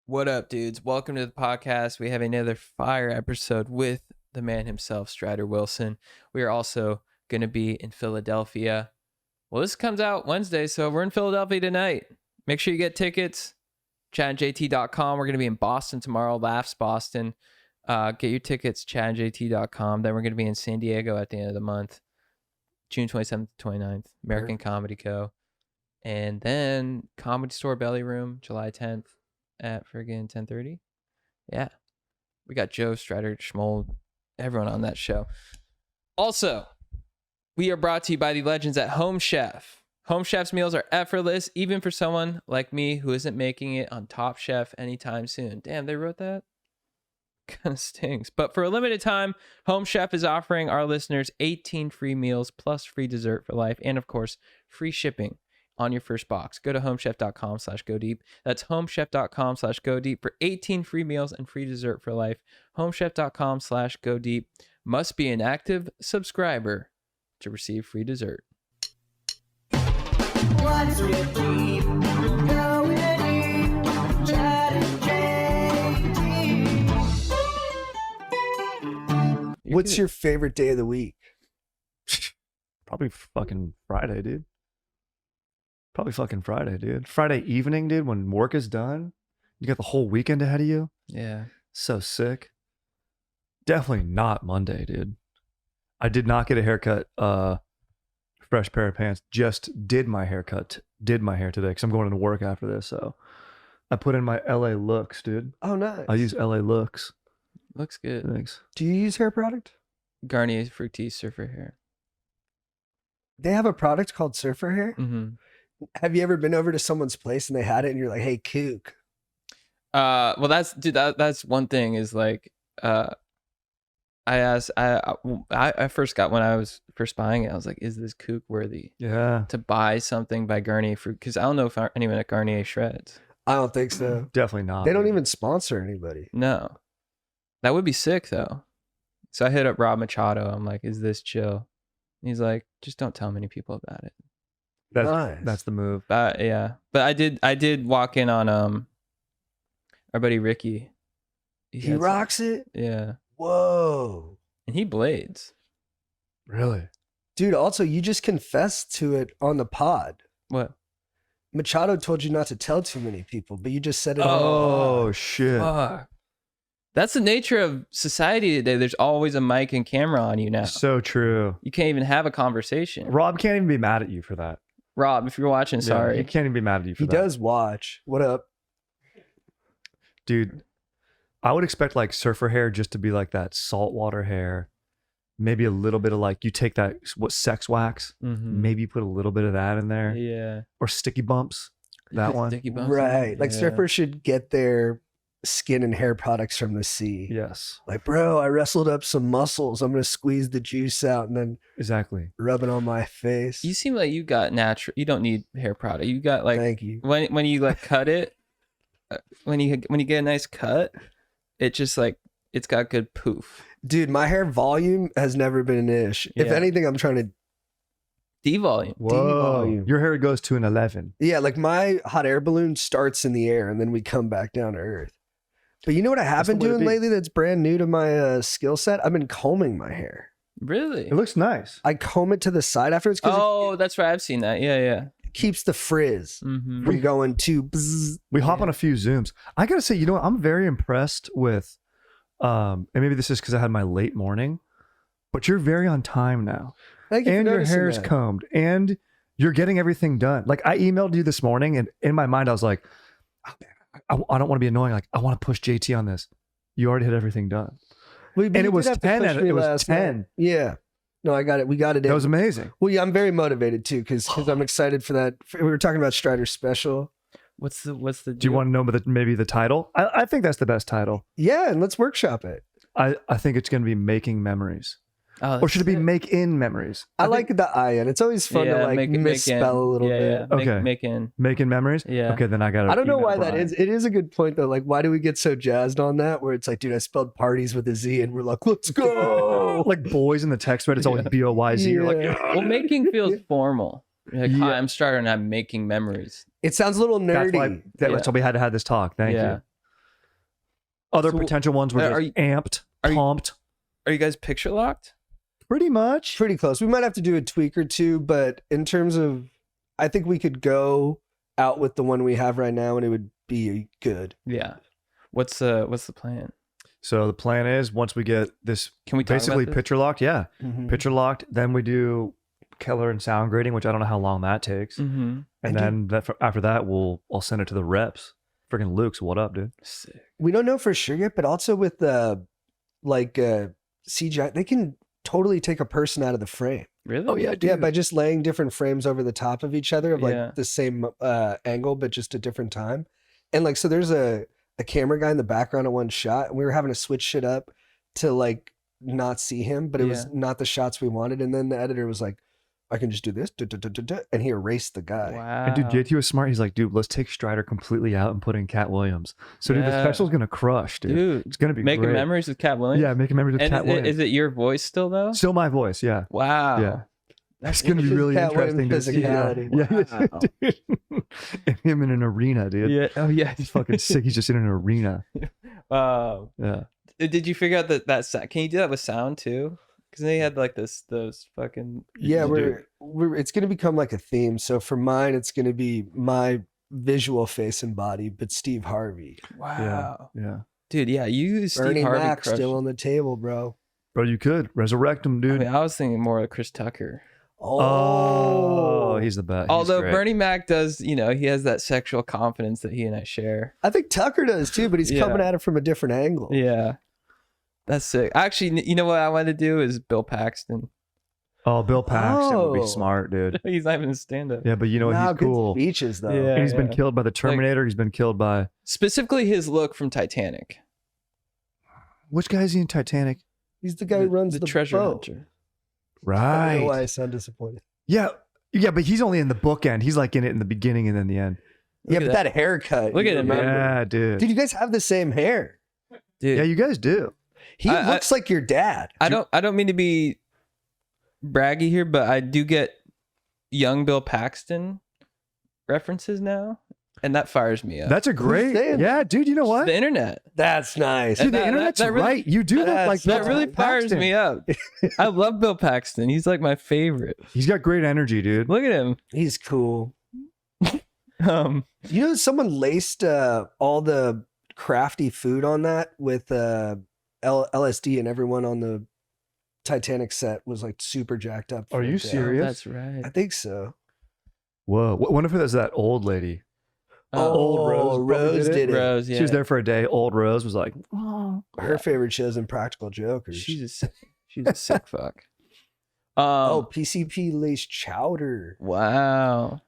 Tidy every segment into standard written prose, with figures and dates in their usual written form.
What up, dudes? Welcome to the podcast. We have another fire episode with the man himself, Strider Wilson. We are also going to be in Philadelphia. Well, this comes out Wednesday, so we're in Philadelphia tonight. Make sure you get tickets. ChadandJT.com. We're going to be in Boston tomorrow. Laughs Boston. Get your tickets, ChadandJT.com. Then we're going to be in San Diego at the end of the month, June 27th to 29th, American Comedy Co. And then Comedy Store Belly Room, July 10th. At friggin' 10:30. Yeah. We got Joe, Strider, Schmold, everyone on that show. Also, we are brought to you by the legends at Home Chef. Home Chef's meals are effortless, even for someone like me who isn't making it on Top Chef anytime soon. Damn, they wrote that? Kind of stinks. But for a limited time, Home Chef is offering our listeners 18 free meals plus free dessert for life. And of course, free shipping on your first box. Go to homechef.com/go deep. That's homechef.com/go deep for 18 free meals and free dessert for life. Homechef.com/go deep. Must be an active subscriber to receive free dessert. What's with deep? Going deep. Chad and JT. What's your favorite day of the week? Probably fucking Friday, dude. Friday evening, dude, when work is done. You got the whole weekend ahead of you. Yeah. So sick. Definitely not Monday, dude. I did not get a haircut. Fresh pair of pants. Just did my hair today because I'm going to work after this. So I put in my LA looks, dude. Oh, nice. I use LA looks. Looks good. Thanks. Do you use hair product? Garnier Fructis Surfer Hair. They have a product called Surfer Hair. Mm-hmm. Have you ever been over to someone's place and they had it and you're like, hey, kook? Well, that's one thing is like, I first got, when I was first buying it, I was like, is this kook worthy? Yeah. To buy something by Garnier Fruit? Because I don't know if anyone at Garnier shreds. I don't think so. Definitely not. They don't even sponsor anybody. No. That would be sick though. So I hit up Rob Machado. I'm like, is this chill? And he's like, just don't tell many people about it. Nice. That's the move. Yeah. But I did walk in on our buddy Ricky. He rocks it? Yeah. Whoa. And he blades. Really? Dude, also, you just confessed to it on the pod. What? Machado told you not to tell too many people, but you just said it on Oh, the pod. shit. Fuck. That's the nature of society today. There's always a mic and camera on you now. So true. You can't even have a conversation. Rob can't even be mad at you for that. Rob, if you're watching, Yeah, sorry. he can't even be mad at you for He that. does watch. What up? Dude, I would expect like surfer hair just to be like that saltwater hair. Maybe a little bit of like, you take that, sex wax, Mm-hmm. maybe you put a little bit of that in there. Yeah. Or sticky bumps. That one. Sticky bumps. Right. Like Yeah. surfers should get their skin and hair products from the sea. Yes. Like, bro, I wrestled up some muscles. I'm going to squeeze the juice out and then Exactly. rub it on my face. You seem like you got natural. You don't need hair product. You got like, Thank you. when you like cut it, when you get a nice cut, it just like, it's got good poof. Dude, my hair volume has never been an issue. If Yeah. anything, I'm trying to, D-volume. Whoa. Your hair goes to an 11. yeah, like my hot air balloon starts in the air and then we come back down to earth. But you know what I have been the way to doing be. lately that's brand new to my skill set? I've been combing my hair. Really? It looks nice. I comb it to the side afterwards because Oh, that's right. I've seen that. Yeah. it keeps the frizz Mm-hmm. from going to bzzz. We hop on a few Zooms. I gotta say, you know what? I'm very impressed with, and maybe this is because I had my late morning, but you're very on time now. Thank you for And your noticing hair's that. combed and you're getting everything done. Like I emailed you this morning and in my mind, I was like, oh, man, I don't want to be annoying. Like I want to push JT on this. You already had everything done. Well, And you it was did have to 10 push and me it was last 10. night. Yeah. No, I got it. We got it. That in. was amazing. Well, yeah, I'm very motivated too because I'm excited for that. We were talking about Strider's special. What's the Do you want to know maybe the title? I think that's the best title. Yeah, and let's workshop it. I think it's going to be Making Memories. Oh, Or should it be sick. Make In Memories? I like the I in. It's always fun to like misspell a little bit. Okay. Making. Making Memories? Yeah. Okay, then I got to I don't know why that is. It is a good point though. Like, why do we get so jazzed on that? Where it's like, dude, I spelled parties with a Z, and we're like, let's go. Like boys in the text thread, it's always BOYZ. You're like, Yeah. Well, making feels formal. You're like, Yeah. hi, I'm Strider and I'm making memories. It sounds a little nerdy. that's why we had to have this talk. Thank you. Other So, potential ones were are just you- amped, are you- pumped. Are you guys picture locked? Pretty much. Pretty close. We might have to do a tweak or two, but in terms of, I think we could go out with the one we have right now, and it would be good. Yeah. What's the plan? So the plan is once we get this Can we talk basically about this? picture locked, yeah, Mhm. picture locked. Then we do color and sound grading, which I don't know how long that takes. Mm-hmm. And then after that, I'll send it to the reps. Freaking Luke's, what up, dude? Sick. We don't know for sure yet, but also with CGI, they can totally take a person out of the frame. Really? Oh yeah, dude. Yeah, by just laying different frames over the top of each other of like Yeah. the same angle, but just a different time. And like, so there's a camera guy in the background of one shot, and we were having to switch shit up to like not see him, but it was Yeah. not the shots we wanted. And then the editor was like, I can just do this, and he erased the guy. Wow. And dude, JT was smart. He's like, dude, let's take Strider completely out and put in Cat Williams. So dude, the Yeah. special's gonna crush, dude. Dude, It's gonna be making great. memories with Cat Williams. Yeah, making memories with And Cat Williams. is it your voice still though? Still my voice, yeah. Wow. Yeah. That's It's gonna be His really Cat interesting to Williams see. Yeah, physicality. Wow. dude. And him in an arena, dude. Yeah. Oh yeah. He's fucking sick. He's just in an arena. Yeah. Did you figure out that can you do that with sound too? Because they had like those fucking Yeah, Dude. we're it's gonna become like a theme. So for mine, it's gonna be my visual face and body, but Steve Harvey. wow. Yeah. Dude, yeah, you use Steve Bernie Harvey Mac crushed. still on the table, bro. Bro, you could resurrect him, I dude. mean, I was thinking more of Chris Tucker. Oh, he's the best. He's Although great. Bernie Mac does, he has that sexual confidence that he and I share. I think Tucker does too, but he's Yeah. coming at it from a different angle. Yeah. That's sick. Actually, you know what I want to do is Bill Paxton. Oh, Bill Paxton would Oh. be smart, dude. He's not even a stand-up. Yeah, but you know what? Nah, He's good cool. speeches though. Yeah. And he's been killed by the Terminator. He's been killed by Specifically his look from Titanic. which guy is he in Titanic? He's the guy who runs the, treasure boat. hunter. I don't know why Right. I sound disappointed. Yeah. Yeah, but he's only in the bookend. He's like in it in the beginning and then the end. Yeah, at but that haircut. Look you at him, remember. Yeah, dude. Dude, you guys have the same hair. Dude, Yeah, you guys do. He I- looks like your dad. I don't mean to be braggy here, but I do get young Bill Paxton references now, and that fires me up. That's a great. saying Yeah, dude. You know what? the internet. That's nice. Dude, the that- internet's that really- right. You do look that's- like That Bill really fires Paxton. me up. I love Bill Paxton. He's like my favorite. He's got great energy, dude. Look at him. He's cool. Um, You know, someone laced all the crafty food on that with LSD, and everyone on the Titanic set was like super jacked up. Are for you it, yeah. serious? that's right. I think so. Whoa. Wonder if that's that old lady. Oh, Old Rose probably Rose did it. did it. Rose, yeah. She was there for a day. Old Rose was like, Her favorite show's Impractical Jokers. She's a sick fuck. Oh, PCP laced chowder. Wow.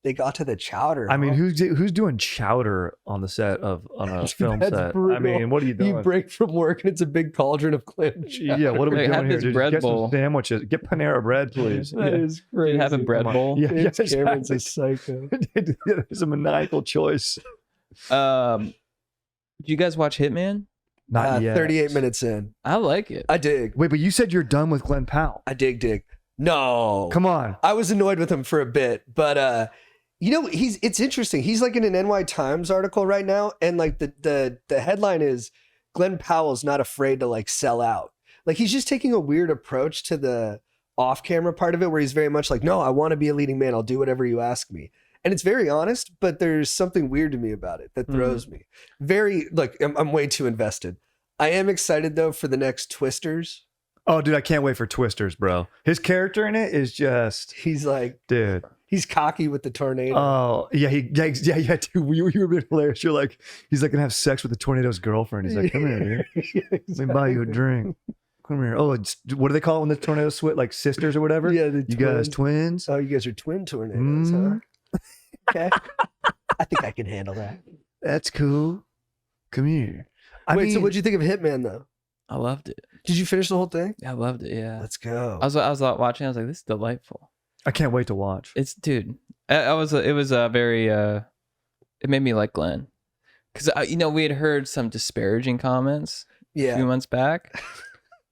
They got to the chowder. I mean, huh? who's doing chowder on the set of on a Dude, film that's set? I brutal. mean, what are you doing? You break from work and it's a big cauldron of clam chowder. Yeah, what are we Like, have doing here, this dude? bread Get bowl. some sandwiches. Get Panera bread, please. That Yeah. is crazy. Dude, have a bread Come on. bowl. Yeah, James yeah, Cameron's a exactly. psycho. It's a maniacal choice. Do you guys watch Hitman? Not yet. 38 minutes in. I like it. I dig. Wait, but you said you're done with Glenn Powell. I dig. No. Come on. I was annoyed with him for a bit, but it's interesting. He's like in an NY Times article right now, and like the headline is Glenn Powell's not afraid to like sell out. Like he's just taking a weird approach to the off-camera part of it where he's very much like, no, I want to be a leading man. I'll do whatever you ask me. And it's very honest, but there's something weird to me about it that throws me. Very, look, I'm way too invested. I am excited though for the next Twisters. Oh, dude, I can't wait for Twisters, bro. His character in it is just, He's like, dude. he's cocky with the tornado. Oh, yeah, dude. You were being hilarious. You're like, he's like gonna have sex with the tornado's girlfriend. He's like, come here, dude. Let me buy you a drink. Come here. Oh, what do they call it when the tornadoes switch? Like sisters or whatever? Yeah, the You guys twins? Oh, you guys are twin tornadoes, huh? Mm. Okay. I think I can handle that. That's cool. Come here. Wait, so what'd you think of Hitman though? I loved it. Did you finish the whole thing? I loved it. Yeah. Let's go. I was watching. I was like, this is delightful. I can't wait to watch. It's dude. It was a very. It made me like Glenn, because we had heard some disparaging comments a few Yeah. months back,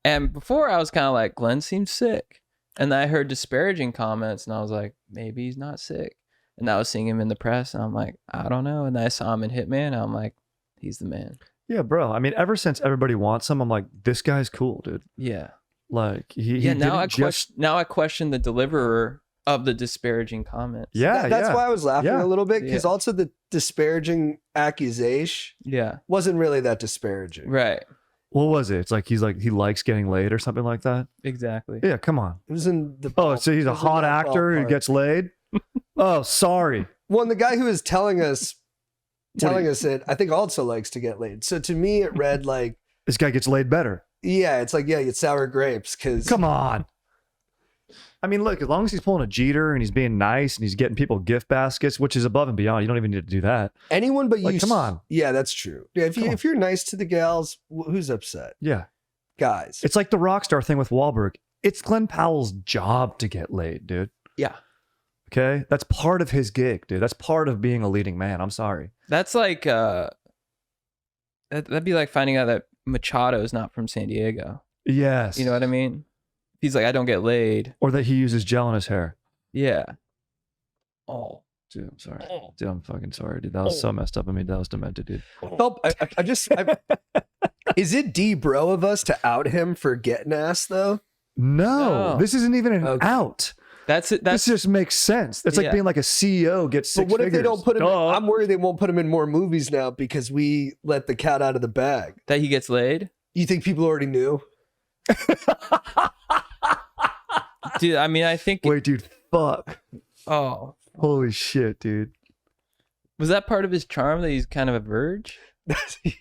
and before I was kind of like, Glenn seems sick, and then I heard disparaging comments, and I was like, maybe he's not sick. And I was seeing him in the press, and I'm like, I don't know. And then I saw him in Hitman, and I'm like, he's the man. Yeah, bro. I mean, ever since Everybody Wants Some, I'm like, this guy's cool, dude. Yeah. Like he Yeah. Now didn't I just question. Now I question the deliverer of the disparaging comments. yeah, That's yeah. why I was laughing Yeah. a little bit, because Yeah. also the disparaging accusation Yeah. wasn't really that disparaging. Right. What was it? It's like he likes getting laid or something like that. Exactly. Yeah, come on. It was in the Oh, so he's it a was in hot that actor who ballpark. gets laid? Oh, sorry. Well, and the guy who was telling us it, I think also likes to get laid. So to me, it read like, This guy gets laid better. yeah, it's like, yeah, it's sour grapes, because Come on. I mean, look, as long as he's pulling a Jeter and he's being nice and he's getting people gift baskets, which is above and beyond, you don't even need to do that. anyone but Like, you. come on. Yeah, that's true. Yeah, Come on. if you're nice to the gals, who's upset? Yeah. Guys. It's like the rock star thing with Wahlberg. It's Glenn Powell's job to get laid, dude. Yeah. Okay? That's part of his gig, dude. That's part of being a leading man. I'm sorry. That's like that'd be like finding out that Machado is not from San Diego. Yes. You know what I mean? He's like, I don't get laid. Or that he uses gel in his hair. Yeah. Oh. Dude, I'm sorry. Dude, I'm fucking sorry, dude. That was so messed up of me. That was demented, dude. Help! Is it D-bro of us to out him for getting ass though? No, No. this isn't even an Okay. out. That's it. This That's just makes sense. It's like Yeah. being like a CEO gets six But what if they figures. don't put him? Duh. I'm worried they won't put him in more movies now because we let the cat out of the bag. that he gets laid. You think people already knew? Dude, I mean, I think. Wait, dude, fuck. Oh, Holy shit, dude. was that part of his charm that he's kind of a verge?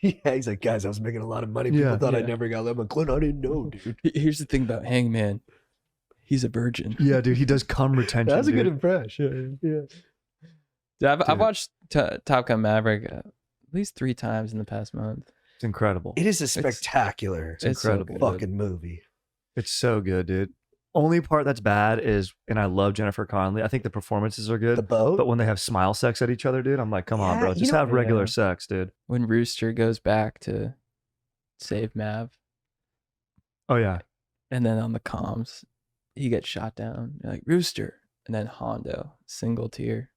Yeah, he's like, guys, I was making a lot of money. People Yeah. thought I Yeah. never got laid. I'm like, Glenn, I didn't know, dude. Here's the thing about Hangman. He's a virgin. Yeah, dude, he does cum retention. That was a good dude. impression. Yeah. Dude, I've Dude. watched Top Gun Maverick at least 3 times in the past month. It's incredible. It is a spectacular It's so incredible. good. fucking movie. It's so good, dude. Only part that's bad is, and I love Jennifer Connelly. I think the performances are good. The boat. But when they have smile sex at each other, dude, I'm like, come on, Yeah, bro. you Just know- have regular Yeah. sex, dude. When Rooster goes back to save Mav, Oh, yeah. and then on the comms, he gets shot down. You're like, Rooster. And then Hondo, single tear.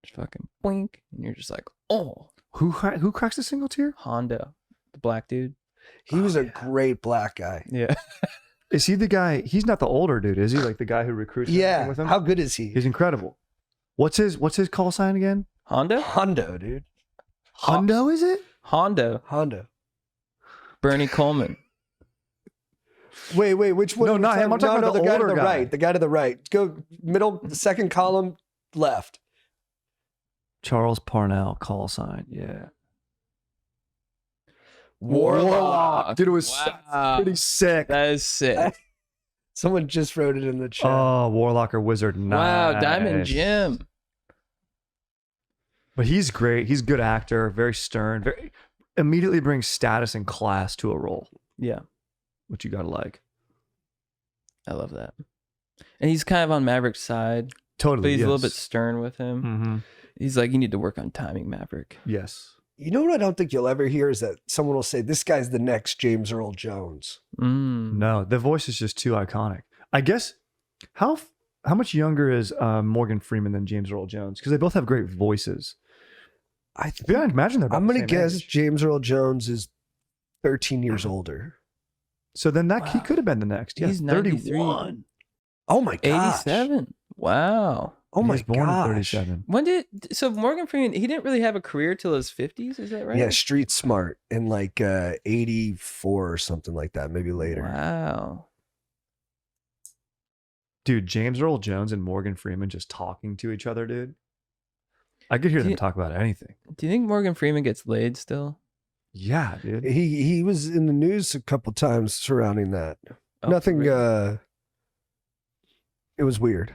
Just fucking boink. And you're just like, oh, Who cracks the single tear? Hondo, the black dude. He was Oh, a yeah. great black guy. Yeah. Is he the guy? He's not the older dude, is he? Like the guy who recruits and everything Yeah. with him? How good is he? He's incredible. What's his call sign again? Hondo? Hondo, dude. Hundo, is it? Hondo. Hondo. Bernie Coleman. Wait, which one? No, are we not him. I'm talking about the the guy older to the guy. right. The guy to the right. Go middle, the second column, left. Charles Parnell call sign. Yeah. Warlock. Dude, it was Wow. pretty sick. That is sick. Someone just wrote it in the chat. Oh, Warlock or Wizard. Wow, Diamond Nice. Jim. But he's great. He's a good actor. Very stern. Very immediately brings status and class to a role, Yeah, which you gotta like. I love that. And he's kind of on Maverick's side, Totally. but he's a little bit yes. stern with him. Mm-hmm. He's like, you need to work on timing, Maverick. Yes. You know what I don't think you'll ever hear is that someone will say, this guy's the next James Earl Jones. Mm. No, the voice is just too iconic. I guess how much younger is Morgan Freeman than James Earl Jones? Because they both have great voices. I Yeah, I imagine they're. About I'm the going to same guess age. James Earl Jones is 13 years older. So then that he Wow. could have been the next. Yeah, He's 93. 31. Oh my gosh. 87. Wow. Oh He my was born in gosh. 37. When did so Morgan Freeman? He didn't really have a career till his 50s. Is that right? Yeah, Street Smart in like 84 or something like that, maybe later. Wow. Dude, James Earl Jones and Morgan Freeman just talking to each other, dude. I could hear Do them you- talk about anything. Do you think Morgan Freeman gets laid still? Yeah, dude. He was in the news a couple times surrounding that. Oh, Nothing. really? It was weird.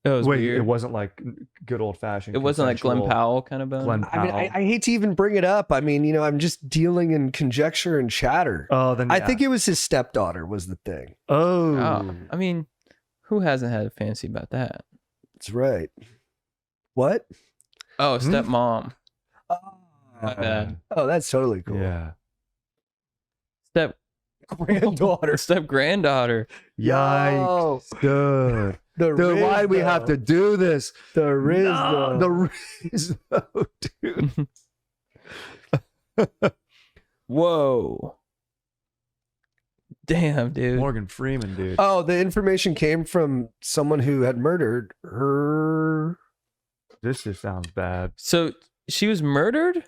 It was Wait, weird. it wasn't like good old fashioned. It wasn't like Glenn Powell kind of bone. Glenn I mean, Powell. I hate to even bring it up. I mean, I'm just dealing in conjecture and chatter. Oh, then I yeah. think it was his stepdaughter was the thing. Oh, Oh, I mean, who hasn't had a fancy about that? That's right. What? Oh, Hmm? stepmom. Oh, My bad. that's totally cool. yeah. Step Granddaughter. step granddaughter. Yo, Yikes, dude. the Dude, why do we Rizzo. have to do this? The Rizzo. No, the Rizzo, dude. Whoa. Damn, dude. Morgan Freeman, dude. Oh, the information came from someone who had murdered her. This just sounds bad. So she was murdered?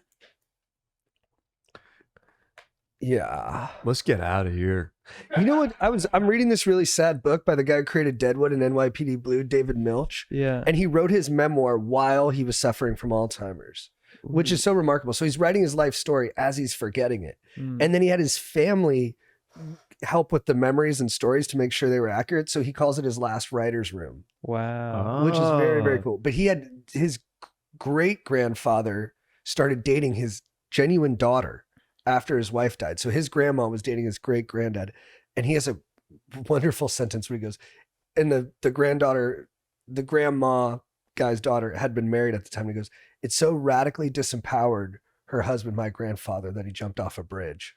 Yeah. Let's get out of here. You know what? I'm reading this really sad book by the guy who created Deadwood and NYPD Blue, David Milch. Yeah. And he wrote his memoir while he was suffering from Alzheimer's, which is so remarkable. So he's writing his life story as he's forgetting it. Mm. And then he had his family help with the memories and stories to make sure they were accurate. So he calls it his last writer's room, Wow. which is very, very Oh. cool. But he had his great grandfather started dating his genuine daughter after his wife died. So his grandma was dating his great granddad. And he has a wonderful sentence where he goes, and the granddaughter, the grandma guy's daughter had been married at the time. And he goes, it so radically disempowered her husband, my grandfather, that he jumped off a bridge.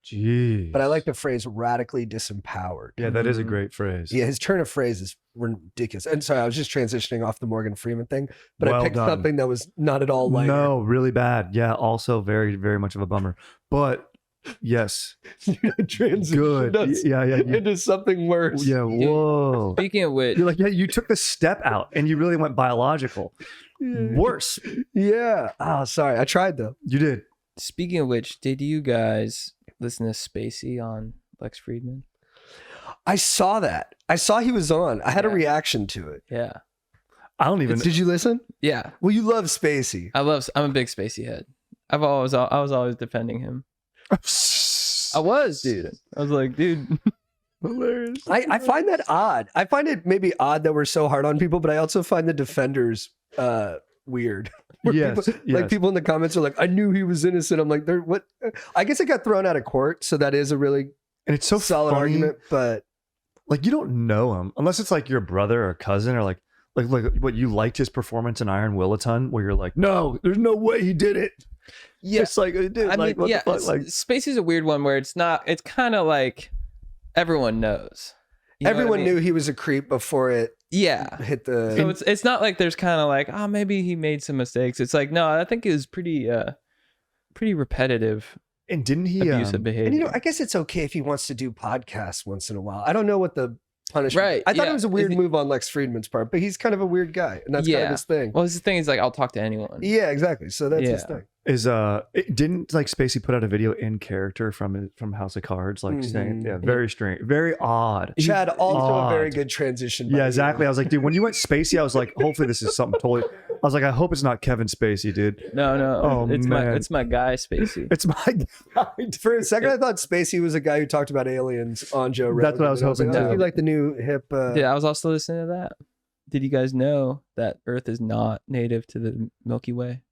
Jeez. But I like the phrase radically disempowered. Yeah, that is a Mhm. great phrase. Yeah, his turn of phrase is ridiculous. And sorry, I was just transitioning off the Morgan Freeman thing, but I Well picked done. something that was not at all lighter. No, really bad. Yeah, also very, very much of a bummer. But yes, Transitioned good. us Yeah. into something worse. Yeah, whoa. Speaking of which, You're like, yeah, you took the step out and you really went biological. Worse. Yeah. Oh, sorry. I tried though. You did. did you guys listen to Spacey on Lex Friedman? I saw that. I saw he was on. I had a Yeah. reaction to it. Yeah. I don't even. Did you listen? Yeah. Well, you love Spacey. I'm a big Spacey head. I was always defending him. I was, dude. I was like, dude. Hilarious. I find that odd. I find it maybe odd that we're so hard on people, but I also find the defenders weird. Where Yes, people, yes. like people in the comments are like, I knew he was innocent. I'm like, there what? I guess it got thrown out of court, so that is a really And it's so solid funny. argument. But Like, you don't know him unless it's like your brother or cousin or like what you liked his performance in Iron Will a ton, where you're like, no, there's no way he did it. Yeah. It's like, dude, I like, mean, what yeah. the fuck? Like, Spacey's a weird one where it's kind of like everyone knows. You know what I everyone mean? knew he was a creep before it Yeah. hit the. So it's not like there's kind of like, oh, maybe he made some mistakes. It's like, no, I think it was pretty repetitive and didn't he? abusive behavior. and I guess it's okay if he wants to do podcasts once in a while. I don't know what the punishment. Right, I thought yeah. it was a weird move on Lex Friedman's part, but he's kind of a weird guy, and that's kind of Yeah. his thing. Well, his thing is like, I'll talk to anyone. Yeah, exactly. So that's his Yeah. thing. Didn't like Spacey put out a video in character from House of Cards, like saying, Mhm. yeah, very strange, very odd. Chad, also a very odd. good transition. by Yeah, you. exactly. I was like, dude, when you went Spacey, I was like, hopefully this is something totally. I was like, I hope it's not Kevin Spacey, dude. No, Oh, it's man. my guy Spacey. It's my guy. For a second, I thought Spacey was a guy who talked about aliens on Joe Rogan. That's what I was and hoping like, oh, too. you like the new hip. Dude, I was also listening to that. Did you guys know that Earth is not native to the Milky Way?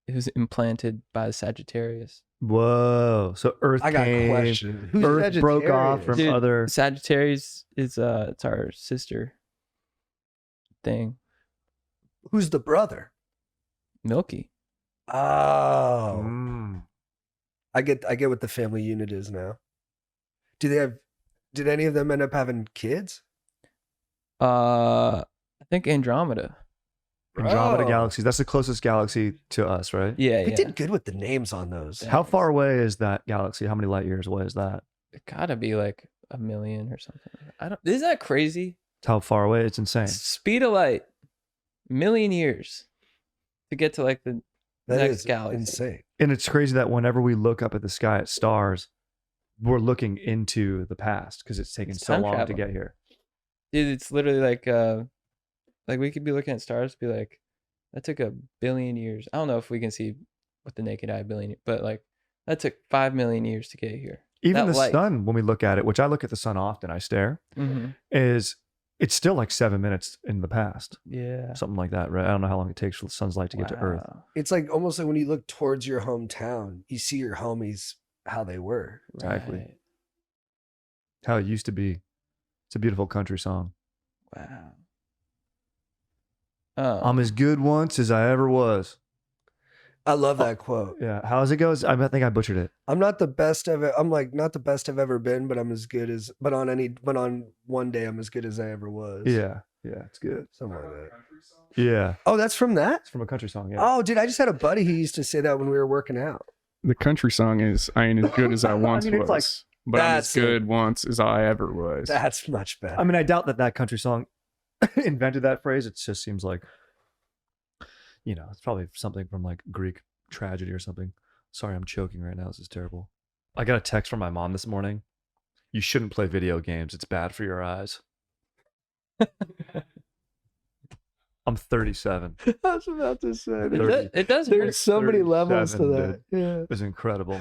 It was implanted by the Sagittarius. Whoa. So Earth I got a came, question. Who's Earth broke off from Dude, other. Sagittarius is it's our sister thing. Who's the brother? Milky. Oh, Mm. I get what the family unit is now. Did any of them end up having kids? I think Andromeda. Andromeda Oh. galaxy. That's the closest galaxy to us, right? Yeah, They yeah. did good with the names on those. How far away is that galaxy? How many light years away is that? It gotta be like 1,000,000 or something. Isn't that crazy? How far away? It's insane. Speed of light, 1,000,000 years to get to like the That next is galaxy. insane. And it's crazy that whenever we look up at the sky at stars, we're looking into the past because it's taken It's so time long to travel. get here. Dude, it's literally like we could be looking at stars, be like, that took 1,000,000,000 years. I don't know if we can see with the naked eye 1,000,000,000, but like that took 5,000,000 years to get here. Even That the light. sun, when we look at it, which I look at the sun often, I stare, Mm-hmm. is it's still like 7 minutes in the past. Yeah. Something like that, right? I don't know how long it takes for the sun's light to get to Earth. Wow. It's like almost like when you look towards your hometown, you see your homies how they were. Exactly. Right. How it used to be. It's a beautiful country song. Wow. I'm as good once as I ever was. I love that quote. Yeah. How does it go? I think I butchered it. I'm not the best I'm like not the best I've ever been, but I'm as good as but on one day I'm as good as I ever was. Yeah. Yeah. It's good. Something like that. Yeah. Oh, that's from that? It's from a country song. Yeah. Oh, dude, I just had a buddy who used to say that when we were working out. The country song is "I ain't as good as I once mean, it's was, but I'm as That's it. good once as I ever was." That's much better. I mean, I doubt that country song invented that phrase. It just seems like, it's probably something from like Greek tragedy or something. Sorry, I'm choking right now. This is terrible. I got a text from my mom this morning. You shouldn't play video games. It's bad for your eyes. I'm 37. I was about to say. It does hurt. There's so many levels to 37, that. Yeah. It was incredible.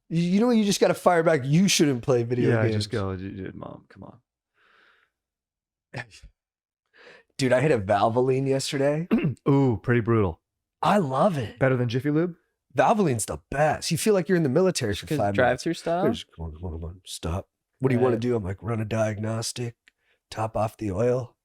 You know, you just got to fire back. You shouldn't play video Yeah, games. I just go, dude, mom, come on. Dude, I hit a Valvoline yesterday. Ooh, pretty brutal. I love it. Better than Jiffy Lube? Valvoline's the best. You feel like you're in the military for 5 minutes. Drive-through style. Just, come on, stop. What do you want to Right. do? I'm like, run a diagnostic, top off the oil,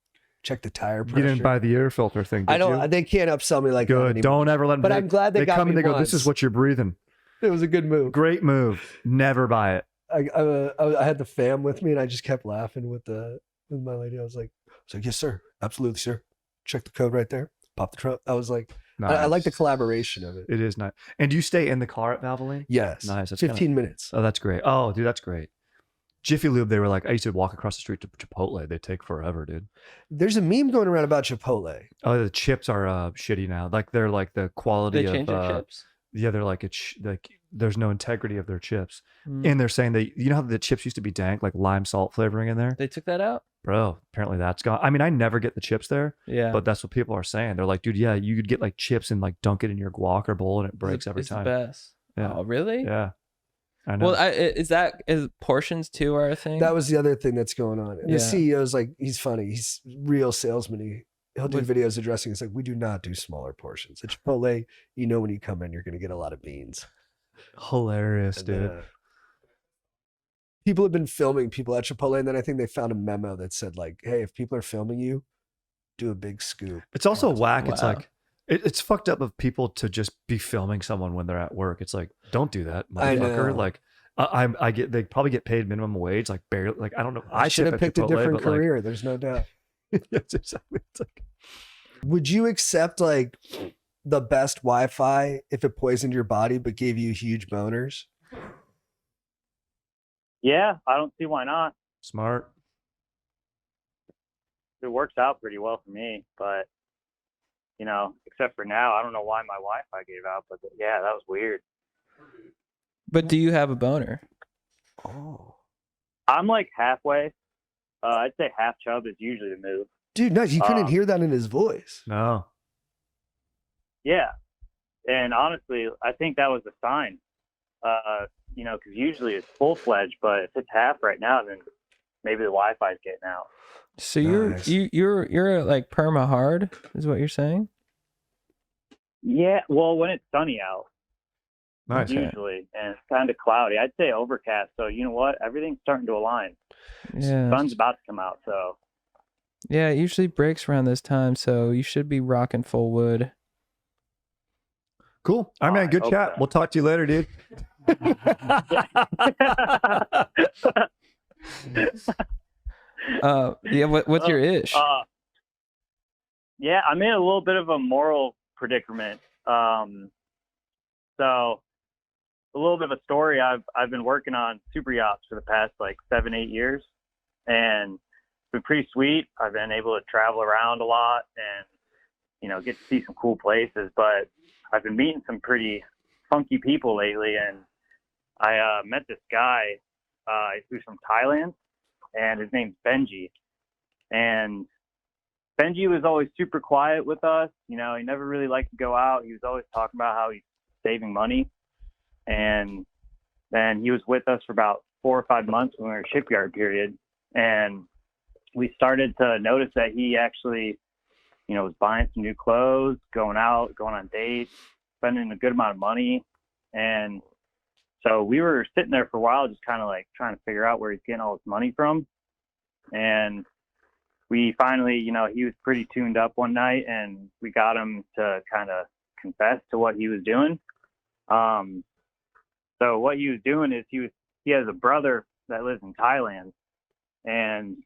check the tire pressure. You didn't buy the air filter thing, did I don't. you? They can't upsell me like that Good. anymore. Don't ever let them. But I'm glad they got come me and they go, once. this is what you're breathing. It was a good move. Great move. Never buy it. I had the fam with me, and I just kept laughing with my lady. I was like, yes, sir, absolutely, sir. Check the code right there. Pop the trunk. I was like, I like the Nice. collaboration of it. It is nice. And do you stay in the car at Valvoline? Yes. Nice. That's 15 minutes. Oh, that's great. Oh, dude, that's great. Jiffy Lube, they were like, I used to walk across the street to Chipotle. They take forever, dude. There's a meme going around about Chipotle. Oh, the chips are shitty now. Like they're like the quality They of change their chips. yeah, they're like like there's no integrity of their chips. Mm. And they're saying that how the chips used to be dank, like lime salt flavoring in there? They took that out. Bro, apparently that's gone. I mean, I never get the chips there, Yeah, but that's what people are saying. They're like, dude, yeah, you could get like chips and like dunk it in your guac or bowl and it breaks every it's time. The best. Yeah. Oh, really? Yeah. I know. Well, is portions too are a thing? That was the other thing that's going on. And Yeah. the CEO's like, he's funny. He's real salesman. He'll do videos addressing. It's like, we do not do smaller portions. At Chipotle, when you come in, you're going to get a lot of beans. Hilarious, And, dude. people have been filming people at Chipotle, and then I think they found a memo that said like, hey, if people are filming you, do a big scoop. It's also whack. It's Wow. like it's fucked up of people to just be filming someone when they're at work. It's like, don't do that, I motherfucker. know. Like they probably get paid minimum wage, like barely. Like I don't know. I should tip have at picked a Chipotle, different but, like, career. There's no doubt. yes, exactly. It's like, Would you accept like the best Wi-Fi if it poisoned your body but gave you huge boners? Yeah, I don't see why not. smart. It works out pretty well for me, but except for now, I don't know why my Wi-Fi gave out, but yeah, that was weird. But do you have a boner? Oh, I'm like halfway. I'd say half chub is usually the move. dude, nice. You couldn't hear that in his voice. No. Yeah, and honestly, I think that was a sign. Because usually it's full-fledged, but if it's half right now, then maybe the Wi-Fi's getting out. So Nice. you're like perma hard, is what you're saying? Yeah, well, when it's sunny out, Nice. usually, and it's kind of cloudy, I'd say overcast. So you know what? Everything's starting to align. Yeah. Sun's about to come out, so Yeah, it usually breaks around this time, so you should be rocking full wood. Cool. All right, man. I Good hope chat. so. We'll talk to you later, dude. Yeah, what's your ish? Yeah, I'm in a little bit of a moral predicament. So a little bit of a story. I've been working on super yachts for the past like 7-8 years, and it's been pretty sweet. I've been able to travel around a lot and get to see some cool places. But I've been meeting some pretty funky people lately, and I met this guy who's from Thailand, and his name's Benji. And Benji was always super quiet with us. He never really liked to go out. He was always talking about how he's saving money. And then he was with us for about 4 or 5 months when we were in shipyard period. And we started to notice that he actually, was buying some new clothes, going out, going on dates, spending a good amount of money. And so we were sitting there for a while, just kind of like trying to figure out where he's getting all his money from. And we finally, he was pretty tuned up one night, and we got him to kind of confess to what he was doing. So what he was doing is he has a brother that lives in Thailand, and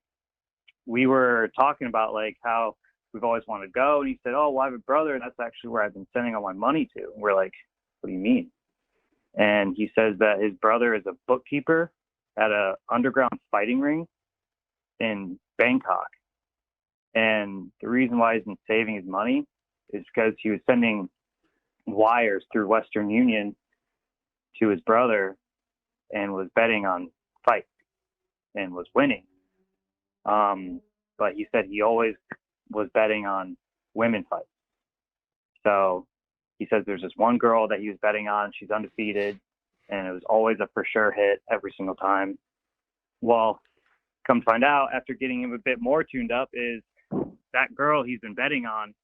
we were talking about like how we've always wanted to go. And he said, oh, well, I have a brother, and that's actually where I've been sending all my money to. And we're like, what do you mean? And he says that his brother is a bookkeeper at a underground fighting ring in Bangkok. And the reason why he's been saving his money is because he was sending wires through Western Union to his brother and was betting on fights and was winning. But he said he always was betting on women fights. So he says there's this one girl that he was betting on. She's undefeated, and it was always a for sure hit every single time. Well, come to find out, after getting him a bit more tuned up, is that girl he's been betting on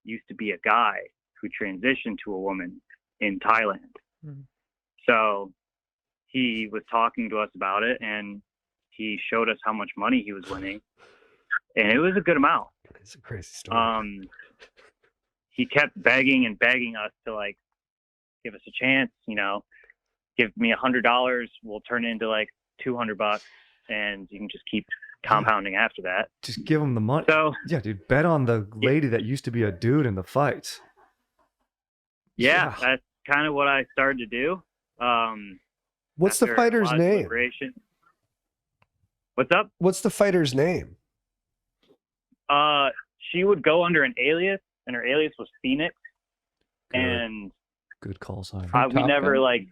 used to be a guy who transitioned to a woman in Thailand. Mhm. So he was talking to us about it, and he showed us how much money he was winning, and it was a good amount. It's a crazy story. He kept begging and begging us to like give us a chance, you know, give me $100, we'll turn it into like $200, and you can just keep compounding after that. Just give him the money. So Yeah, dude, bet on the lady that used to be a dude in the fights. yeah, that's kind of what I started to do. What's the after a fighter's lot of name? deliberation. What's up? What's the fighter's name? She would go under an alias, and her alias was Phoenix. Good. And Good call sign. we never like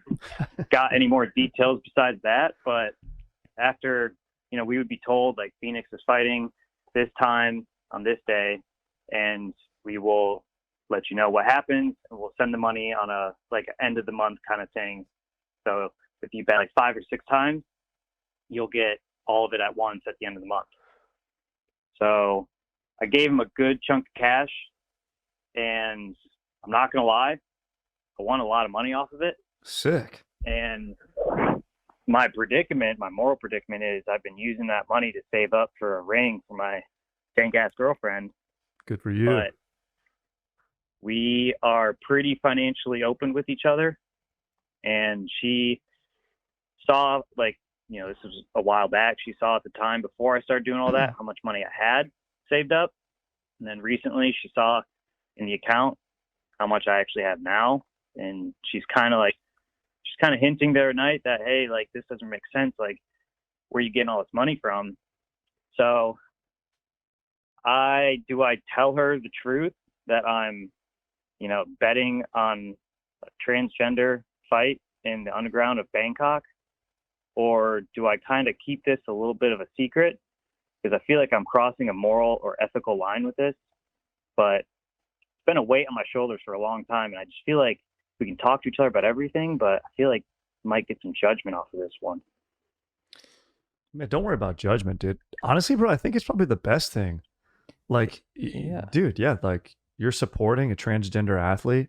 got any more details besides that. But after, you know, we would be told like Phoenix is fighting this time on this day, and we will let you know what happens, and we'll send the money on a like end of the month kind of thing. So if you bet like 5 or 6 times, you'll get all of it at once at the end of the month. So I gave him a good chunk of cash, and I'm not going to lie, I won a lot of money off of it. Sick. And my moral predicament is I've been using that money to save up for a ring for my dank-ass girlfriend. Good for you. But we are pretty financially open with each other. And she saw, like, you know, this was a while back. She saw at the time before I started doing all that how much money I had saved up. And then recently she saw in the account how much I actually have now. And she's kind of hinting there at night that, hey, like, this doesn't make sense. Like, where are you getting all this money from? So I tell her the truth that I'm, you know, betting on a transgender fight in the underground of Bangkok? Or do I kind of keep this a little bit of a secret? Because I feel like I'm crossing a moral or ethical line with this. But it's been a weight on my shoulders for a long time. And I just feel like we can talk to each other about everything, but I feel like I might get some judgment off of this one. Man, don't worry about judgment, dude. Honestly, bro, I think it's probably the best thing. Like, dude, yeah, like you're supporting a transgender athlete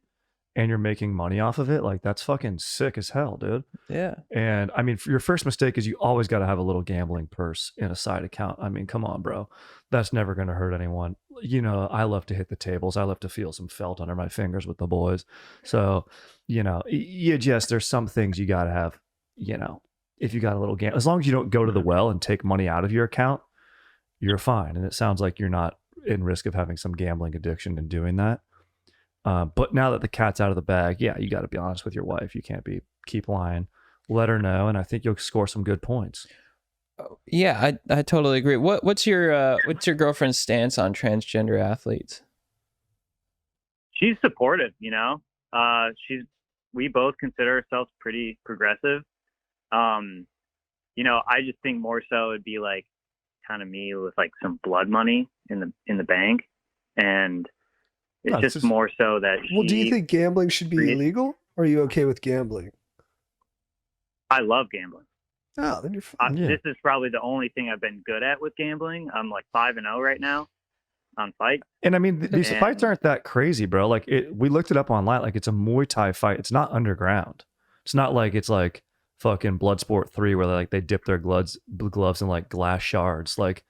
and you're making money off of it. Like, that's fucking sick as hell, dude. Yeah. And I mean, your first mistake is you always got to have a little gambling purse in a side account. I mean, come on, bro. That's never going to hurt anyone. You know, I love to hit the tables. I love to feel some felt under my fingers with the boys. So, you know, there's some things you got to have, you know, if you got a little game, as long as you don't go to the well and take money out of your account, you're fine. And it sounds like you're not in risk of having some gambling addiction and doing that. But now that the cat's out of the bag, yeah, you got to be honest with your wife. You can't keep lying. Let her know, and I think you'll score some good points. Yeah, I totally agree. What's your girlfriend's stance on transgender athletes? She's supportive, you know. We both consider ourselves pretty progressive. You know, I just think more so it'd be like kind of me with like some blood money in the bank, and it's just more so that. Well, do you think gambling should be illegal, or are you okay with gambling? I love gambling. Oh, then you're fine. This is probably the only thing I've been good at with gambling. I'm like 5-0 right now on fights. And I mean, these fights aren't that crazy, bro. Like we looked it up online. Like it's a Muay Thai fight. It's not underground. It's not like it's like fucking Bloodsport 3 where they dip their gloves in like glass shards. Like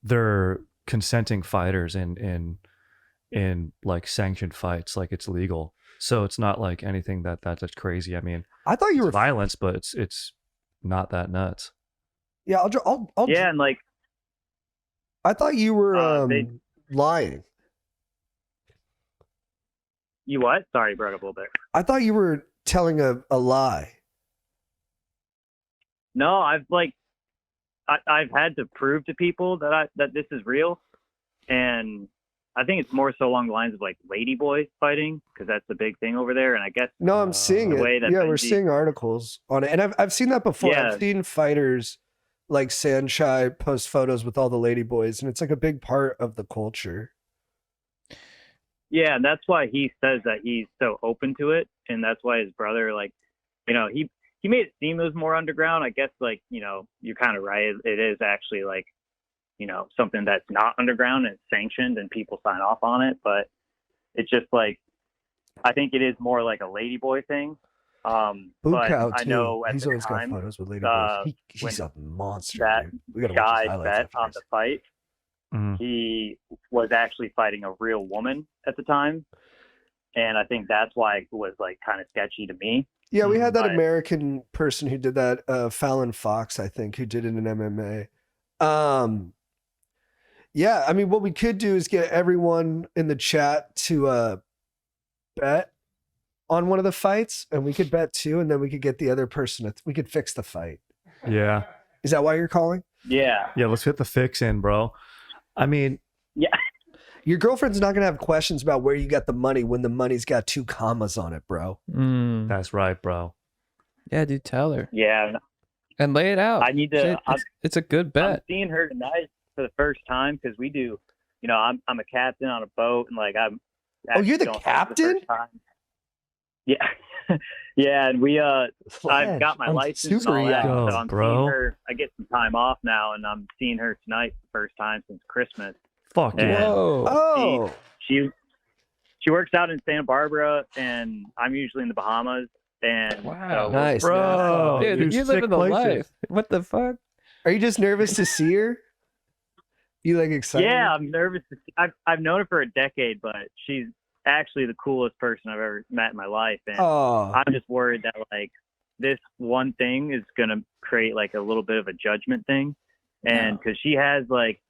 they're consenting fighters in like sanctioned fights. Like it's legal. So it's not like anything that's crazy. I mean, I thought you were violence, but it's not that nuts. Yeah, I'll yeah, and like I thought you were lying. You what? Sorry, broke up a little bit. I thought you were telling a lie? No, I've had to prove to people that this is real, and I think it's more so along the lines of like ladyboy fighting, because that's the big thing over there. And I guess No, I'm seeing the it. way that Yeah, we're Benji- seeing articles on it, and I've seen that before. Yeah. I've seen fighters like Sanchai post photos with all the lady boys, and it's like a big part of the culture. yeah, and that's why he says that he's so open to it, and that's why his brother, like, you know, he made it seem it was more underground. I guess, like, you know, you're kind of right. It is actually like, you know, something that's not underground and it's sanctioned and people sign off on it. But it's just like, I think it is more like a ladyboy thing. But Bukow, I too. know at He's the always time, got photos with lady boys. He's when a monster, that dude. We gotta watch his guy highlights bet after on this. the fight, Mhm. he was actually fighting a real woman at the time. And I think that's why it was like kind of sketchy to me. Yeah, we had that But- American person who did that, Fallon Fox, I think, who did it in MMA. Yeah, I mean, what we could do is get everyone in the chat to bet on one of the fights, and we could bet too, and then we could get the other person. We could fix the fight. Yeah. Is that why you're calling? Yeah. Yeah, let's get the fix in, bro. I mean, Yeah. Your girlfriend's not gonna have questions about where you got the money when the money's got 2 commas on it, bro. that's right, bro. Yeah, dude, tell her Yeah. and lay it out. I need to. Say it's a good I'm bet. seeing her tonight for the first time because we do. You know, I'm a captain on a boat, and like I'm. Oh, you're the actually going home for captain? first time. Yeah, yeah, and we I've got my I'm license and super all that, young. so I'm Bro. seeing her. I get some time off now, and I'm seeing her tonight for the first time since Christmas. Fuck Yeah. yeah. Whoa. Oh, She works out in Santa Barbara, and I'm usually in the Bahamas. And Wow. so nice, Bro, man. Dude, you're sick living the places. life. What the fuck? Are you just nervous to see her? You like excited? yeah, I'm nervous. I've known her for a decade, but she's actually the coolest person I've ever met in my life. And Oh, I'm just worried that like this one thing is gonna create like a little bit of a judgment thing, and because she has like,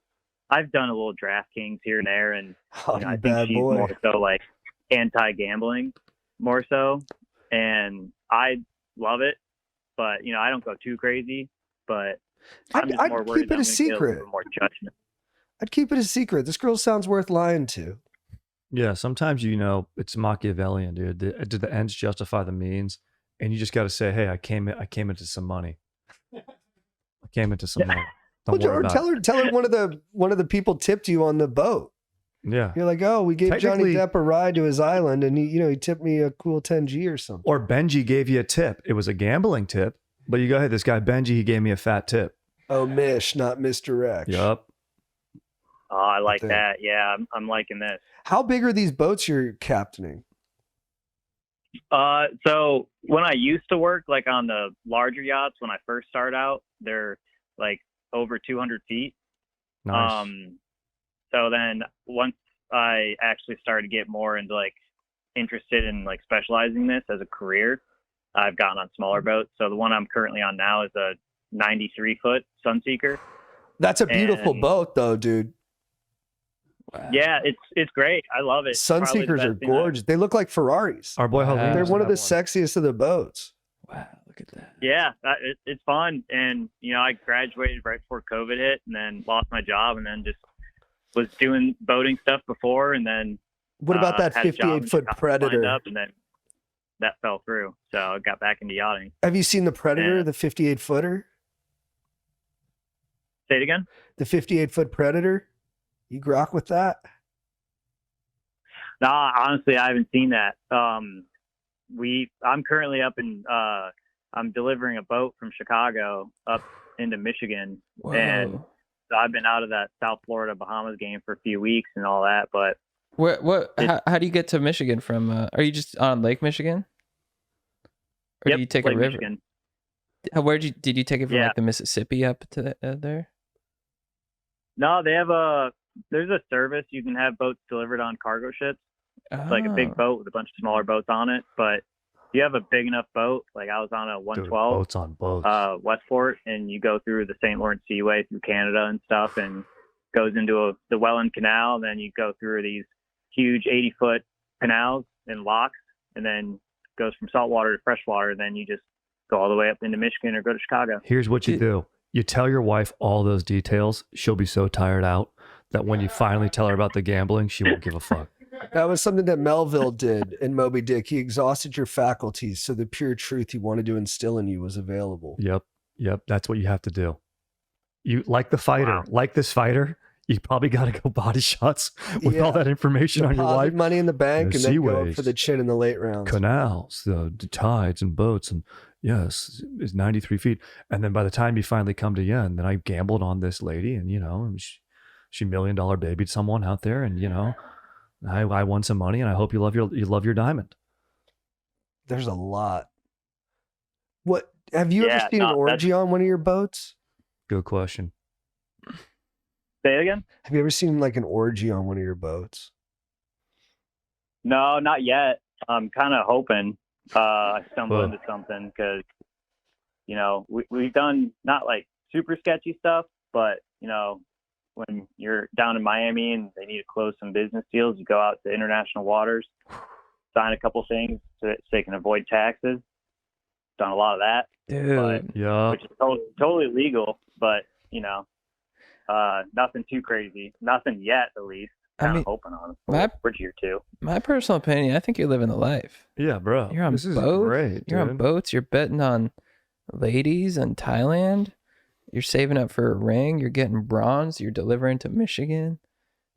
I've done a little DraftKings here and there, and oh, you know, you I think bad she's boy. more so like anti-gambling, more so, and I love it, but you know, I don't go too crazy, but I'm just I'd more worried keep that it I'm a gonna get secret. little bit more judgment. I'd keep it a secret. This girl sounds worth lying to. Yeah, sometimes you know it's Machiavellian, dude. Do the ends justify the means? And you just got to say, "Hey, I came into some money. I came into some money. Don't Or worry about tell it." her, one of the people tipped you on the boat. Yeah. You're like, oh, we gave Johnny Technically- Depp a ride to his island, and he tipped me a cool 10G or something. Or Benji gave you a tip. It was a gambling tip, but you go, "Hey, this guy Benji, he gave me a fat tip." Oh, Mish, not misdirect. Yup. Oh, I like think. that. Yeah, I'm liking this. How big are these boats you're captaining? So when I used to work like on the larger yachts, when I first started out, they're like over 200 feet. Nice. So then once I actually started to get more into like interested in like specializing this as a career, I've gotten on smaller boats. So the one I'm currently on now is a 93-foot Sunseeker. That's a beautiful And- boat, though, dude. Wow. Yeah, it's great. I love it. Probably the Sunseekers are best thing I've- gorgeous. They look like Ferraris. Our boy Wow. Helene. They're used to one of the have sexiest of the boats. Wow, look at that. Yeah, it's fun. And, you know, I graduated right before COVID hit and then lost my job and then just was doing boating stuff before. And then What about that had a job in 58-foot Chicago lined Predator? up, and then that fell through. So I got back into yachting. Have you seen the Predator, Yeah. the 58-footer? Say it again? The 58-foot Predator? You grok with that? No, honestly, I haven't seen that. I'm currently up in, I'm delivering a boat from Chicago up into Michigan. Whoa. And so I've been out of that South Florida Bahamas game for a few weeks and all that, but How do you get to Michigan from? Are you just on Lake Michigan? Or do you take Lake a river? Michigan. Where did you take it from? Yeah. Like the Mississippi up to there? No, they have there's a service. You can have boats delivered on cargo ships. It's like a Oh. big boat with a bunch of smaller boats on it. But if you have a big enough boat, like I was on a Dude, 112 boats on boats. Westport, and you go through the St. Lawrence Seaway through Canada and stuff, and goes into the Welland Canal. And then you go through these huge 80-foot canals and locks, and then goes from saltwater to freshwater, then you just go all the way up into Michigan or go to Chicago. Here's what you do. You tell your wife all those details. She'll be so tired out that when you finally tell her about the gambling, she won't give a fuck. That was something that Melville did in Moby Dick. He exhausted your faculties so the pure truth he wanted to instill in you was available. Yep. That's what you have to do. You like the fighter, Wow. like this fighter, you probably got to go body shots with all Yeah. that information on your Deposit wife. money in the bank The and then go up seaways. for the chin in the late rounds. Canals, the tides and boats, and yes, it's 93 feet. And then by the time you finally come to yeah, and then I gambled on this lady, and she $1 million babied someone out there, and I won some money, and I hope you love your diamond. There's a lot. What have you ever Yeah, seen an no, orgy on one of your boats? Good question. Say it again? Have you ever seen like an orgy on one of your boats? No, not yet. I'm kind of hoping I stumble Whoa. into something because, we've done not like super sketchy stuff, but, when you're down in Miami and they need to close some business deals, you go out to international waters, sign a couple things so they can avoid taxes. Done a lot of that, Dude. Yeah. which is totally legal, but, nothing too crazy. Nothing yet, at least. I Kind mean, of hoping on it. my- We're year 2. My personal opinion, I think you're living the life. Yeah, bro. You're on this is boats. great. You're on dude. boats. You're betting on ladies in Thailand. You're saving up for a ring. You're getting bronze. You're delivering to Michigan.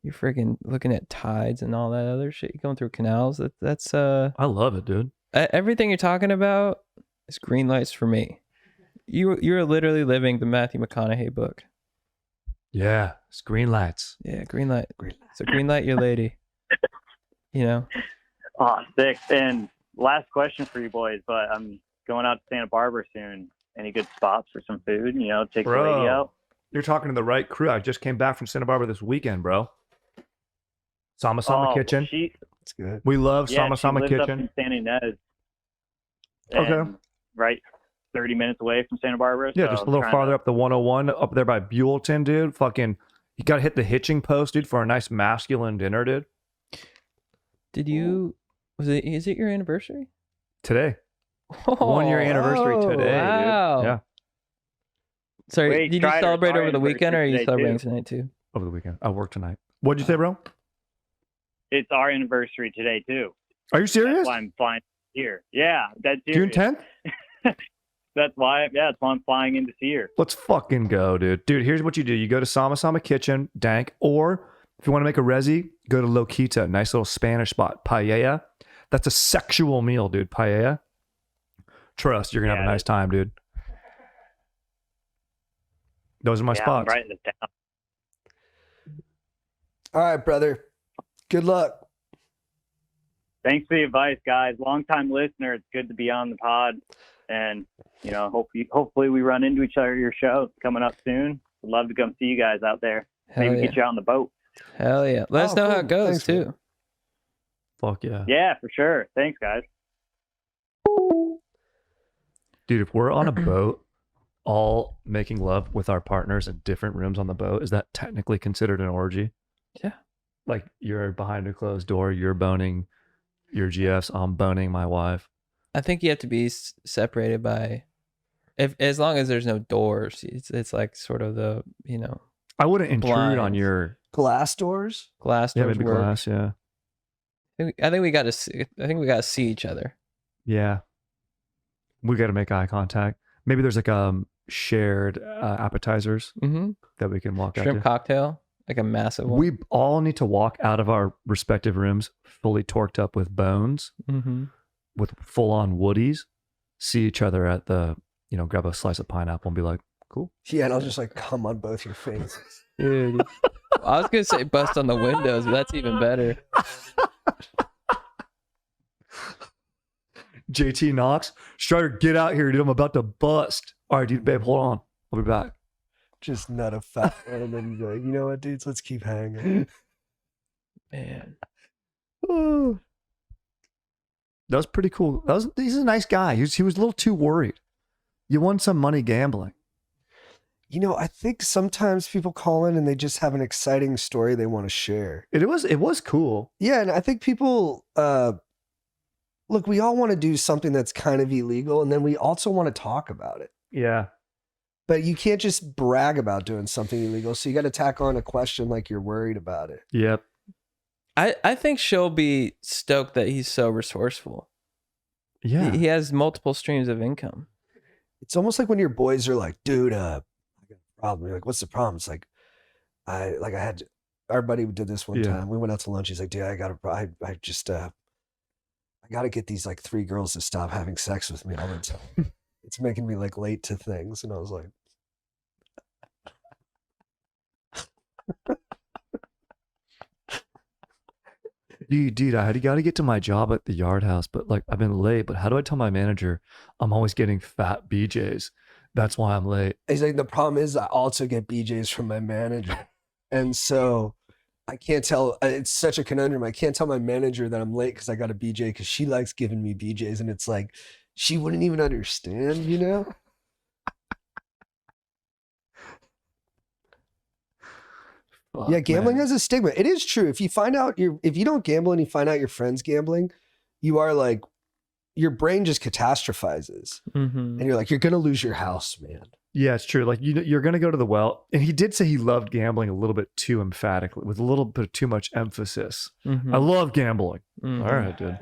You're freaking looking at tides and all that other shit. You're going through canals. That's I love it, dude. everything you're talking about is green lights for me. You're literally living the Matthew McConaughey book. Yeah, it's green lights. Yeah, green light. So green light your lady. Oh, sick. And last question for you boys, but I'm going out to Santa Barbara soon. Any good spots for some food? Take the lady out. You're talking to the right crew. I just came back from Santa Barbara this weekend, bro. Sama Sama Kitchen. It's good. We love Yeah, Sama she Sama lives up Kitchen. in San Ynez. Okay. And right 30 minutes away from Santa Barbara. Yeah, so just a I'm little trying farther to- up the 101, up there by Buellton, dude. Fucking, you got to hit the hitching post, dude, for a nice masculine dinner, dude. Did you? Is it your anniversary? Today. 1 year anniversary Oh, today, wow. dude. Yeah, Sorry, Wait, did you Strider, celebrate our over the weekend or are you anniversary celebrating today, tonight too? over the weekend. I work tonight. What'd you say, bro? It's our anniversary today, too. Are you That's serious? why I'm flying here. Yeah, that's June 10th? That's why I'm flying in to see her. Let's fucking go, dude. Dude, here's what you do. You go to Sama Sama Kitchen, dank, or if you want to make a resi, go to Loquita, nice little Spanish spot. Paella. That's a sexual meal, dude. Paella. Trust, you're going to have a Yeah, nice time, dude. Those are my I'm spots. right in the town. All right, brother. Good luck. Thanks for the advice, guys. Long-time listener. It's good to be on the pod. And, hopefully we run into each other at your show. It's coming up soon. Would love to come see you guys out there. Hell Maybe yeah. get you out on the boat. Hell yeah. Let us Oh, know how cool. it goes Thanks, too. man. Fuck yeah. Yeah, for sure. Thanks, guys. Dude, if we're on a boat, all making love with our partners in different rooms on the boat, is that technically considered an orgy? Yeah. Like you're behind a closed door, you're boning your GFs, I'm boning my wife. I think you have to be separated by, as long as there's no doors. It's like sort of the I wouldn't intrude on Blinds. your Glass doors? glass yeah, doors maybe work. glass, yeah. I think we got to. I think we got to see each other. Yeah. We got to make eye contact. Maybe there's like shared appetizers Mm-hmm. that we can walk out Shrimp to. cocktail, like a massive one. We all need to walk out of our respective rooms fully torqued up with bones, Mm-hmm. with full on woodies, see each other at the, grab a slice of pineapple and be like, cool. Yeah, and I'll just like come on both your faces. Dude, I was gonna say bust on the windows, but that's even better. JT Knox, Strider, get out here, dude. I'm about to bust. All right, dude, babe, hold on. I'll be back. Just nut a fat one and then be like, you know what, dudes, let's keep hanging. Man, That was pretty cool. He's a nice guy. He was a little too worried. You won some money gambling. I think sometimes people call in and they just have an exciting story they want to share. It was cool. Yeah, and I think people look, we all want to do something that's kind of illegal, and then we also want to talk about it. Yeah. But you can't just brag about doing something illegal. So you got to tack on a question like you're worried about it. Yep. I think she'll be stoked that he's so resourceful. Yeah. He has multiple streams of income. It's almost like when your boys are like, dude, I got a problem. You're like, what's the problem? It's like, our buddy did this one time. We went out to lunch. He's like, dude, I got to get these like 3 girls to stop having sex with me all the time. It's making me like late to things. And I was like, Dude, I got to get to my job at the Yard House, but like I've been late. But how do I tell my manager I'm always getting fat BJs? That's why I'm late. he's like, the problem is I also get BJs from my manager. And so I can't tell. It's such a conundrum. I can't tell my manager that I'm late because I got a BJ because she likes giving me BJs. And it's like, she wouldn't even understand, you know? Yeah, gambling has a stigma. It is true. If you don't gamble and you find out your friend's gambling, you are like, your brain just catastrophizes. Mm-hmm. And you're like, you're going to lose your house, man. Yeah, it's true. Like you're going to go to the well. And he did say he loved gambling a little bit too emphatically, with a little bit too much emphasis. Mm-hmm. I love gambling. Mhm. All right, dude.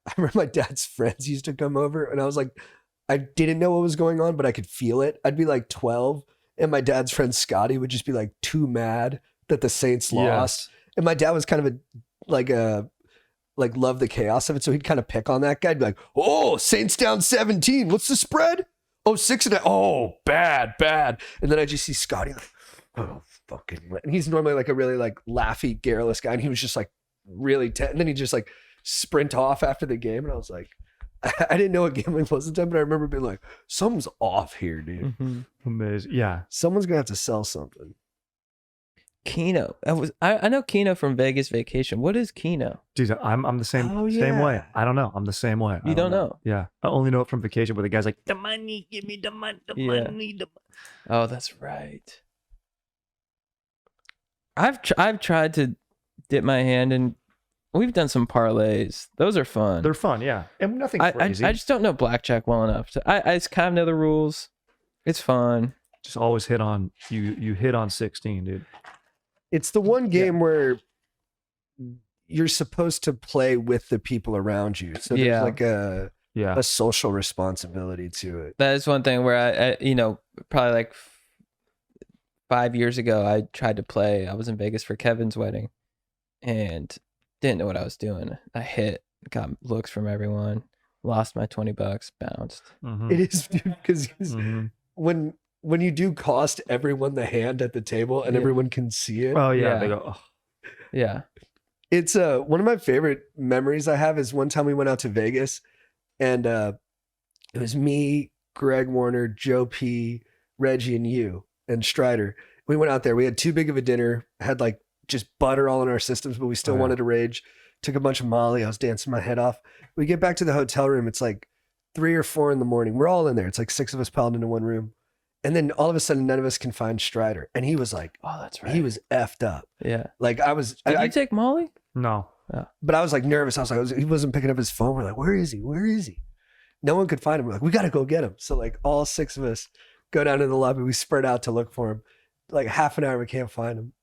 I remember my dad's friends used to come over and I was like, I didn't know what was going on, but I could feel it. I'd be like 12 and my dad's friend Scotty would just be like too mad that the Saints lost. And my dad was kind of love the chaos of it. So he'd kind of pick on that guy. He'd be like, oh, Saints down 17. What's the spread? Oh, 6.5. Oh, bad. And then I just see Scotty like, oh, fucking. And he's normally like a really like laughy, garrulous guy. And he was just like really and then he just like sprint off after the game. And I was like, I didn't know what gambling was at the time, but I remember being like, something's off here, dude. Mm-hmm. Amazing. Yeah. Someone's gonna have to sell something. Keno. I know Keno from Vegas Vacation. What is Keno? Dude, I'm the same Oh, same way. yeah. I don't know. I'm the same way. I You don't know? Yeah. I only know it from Vacation where the guy's like, the money, give me the money, the Yeah. money. Oh, that's right. I've tried to dip my hand in. We've done some parlays. Those are fun. They're fun, yeah. And nothing I crazy. just don't know blackjack well enough. I just kind of know the rules. It's fun. just always hit on you hit on 16, dude. It's the one game where you're supposed to play with the people around you. So there's Yeah. like a Yeah. social responsibility to it. That is one thing where I probably like 5 years ago, I tried to play. I was in Vegas for Kevin's wedding and didn't know what I was doing. I hit, got looks from everyone, lost my $20, bounced. Mhm. It is because Mhm. when you do cost everyone the hand at the table and Yeah. everyone can see it. Oh yeah, Yeah. they go. Oh. Yeah. It's one of my favorite memories I have is one time we went out to Vegas and it was me, Greg Warner, Joe P, Reggie, and you and Strider. We went out there. We had too big of a dinner, had like just butter all in our systems, but we still Oh, yeah. wanted to rage. Took a bunch of Molly. I was dancing my head off. We get back to the hotel room. It's like 3 or 4 in the morning. We're all in there. It's like 6 of us piled into one room. And then all of a sudden, none of us can find Strider. And he was like, Oh, that's right. he was effed up. Yeah. Like I was, Did I, you take Molly? No. but I was like nervous. I was like, he wasn't picking up his phone. We're like, where is he? Where is he? No one could find him. We're like, we got to go get him. So like all 6 of us go down to the lobby. We spread out to look for him. Like half an hour, we can't find him.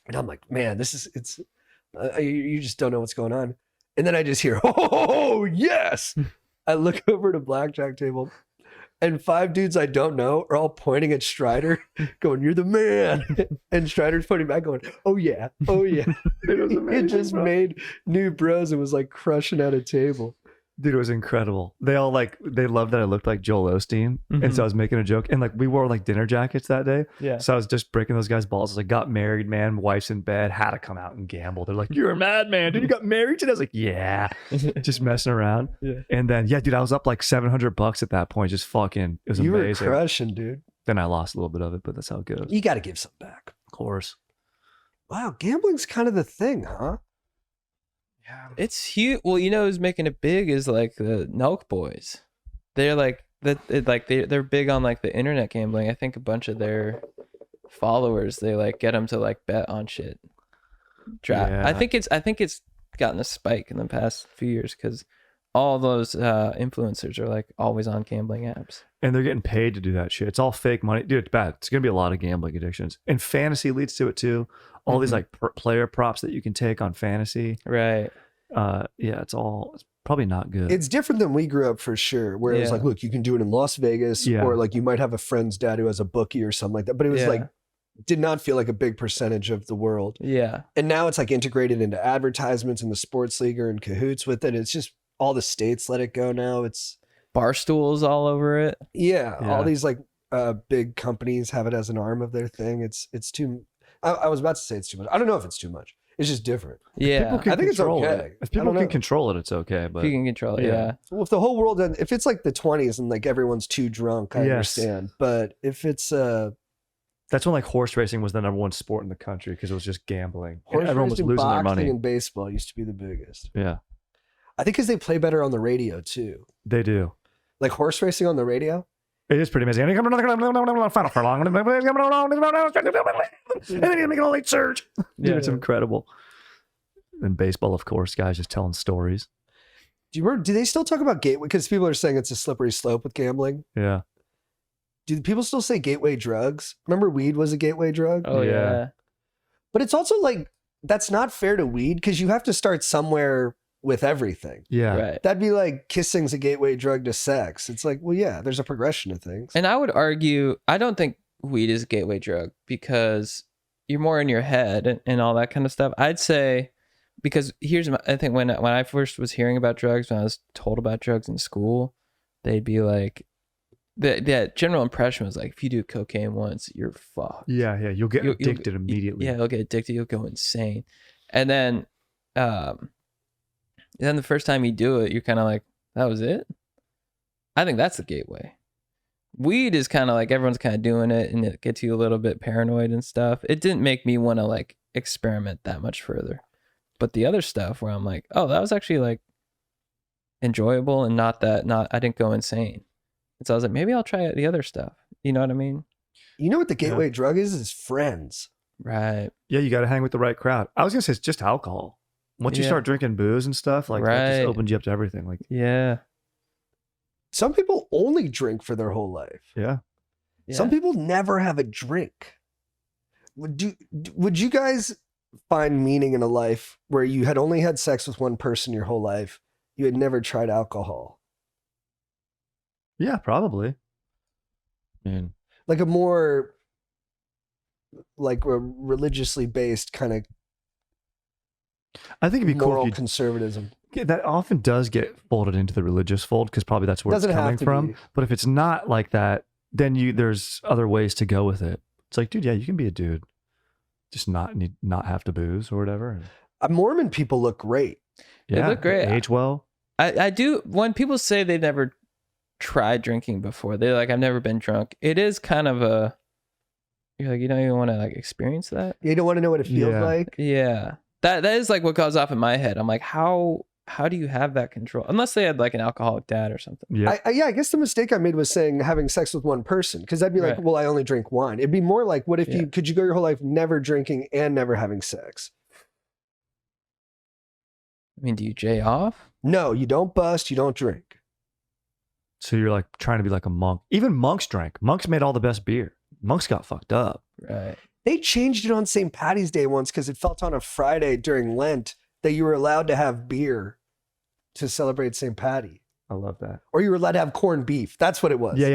And I'm like, man, you just don't know what's going on. And then I just hear, oh, yes. I look over to blackjack table and 5 dudes I don't know are all pointing at Strider going, you're the man. And Strider's pointing back going, oh yeah. It just made new bros and was like crushing at a table. Dude, it was incredible. They loved that I looked like Joel Osteen. And so I was making a joke. And like we wore like dinner jackets that day. Yeah. So I was just breaking those guys' balls. I was like, got married, man, wife's in bed, had to come out and gamble. They're like, you're a madman, dude. You got married today? I was like, yeah. Just messing around. Yeah. And then, yeah, dude, I was up like $700 at that point. Just fucking, it was You were amazing. crushing, dude. Then I lost a little bit of it, but that's how it goes. You got to give some back. Of course. Wow, gambling's kind of the thing, huh? Yeah. It's huge. Well, who's making it big is like the Nelk boys. They're like they're big on like the internet gambling. I think a bunch of their followers, they like get them to like bet on shit. Draft. Yeah. I think it's gotten a spike in the past few years because all those influencers are like always on gambling apps. And they're getting paid to do that shit. It's all fake money. Dude, it's bad. It's going to be a lot of gambling addictions. And fantasy leads to it too. All these like player props that you can take on fantasy. Right. Yeah, it's probably not good. It's different than we grew up for sure, where it was Yeah. like, look, you can do it in Las Vegas, Yeah. or like you might have a friend's dad who has a bookie or something like that. But it was Yeah. like, did not feel like a big percentage of the world. Yeah. And now it's like integrated into advertisements, and the sports league are in cahoots with it. It's just all the states let it go now. It's Bar stools all over it. yeah, Yeah. all these like big companies have it as an arm of their thing. It's too. I was about to say it's too much. I don't know if it's too much. It's just different. Yeah. People can I think it's control okay. it. If I people don't can know. control it, it's okay. If But you can control it. yeah. Yeah. Well, if the whole world, if it's like the 20s and like everyone's too drunk, I Yes. understand. But if it's that's when like horse racing was the number one sport in the country because it was just gambling. And horse everyone was racing, losing their boxing, money. and baseball used to be the biggest. Yeah, I think because they play better on the radio too. they do. Like horse racing on the radio. It is pretty amazing. And final furlong. And then he's making a late surge. Dude, it's incredible. And baseball, of course, guys just telling stories. Do you remember? Do they still talk about gateway? Because people are saying it's a slippery slope with gambling. Yeah. Do people still say gateway drugs? Remember, weed was a gateway drug, Oh Yeah. yeah. but it's also like that's not fair to weed because you have to start somewhere with everything. Yeah. Right. That'd be like kissing's a gateway drug to sex. It's like, well, yeah, there's a progression of things. And I would argue, I don't think weed is a gateway drug because you're more in your head and all that kind of stuff. I'd say, because I think when I first was hearing about drugs, when I was told about drugs in school, they'd be like, the general impression was like, if you do cocaine once, you're fucked. Yeah. Yeah. You'll get You'll- addicted immediately. Yeah, you'll get addicted. You'll go insane. And then the first time you do it, you're kind of like, that was it? I think that's the gateway. Weed is kind of like everyone's kind of doing it and it gets you a little bit paranoid and stuff. It didn't make me want to like experiment that much further. But the other stuff where I'm like, oh, that was actually like enjoyable and I didn't go insane. And so I was like, maybe I'll try the other stuff. You know what I mean? You know what the gateway drug is? Is friends. Right. Yeah. You got to hang with the right crowd. I was going to say it's just alcohol. Once you Yeah. start drinking booze and stuff, like that Right. just opens you up to everything. Like, Yeah. Some people only drink for their whole life. yeah. Some people never have a drink. Would you guys find meaning in a life where you had only had sex with one person your whole life? You had never tried alcohol. Yeah, probably. I mean, Like a more like a religiously based kind of I think it'd be cool moral if you conservatism. Yeah, that often does get folded into the religious fold because probably that's where Doesn't it's have coming to from. be. But if it's not like that, then there's other ways to go with it. It's like, dude, yeah, you can be a dude, just not have to booze or whatever. Mormon people look great. They look great. Age well. I do. When people say they've never tried drinking before, they're like, I've never been drunk. It is kind of you're like, you don't even want to like experience that. You don't want to know what it feels Yeah. like. Yeah. That is like what goes off in my head. I'm like, how do you have that control? Unless they had like an alcoholic dad or something. Yeah. I guess the mistake I made was saying having sex with one person, because I'd be like, Right. well, I only drink wine. It'd be more like, what if Yeah. could you go your whole life never drinking and never having sex? I mean, do you jay off? No, you don't bust, you don't drink. So you're like trying to be like a monk. Even monks drank. Monks made all the best beer. Monks got fucked up. Right. They changed it on St. Patty's Day once because it felt on a Friday during Lent that you were allowed to have beer to celebrate St. Patty. I love that. Or you were allowed to have corned beef. That's what it was. Yeah.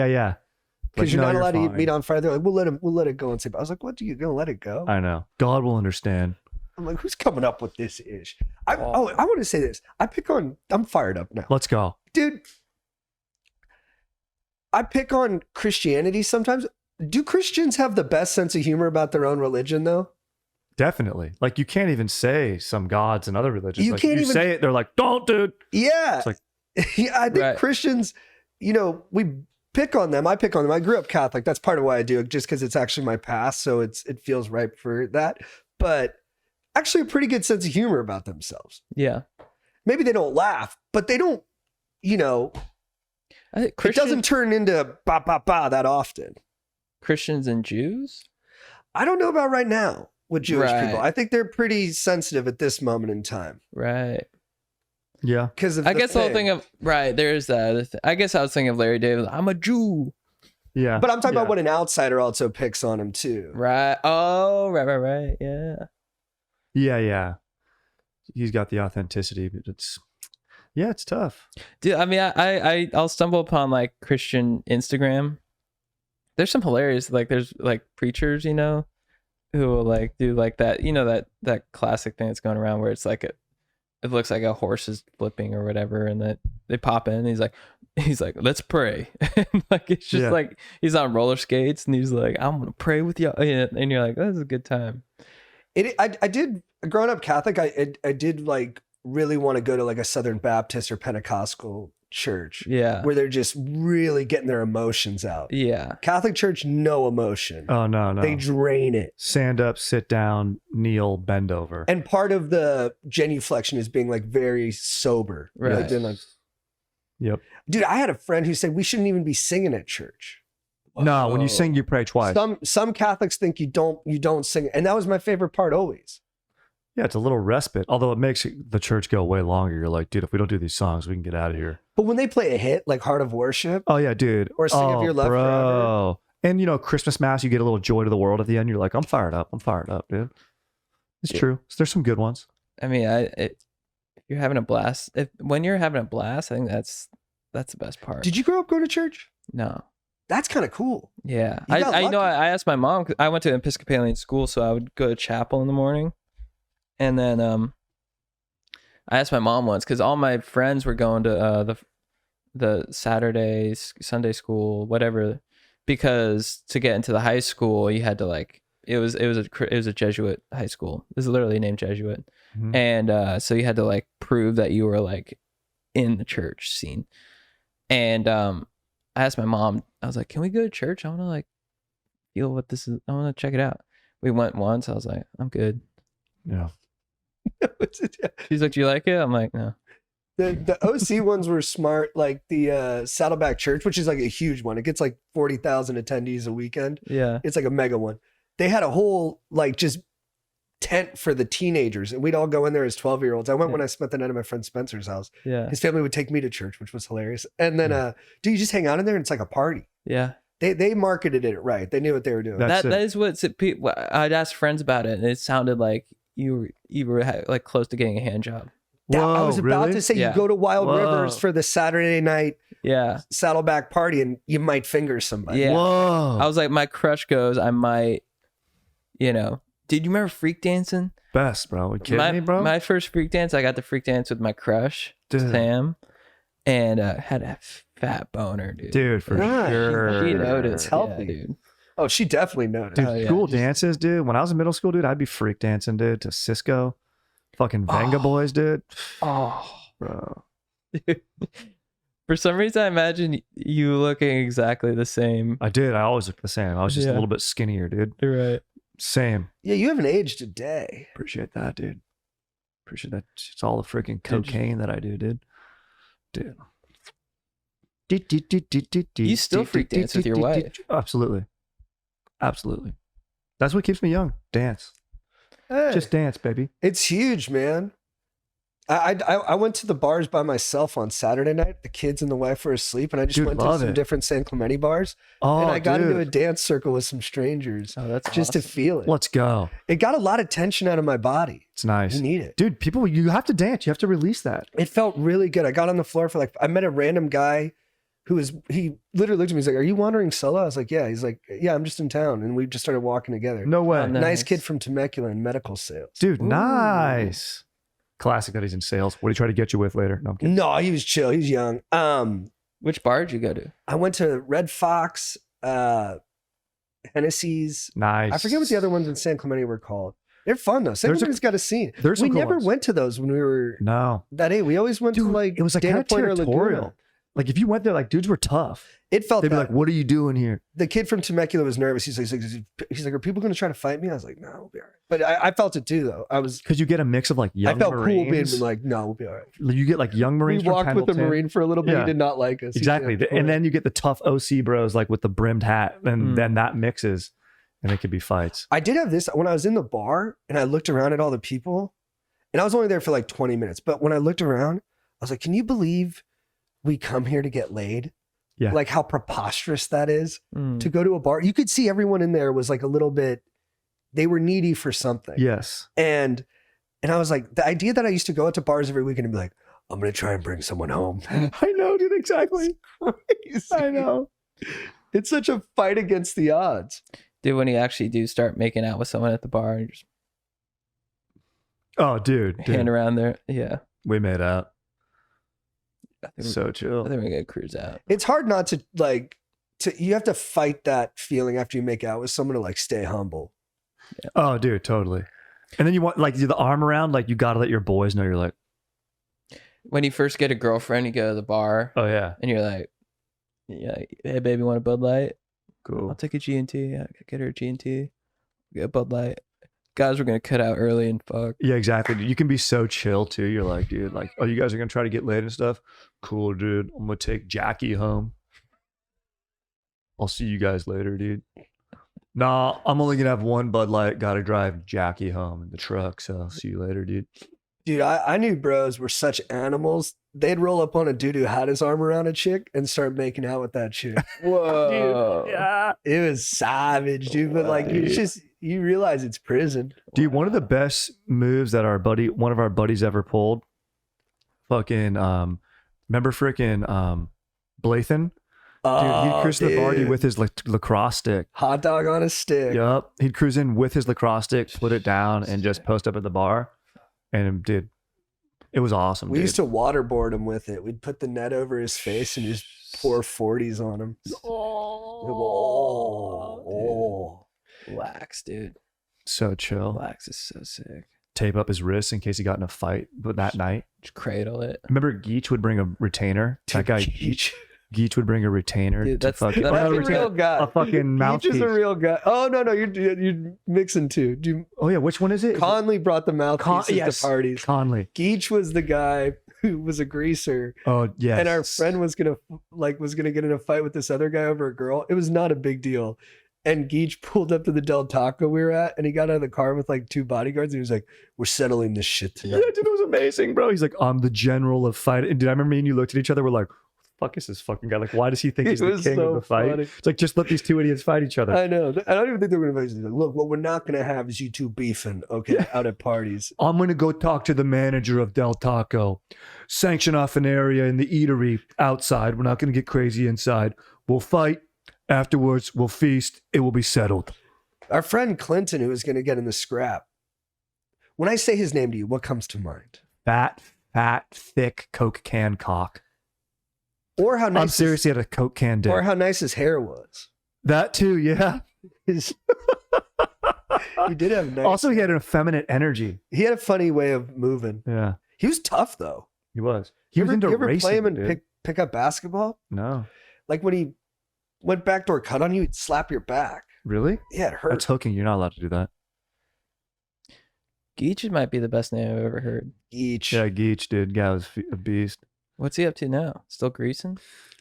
Because Like, you're no, not allowed to eat fine. meat on Friday. They're like, we'll let it go on St. I was like, what are you gonna let it go? I know. God will understand. I'm like, who's coming up with this ish? I want to say this. I'm fired up now. Let's go. Dude, I pick on Christianity sometimes. Do Christians have the best sense of humor about their own religion, though? Definitely. Like you can't even say some gods and other religions. You like, can't if you even- say it, they're like, don't, dude. Yeah. It's like- Yeah, I think Right. Christians, we pick on them. I pick on them. I grew up Catholic. That's part of why I do it, just because it's actually my past. So it feels right for that. But actually a pretty good sense of humor about themselves. Yeah. Maybe they don't laugh, but they don't, I think it doesn't turn into ba ba ba that often. Christians and Jews. I don't know about right now with Jewish Right. people. I think they're pretty sensitive at this moment in time. Right. Yeah. because of I guess the whole thing of right there is that. I guess I was thinking of Larry David. I'm a Jew. Yeah. But I'm talking Yeah. about when an outsider also picks on him too. Right. Oh, right. Yeah. Yeah. He's got the authenticity, but it's tough. Dude, I mean, I'll stumble upon like Christian Instagram. There's some hilarious, like there's like preachers, you know, who will like do like that, you know, that classic thing that's going around where it's like it looks like a horse is flipping or whatever, and that they pop in and he's like, let's pray. And like it's just like he's on roller skates and he's like, I'm gonna pray with you, and you're like, this is a good time. I did growing up Catholic. I did like really want to go to like a Southern Baptist or Pentecostal church. Yeah. Where they're just really getting their emotions out. Yeah. Catholic church, no emotion. Oh no. They drain it. Stand up, sit down, kneel, bend over. And part of the genuflection is being like very sober. Right. Like, being like, Yep. dude, I had a friend who said we shouldn't even be singing at church. No, when you sing, you pray twice. Some Catholics think you don't sing, and that was my favorite part always. Yeah, it's a little respite. Although it makes the church go way longer. You're like, dude, if we don't do these songs, we can get out of here. But when they play a hit like Heart of Worship, Oh yeah, dude. Or Sing of Your Love Forever. And you know, Christmas Mass, you get a little joy to the world at the end. You're like, I'm fired up, dude. It's true. There's some good ones. I mean, if you're having a blast, when you're having a blast, I think that's the best part. did you grow up going to church? No. That's kind of cool. Yeah. You got I know lucky. I asked my mom, 'cause I went to an Episcopalian school, so I would go to chapel in the morning. And then I asked my mom once, because all my friends were going to the Saturday, Sunday school, whatever, because to get into the high school, you had to like, it was a Jesuit high school. It was literally named Jesuit. Mhm. And so you had to like prove that you were like in the church scene. And I asked my mom, I was like, can we go to church? I want to like feel what this is. I want to check it out. We went once. I was like, I'm good. Yeah. She's like, do you like it? I'm like, no. The OC ones were smart, like the Saddleback Church, which is like a huge one. It gets like 40,000 attendees a weekend. Yeah. It's like a mega one. They had a whole like just tent for the teenagers, and we'd all go in there as 12-year-olds. I went when I spent the night at my friend Spencer's house. Yeah. His family would take me to church, which was hilarious. And then dude, you just hang out in there and it's like a party. Yeah. They marketed it right. They knew what they were doing. That's That it. is what I'd ask friends about it, and it sounded like you were like close to getting a hand job. Yeah, I Whoa, was about really? to say Yeah. you go to Wild Whoa. Rivers for the Saturday night Yeah. Saddleback party and you might finger somebody. Yeah. Whoa. I was like, my crush goes, I might, you know. Did you remember freak dancing? Best, bro. You kidding me, bro? My first freak dance, I got to freak dance with my crush, Dude. Sam, and had a fat boner, dude. Dude, for Right. sure. She noticed. It's healthy. Yeah, dude. Oh, she definitely noticed. Dude, Oh, yeah. school dances, dude. When I was in middle school, dude, I'd be freak dancing, dude, to Cisco. Fucking Venga Boys, dude. Oh, Bro. for some reason, I imagine you looking exactly the same. I did. I always looked the same. I was just Yeah. a little bit skinnier, dude. You're right. Same. Yeah, you haven't aged a day. Appreciate that, dude. Appreciate that. It's all the freaking cocaine that I do, dude. Dude. You still freak dance with your wife. Absolutely. Absolutely. That's what keeps me young. Dance. Hey, Just dance, baby. it's huge, man. I went to the bars by myself on Saturday night. The kids and the wife were asleep, and I just Dude, went to love some it. different San Clemente bars. Oh, and I got into a dude. dance circle with some strangers Oh, that's just to awesome. feel it. Let's go. It got a lot of tension out of my body. It's nice. You need it. Dude, people, you have to dance. You have to release that. It felt really good. I got on the floor for like, I met a random guy he literally looked at me. He's like, "Are you wandering solo?" I was like, "Yeah." He's like, "Yeah, I'm just in town." And we just started walking together. No way. Oh, no. Nice Nice. kid from Temecula in medical sales. Dude, Ooh. nice. Classic that he's in sales. What did he try to get you with later? No, I'm kidding. No, he was chill. He was young. Which bar did you go to? I went to Red Fox, Hennessy's. Nice. I forget what the other ones in San Clemente were called. They're fun though. San There's a- Clemente's got a scene. there's some We cool never ones. went to those when we were No. that age. We always went to Dude, like it was like kind Dana of Point or territorial. Laguna. Like if you went there, like dudes were tough. It felt They'd be that. like, "What are you doing here?" The kid from Temecula was nervous. He's like, "Are people going to try to fight me?" I was like, "No, we'll be all right." But I felt it too, though. Because you get a mix of like young I felt Marines. cool being like, "No, we'll be all right." You get like young Marines. We from walked with the Pendleton. Marine for a little bit. Yeah. He did not like us. He Exactly, said, and then you get the tough OC bros like with the brimmed hat, and then that mixes, and it could be fights. I did have this when I was in the bar and I looked around at all the people, and I was only there for like 20 minutes. But when I looked around, was like, can you believe we come here to get laid? Yeah. Like how preposterous that is Mm. to go to a bar. You could see everyone in there was like a little bit, they were needy for something. Yes. And I was like, the idea that I used to go out to bars every weekend and be like, I'm going to try and bring someone home. I know, dude. Exactly. Crazy. I know. It's such a fight against the odds. Dude, when you actually do start making out with someone at the bar and just Oh, dude. hand around there, yeah. We made out. I think, So I chill. think we're gonna cruise out. It's hard not to like, you have to fight that feeling after you make out with someone to like stay humble. Oh, dude, totally. And then you want like the arm around, like you got to let your boys know you're like, When you first get a girlfriend, you go to the bar oh yeah, and you're like, yeah, hey baby, want a Bud Light? I'll cool. take a G&T. Yeah, get her a G&T. Get a Bud Light. Guys, we're gonna cut out early and fuck. Yeah, exactly. Dude. You can be so chill too. You're like, dude, like, oh, you guys are gonna try to get laid and stuff. Cool, dude. I'm gonna take Jackie home. I'll see you guys later, dude. Nah, I'm only gonna have one Bud Light. Gotta drive Jackie home in the truck. So I'll see you later, dude. Dude, I knew bros were such animals. They'd roll up on a dude who had his arm around a chick and start making out with that chick. Whoa. Yeah. It was savage, dude. But like, it's just, you realize it's prison. Dude, one of the best moves that one of our buddies ever pulled, fucking, remember frickin' Blathan? Dude, he'd cruise to the party with his lacrosse stick. hot dog on a stick. Yup. He'd cruise in with his lacrosse stick, put it down, and just post up at the bar. And dude, it was awesome. We dude. used to waterboard him with it. We'd put the net over his face and just pour 40s on him. Oh. Wax, dude. So chill. Wax is so sick. Tape up his wrists in case he got in a fight but that night. Just cradle it. Remember Geach would bring a retainer? That guy Geach would bring a retainer Dude, to that's- fucking that's That's a a real guy. a fucking Geach mouthpiece. is a real guy. Oh, no, you're mixing two. Dude, Oh yeah, which one is it? Conley brought the mouthpieces to parties. Conley. Geach was the guy who was a greaser. Oh yeah. And our friend was gonna get in a fight with this other guy over a girl. It was not a big deal. And Geach pulled up to the Del Taco we were at, and he got out of the car with like two bodyguards, and he was like, "We're settling this shit Yeah, tonight." dude, it was amazing, bro. He's like, I'm the general of fight. And dude, I remember me and you looked at each other. We're like, fuck is this fucking guy? Like, why does he think he's It the was king so of the fight? funny. It's like, just let these two idiots fight each other. I know. I don't even think they were gonna fight. Like, look, what we're not gonna have is you two beefing, okay, out at parties. I'm gonna go talk to the manager of Del Taco, sanction off an area in the eatery outside. We're not gonna get crazy inside. We'll fight. Afterwards, we'll feast. It will be settled. Our friend Clinton, who was gonna get in the scrap. When I say his name to you, what comes to mind? Fat, thick Coke can cock. Or how nice I'm serious. He had a Coke can dick. or how nice his hair was. That too, yeah. His, he did have nice. Also, he had an effeminate energy. He had a funny way of moving. Yeah, He was tough though. he was. He You was ever, into you ever racing. play him and dude. pick up basketball? No, Like when he went backdoor cut on you, he'd slap your back. really? Yeah, it hurt. That's hooking. You're not allowed to do that. Geach might be the best name I've ever heard. Each. Yeah, Geach, dude. Guy was a beast. What's he up to now? Still greasing?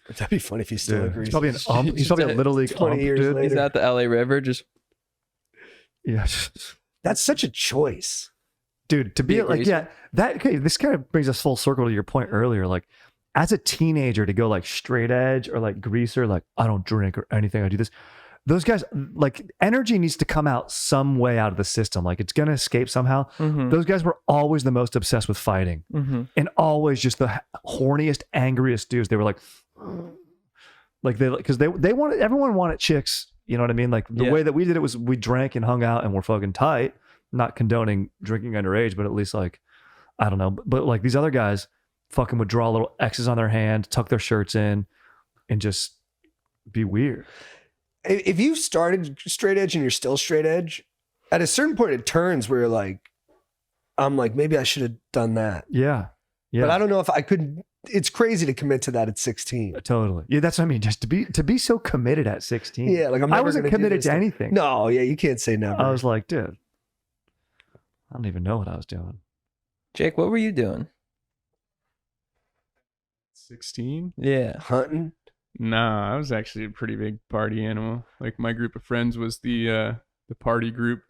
That'd be funny if he still Dude, agrees. he's probably an ump. He's probably a little league 20 ump, years dude. later. He's out the LA River, just Yeah, That's such a choice. dude. To Be be a like, greaser? yeah, that. Okay, this kind of brings us full circle to your point earlier. Like, as a teenager, to go like straight edge or like greaser, like I don't drink or anything. I do this. Those guys, like, energy needs to come out some way out of the system. Like, it's gonna escape somehow. mm-hmm. Those guys were always the most obsessed with fighting. Mm-hmm. And always just the horniest, angriest dudes. They were like because they wanted, everyone wanted chicks. You know what I mean? Like the Yeah. way that we did it was we drank and hung out and we're fucking tight. Not condoning drinking underage, but at least like, I don't know. But like these other guys fucking would draw little X's on their hand, tuck their shirts in, and just be weird. If you started straight edge and you're still straight edge, at a certain point it turns where you're like, I'm like, maybe I should have done that. Yeah. Yeah. But I don't know if I could. It's crazy to commit to that at 16. Totally. Yeah, that's what I mean. Just to be so committed at 16. Yeah, like I'm I never wasn't gonna do committed this to thing. anything. No, yeah, you can't say never. I was like, dude, I don't even know what I was doing. Jake, what were you doing? 16? Yeah. hunting. Nah, I was actually a pretty big party animal. Like my group of friends was the party group.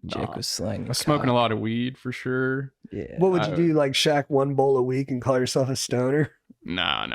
Jake was slanging. I was smoking a cock. lot of weed for sure. Yeah. What would you do? Like Shaq, one bowl a week and call yourself a stoner? No.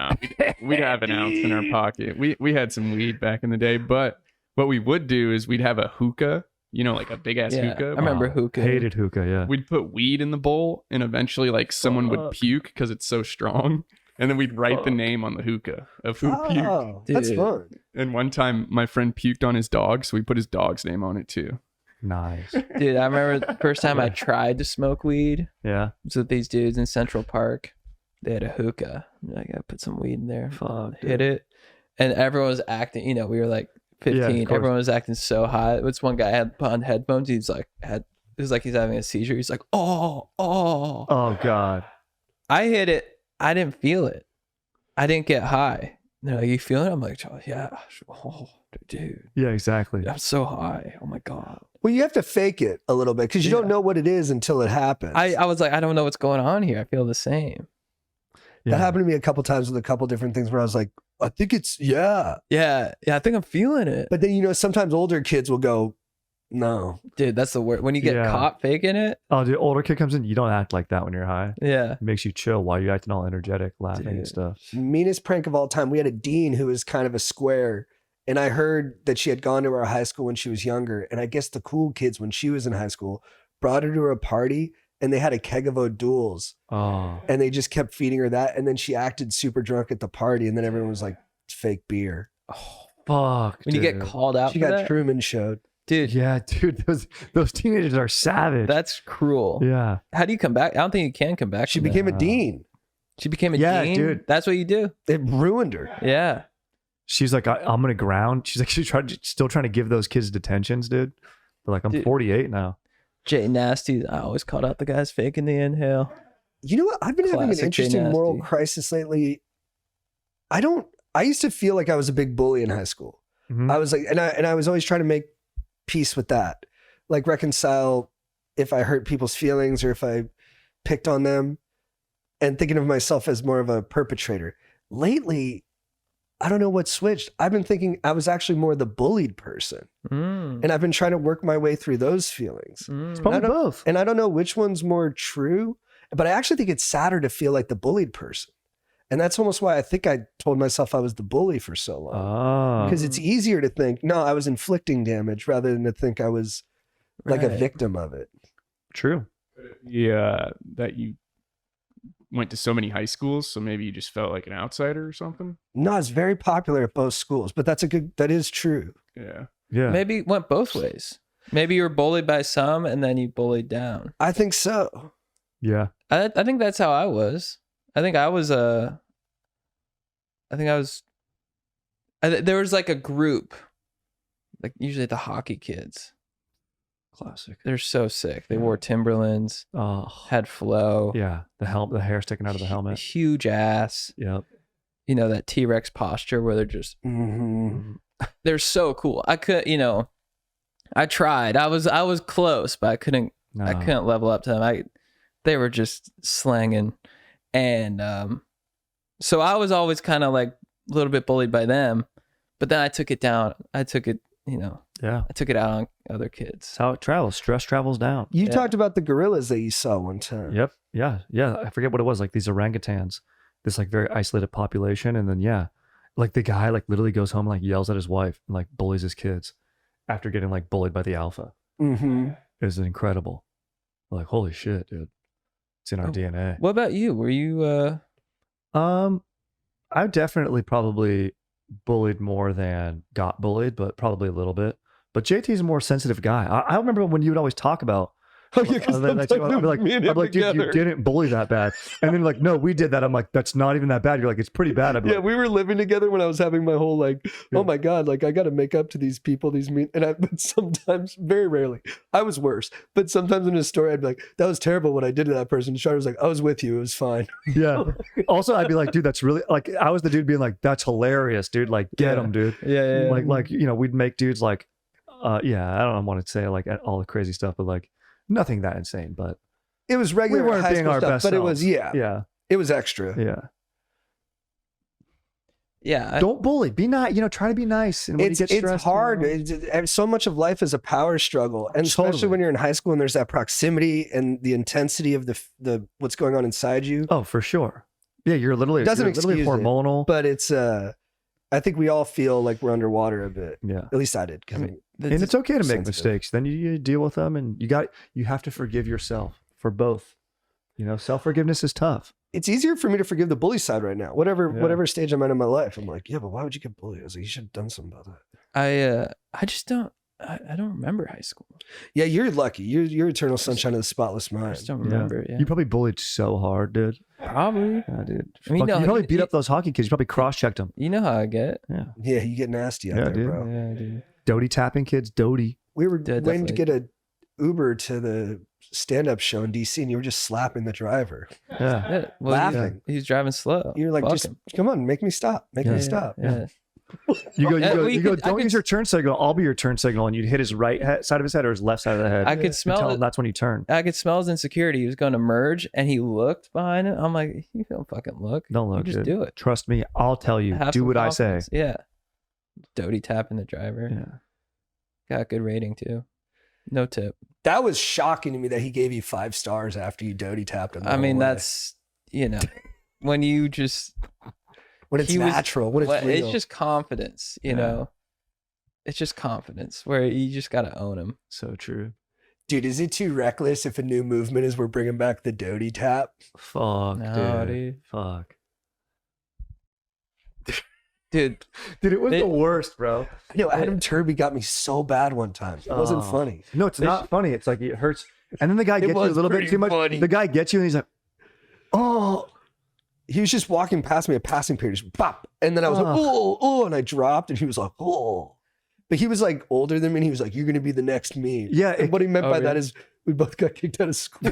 We'd have an ounce in our pocket. We had some weed back in the day, but what we would do is we'd have a hookah, like a big ass Yeah, hookah. I remember hookah. Hated hookah. Yeah. We'd put weed in the bowl, and eventually, like, someone would puke because it's so strong, and then we'd write the name on the hookah of who puked. Oh, that's Dude. fun. And one time, my friend puked on his dog, so we put his dog's name on it too. Nice. Dude, I remember the first time I tried to smoke weed Yeah. was with these dudes in Central Park. They had a hookah. I gotta put some weed in there. Fuck. Hit it. And everyone was acting, we were like Yeah, 15. of course. Everyone was acting so hot. This one guy had put on headphones. It was like he's having a seizure. He's like, oh. Oh God. I hit it. I didn't feel it. I didn't get high. They're like, you feeling it? I'm like, oh, yeah. Oh, dude. Yeah. Exactly. I'm so high. Oh my God. Well, you have to fake it a little bit because you don't know what it is until it happens. I was like, I don't know what's going on here. I feel the same. That happened to me a couple times with a couple different things where I was like, I think it's, yeah. Yeah. I think I'm feeling it. But then, sometimes older kids will go, no. Dude, that's the word. When you get Yeah. caught faking it. Oh, dude, older kid comes in. You don't act like that when you're high. Yeah. It makes you chill while you're acting all energetic, laughing and Dude. stuff. Meanest prank of all time. We had a dean who was kind of a square. And I heard that she had gone to our high school when she was younger. And I guess the cool kids, when she was in high school, brought her to a party and they had a keg of O'Doul's. Oh. And they just kept feeding her that. And then she acted super drunk at the party. And then everyone was like, it's fake beer. Oh, Fuck. when you get dude. called out She for got that? Truman showed. Dude, Yeah, dude. Those teenagers are savage. that's cruel. Yeah. How do you come back? I don't think you can come back. She from that. became a dean. She became a Yeah, dean. dude. That's what you do. It ruined her. Yeah. She's like, I'm gonna ground. She's like, still trying to give those kids detentions, dude. But like, I'm Dude. 48 now. Jay Nasty. I always called out the guys faking the inhale. You know what? I've been having an Classic Jay interesting moral Nasty. crisis lately. I used to feel like I was a big bully in high school. Mhm. I was like, and I was always trying to make peace with that, like reconcile if I hurt people's feelings or if I picked on them, and thinking of myself as more of a perpetrator. Lately, I don't know what switched. I've been thinking I was actually more the bullied person, and I've been trying to work my way through those feelings. It's probably I don't- both. And I don't know which one's more true, but I actually think it's sadder to feel like the bullied person. And that's almost why I think I told myself I was the bully for so long. Oh. Because it's easier to think, no, I was inflicting damage rather than to think I was like a Right. victim of it. True. Yeah, that you went to so many high schools, so maybe you just felt like an outsider or something. No, it's very popular at both schools, but that is true. Yeah. Yeah. Maybe it went both ways. Maybe you were bullied by some and then you bullied down. I think so. Yeah. I think that's how I was. There was like a group, like usually the hockey kids. Classic. They're so sick. They wore Timberlands, Oh. had flow, Yeah. The hair sticking out of the helmet. huge ass. Yep. That T-Rex posture where they're just, Mm-hmm. they're so cool. I could, I tried. I was close, but I couldn't level up to them. They were just slanging. And so I was always kind of like a little bit bullied by them, but then I took it down. I took it out on other kids. That's how it travels. Stress travels down. You Yeah. talked about the gorillas that you saw one time. Yep. Yeah. Yeah. I forget what it was. Like these orangutans, this like very isolated population. And then, yeah, like the guy like literally goes home and like yells at his wife and like bullies his kids after getting like bullied by the alpha. Mm-hmm. It was incredible. Like, holy shit, dude. It's in our Oh, DNA. What about you? Were you I definitely probably bullied more than got bullied, but probably a little bit. But JT's a more sensitive guy. I remember when you would always talk about. Oh, yeah, 'cause I'd be sometimes like, me and him dude, you together. didn't bully that bad. And then like, no, we did that. I'm like, that's not even that bad. You're like, it's pretty bad. I'd be Yeah, like, we were living together when I was having my whole like, Yeah. oh my God, like I got to make up to these people, but sometimes, very rarely, I was worse. But sometimes in a story, I'd be like, that was terrible what I did to that person. Shar was like, I was with you, it was fine. yeah. Also, I'd be like, dude, that's really like, I was the dude being like, that's hilarious, dude. Like, get Yeah. him, dude. Yeah. Like, we'd make dudes like, yeah, I don't want to say like all the crazy stuff, but like nothing that insane, but It was regular we weren't high being school our stuff, best but it selves. was yeah, it was extra. yeah. Yeah. Don't bully. Be nice. Try to be nice. And when you get It's stressed, hard. So much of life is a power struggle, and especially Totally. when you're in high school and there's that proximity and the intensity of the what's going on inside you. Oh, for sure. Yeah, you're literally Doesn't literally excuse it. hormonal. But it's I think we all feel like we're underwater a bit. Yeah. At least I did. 'Cause And it's okay to make sensitive. mistakes. Then you deal with them, and you have to forgive yourself for both. Self-forgiveness is tough. it's easier for me to forgive the bully side right now. Yeah. Whatever stage I'm at in my life, I'm like, yeah, but why would you get bullied? I was like, you should have done something about that. I just don't. I don't remember high school. Yeah, you're lucky. You're eternal sunshine of the spotless I mind. just don't remember. Yeah. You probably bullied so hard, dude. Probably. Yeah, dude. I mean, Fuck, no, you probably you- beat up those hockey kids. You probably cross-checked them. You know how I get. Yeah. Yeah, you get nasty out Yeah, there, dude. bro. Yeah, dude. Doty tapping kids. Doty. We were Yeah, waiting to definitely. get a Uber to the stand-up show in DC, and you were just slapping the driver. Yeah. Yeah, well, Laughing. He's driving slow. You're like, Fuck just him. come on, make me stop. Make me stop. Yeah. You go. Yeah, well, you could- I Don't could- use your turn signal. I'll be your turn signal, and you'd hit his side of his head or his left side of the head. I could And smell tell it. him that's when you turn. I could smell his insecurity. He was going to merge, and he looked behind him. I'm like, you don't fucking look. Don't You look. just dude. do it. Trust me. I'll tell you. Have Do some what I say. confidence. Yeah. Doty tapping the driver. Yeah. Got good rating too. No tip. That was shocking to me that he gave you 5 stars after you doty tapped him. the I mean, whole way. that's when you just when it's he was- natural. When it's well, real. it's just confidence. You Yeah. know, it's just confidence where you just gotta own him. So true. Dude, is it too reckless if a new movement is we're bringing back the doty tap? Fuck, No, dude. dude. Fuck. Dude, Dude, it was They- the worst, bro. You know, Adam Turby got me so bad one time. It wasn't Oh. funny. No, it's not funny. It's like it hurts. And then the guy It gets you a was little bit pretty too much. funny. The guy gets you and he's like, Oh, he was just walking past me at passing period, just pop, and then I was like, oh, and I dropped, and he was like, oh, but he was like older than me, and he was like, you're gonna be the next me. yeah. And what he meant Oh, by really? that is we both got kicked out of school.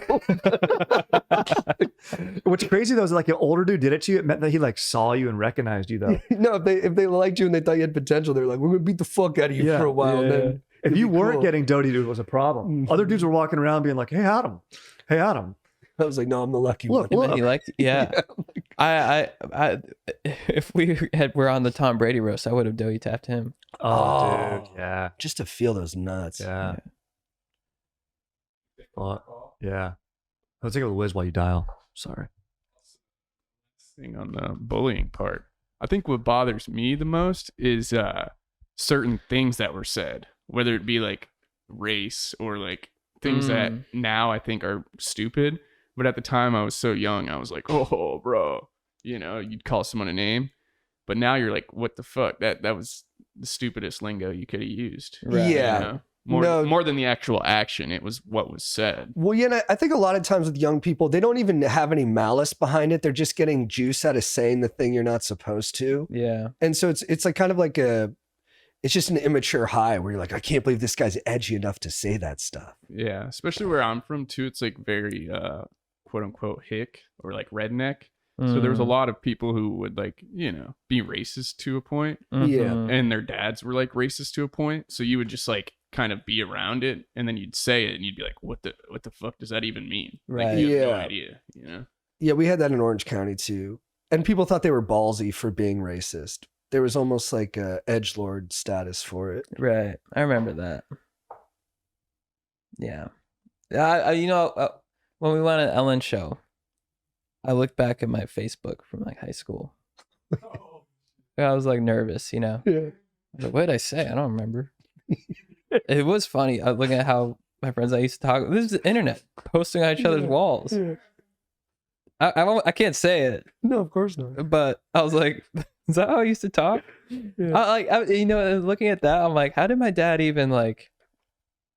What's crazy though is like an older dude did it to you. It meant that he like saw you and recognized you though. No, if they liked you and they thought you had potential, they're like, we're gonna beat the fuck out of you Yeah, for a while. yeah. And then If it'd you be weren't cool. getting doty, dude, it was a problem. Mhm. Other dudes were walking around being like, "Hey, Adam. Hey, Adam." I was like, no, I'm the lucky Look, one. and he liked. Yeah. I if were on the Tom Brady roast, I would have Doty tapped him. Oh. dude, yeah, Just to feel those nuts. yeah. Yeah. Let's take a whiz while you dial. Sorry. Thing on the bullying part. I think what bothers me the most is certain things that were said, whether it be like race or like things that now I think are stupid. But at the time I was so young, I was like, oh, bro, you'd call someone a name. But now you're like, what the fuck? That was the stupidest lingo you could have used. Right. Yeah. More No. than the actual action. It was what was said. Well, yeah, and I think a lot of times with young people, they don't even have any malice behind it. They're just getting juice out of saying the thing you're not supposed to. Yeah. And so it's like kind of like it's just an immature high where you're like, I can't believe this guy's edgy enough to say that stuff. Yeah, especially where I'm from too. It's like very quote unquote hick or like redneck. So there was a lot of people who would like, be racist to a point, Yeah. and their dads were like racist to a point. So you would just like kind of be around it, and then you'd say it, and you'd be like, "What the fuck does that even mean?" Right. Like, you have no Yeah. idea. Yeah, we had that in Orange County too. And people thought they were ballsy for being racist. There was almost like a edgelord status for it. Right. I remember that. Yeah. When we went on Ellen show, I looked back at my Facebook from like high school. I was like nervous, Yeah. I was like, what did I say? I don't remember. It was funny. I was looking at how my friends I used to talk. This is the internet posting on each other's walls. Yeah. I can't say it, No, of course not. but I was like, is that how I used to talk? Yeah. Looking at that, I'm like, how did my dad even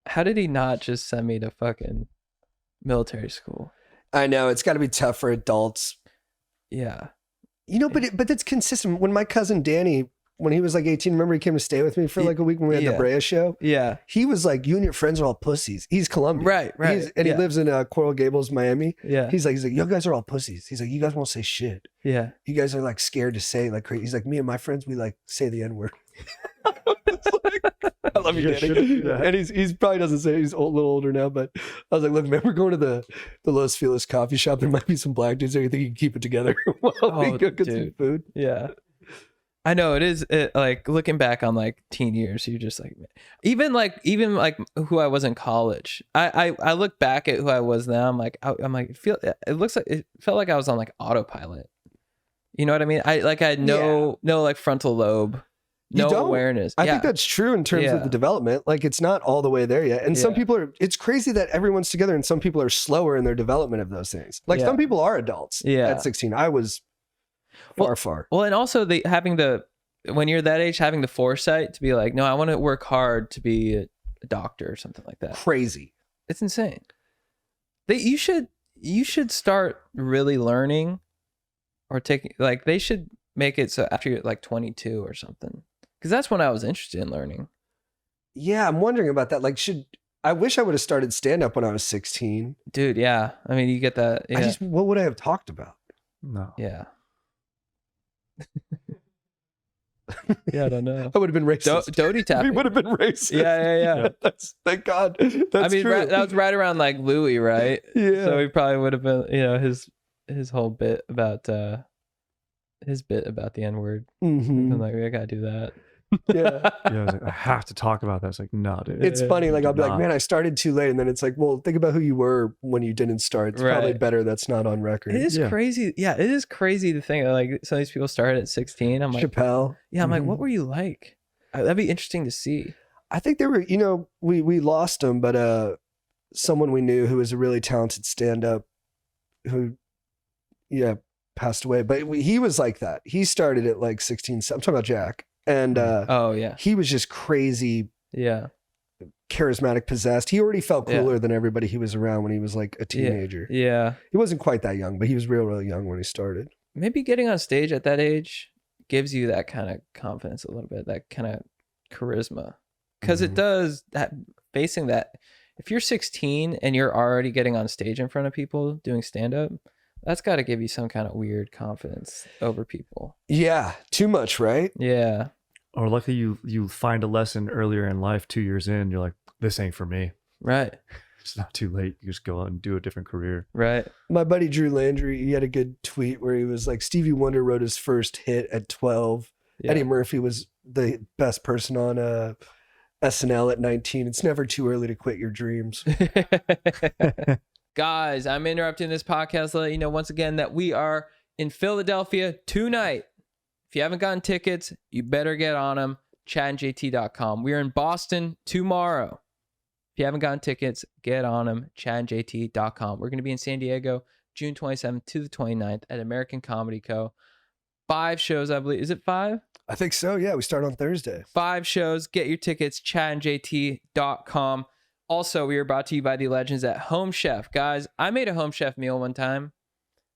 how did he not just send me to fucking military school? I know it's got to be tough for adults. Yeah. But that's consistent. When my cousin Danny, when he was like 18, remember he came to stay with me for like a week when we had the Yeah. Brea show? Yeah. He was like, you and your friends are all pussies. He's Colombian. Right. And he Yeah. lives in Coral Gables, Miami. Yeah. He's like, you guys are all pussies. He's like, you guys won't say shit. Yeah. You guys are like scared to say like crazy. He's like, me and my friends, we like say the N word. I love you, You shouldn't do Danny. that. And he's probably doesn't say it. He's a little older now, but I was like, look, man, we're going to the Los Feliz coffee shop. There might be some black dudes there. You think you can keep it together while we Oh, go get some dude. food? Yeah. I know it is. Like looking back on like teen years, you're just like, even like who I was in college. I look back at who I was now. I'm like, it felt like I was on like autopilot. You know what I mean? I had no like frontal lobe, no awareness. I think that's true in terms of the development. Like it's not all the way there yet. And some people it's crazy that everyone's together and some people are slower in their development of those things. Like some people are adults at 16. I was far. Well, and also when you're that age, having the foresight to be like, no, I want to work hard to be a doctor or something like that. Crazy. It's insane. You should start really learning or taking, like they should make it so after you're like 22 or something. Because that's when I was interested in learning. Yeah, I'm wondering about that. Like, I wish I would have started stand-up when I was 16. Dude, yeah. I mean, you get that. Yeah. What would I have talked about? No. Yeah. Yeah, I don't know. I would have been racist. Doty tapping. We would have been racist. Yeah. Thank God. That's true. That was right around like Louis, right? Yeah. So he probably would have been, his whole bit about the N-word. Mm-hmm. I'm like, I gotta do that. Yeah. I was like, I have to talk about that. It's like, no, dude. It's funny. Like, I'll be like, man, I started too late. And then it's like, well, think about who you were when you didn't start. It's probably better that's not on record. It is crazy. Yeah, it is crazy to think like some of these people started at 16. I'm like, Chappelle. Yeah, I'm like, what were you like? That'd be interesting to see. I think they were, we lost him, but someone we knew who was a really talented stand-up who, passed away. But he was like that. He started at like 16. I'm talking about Jack. And he was just crazy, charismatic, possessed. He already felt cooler than everybody he was around when he was like a teenager. Yeah. He wasn't quite that young, but he was real young when he started. Maybe getting on stage at that age gives you that kind of confidence a little bit, that kind of charisma. Because it does that, facing that. If you're 16 and you're already getting on stage in front of people doing stand-up, that's got to give you some kind of weird confidence over people. Yeah. Too much, right? Yeah. Or luckily you find a lesson earlier in life, 2 years in, you're like, this ain't for me. Right. It's not too late. You just go out and do a different career. Right. My buddy Drew Landry, he had a good tweet where he was like, Stevie Wonder wrote his first hit at 12. Yeah. Eddie Murphy was the best person on SNL at 19. It's never too early to quit your dreams. Guys, I'm interrupting this podcast to let you know once again that we are in Philadelphia tonight. If you haven't gotten tickets, you better get on them. ChadandJT.com. We are in Boston tomorrow. If you haven't gotten tickets, get on them. ChadandJT.com. We're going to be in San Diego June 27th to the 29th at American Comedy Co. 5 shows, I believe. Is it 5? I think so. Yeah, we start on Thursday. 5 shows. Get your tickets. ChadandJT.com. Also, we are brought to you by the legends at Home Chef. Guys, I made a Home Chef meal one time.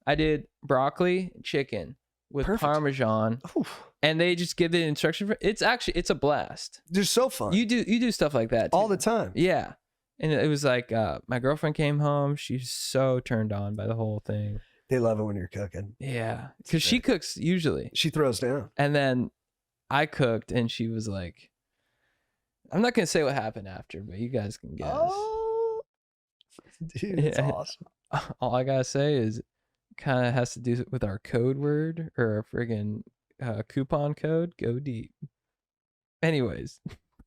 I did broccoli chicken with Parmesan. Oof. And they just give the instruction. It's a blast. They're so fun. You do stuff like that too. All the time. Yeah. And it was like my girlfriend came home. She's so turned on by the whole thing. They love it when you're cooking. Yeah. Because she cooks usually. She throws down. And then I cooked and she was like, I'm not going to say what happened after, but you guys can guess. Oh, dude, that's awesome. All I got to say is kind of has to do with our code word or our friggin' coupon code. Go deep. Anyways,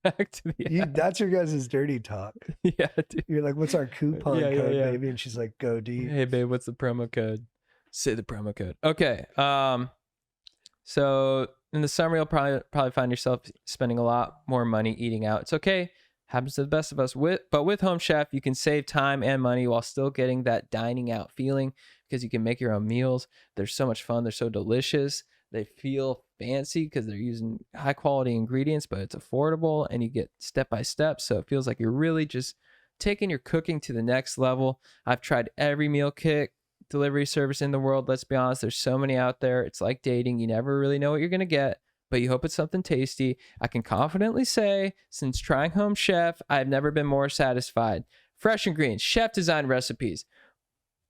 back to the that's your guys' dirty talk. Yeah, dude. You're like, what's our coupon code, baby? And she's like, go deep. Hey, babe, what's the promo code? Say the promo code. Okay. So in the summer, you'll probably find yourself spending a lot more money eating out. It's okay. Happens to the best of us. But with Home Chef, you can save time and money while still getting that dining out feeling because you can make your own meals. They're so much fun. They're so delicious. They feel fancy because they're using high quality ingredients, but it's affordable and you get step by step. So it feels like you're really just taking your cooking to the next level. I've tried every meal kit delivery service in the world. Let's be honest, there's so many out there. It's like dating. You never really know what you're going to get, but you hope it's something tasty. I can confidently say, since trying Home Chef, I've never been more satisfied. Fresh ingredients, chef designed recipes,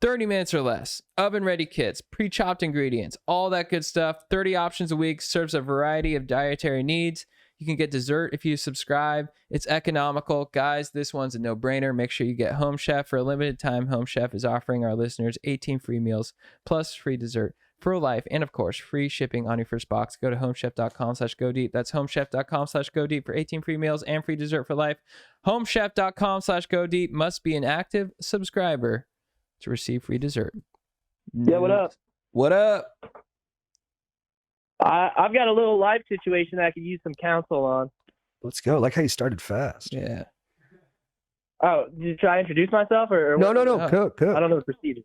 30 minutes or less, oven ready kits, pre-chopped ingredients, all that good stuff. 30 options a week, serves a variety of dietary needs. You can get dessert if you subscribe. It's economical. Guys, this one's a no-brainer. Make sure you get Home Chef. For a limited time, Home Chef is offering our listeners 18 free meals plus free dessert for life, and of course, free shipping on your first box. Go to homechef.com/go deep. That's homechef.com/go deep for 18 free meals and free dessert for life. Homechef.com/go deep. Must be an active subscriber to receive free dessert. Yeah, what up? What up? I've got a little life situation that I could use some counsel on. Let's go. I like how you started fast. Yeah. Oh, should I introduce myself or No. No. Cook. I don't know the procedure.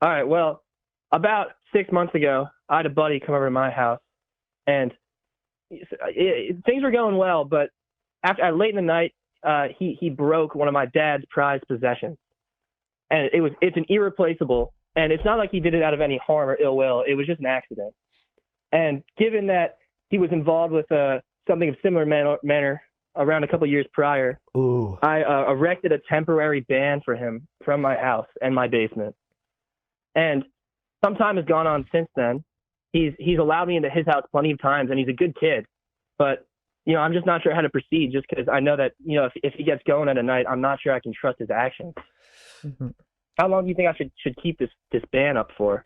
All right. Well, about 6 months ago, I had a buddy come over to my house, and things were going well. But after late in the night, he broke one of my dad's prized possessions, and it's an irreplaceable. And it's not like he did it out of any harm or ill will. It was just an accident. And given that he was involved with something of similar manner around a couple years prior, Ooh. I erected a temporary ban for him from my house and my basement. And some time has gone on since then. He's allowed me into his house plenty of times, and he's a good kid. But, I'm just not sure how to proceed, just because I know that, if he gets going at a night, I'm not sure I can trust his actions. Mm-hmm. How long do you think I should keep this ban up for?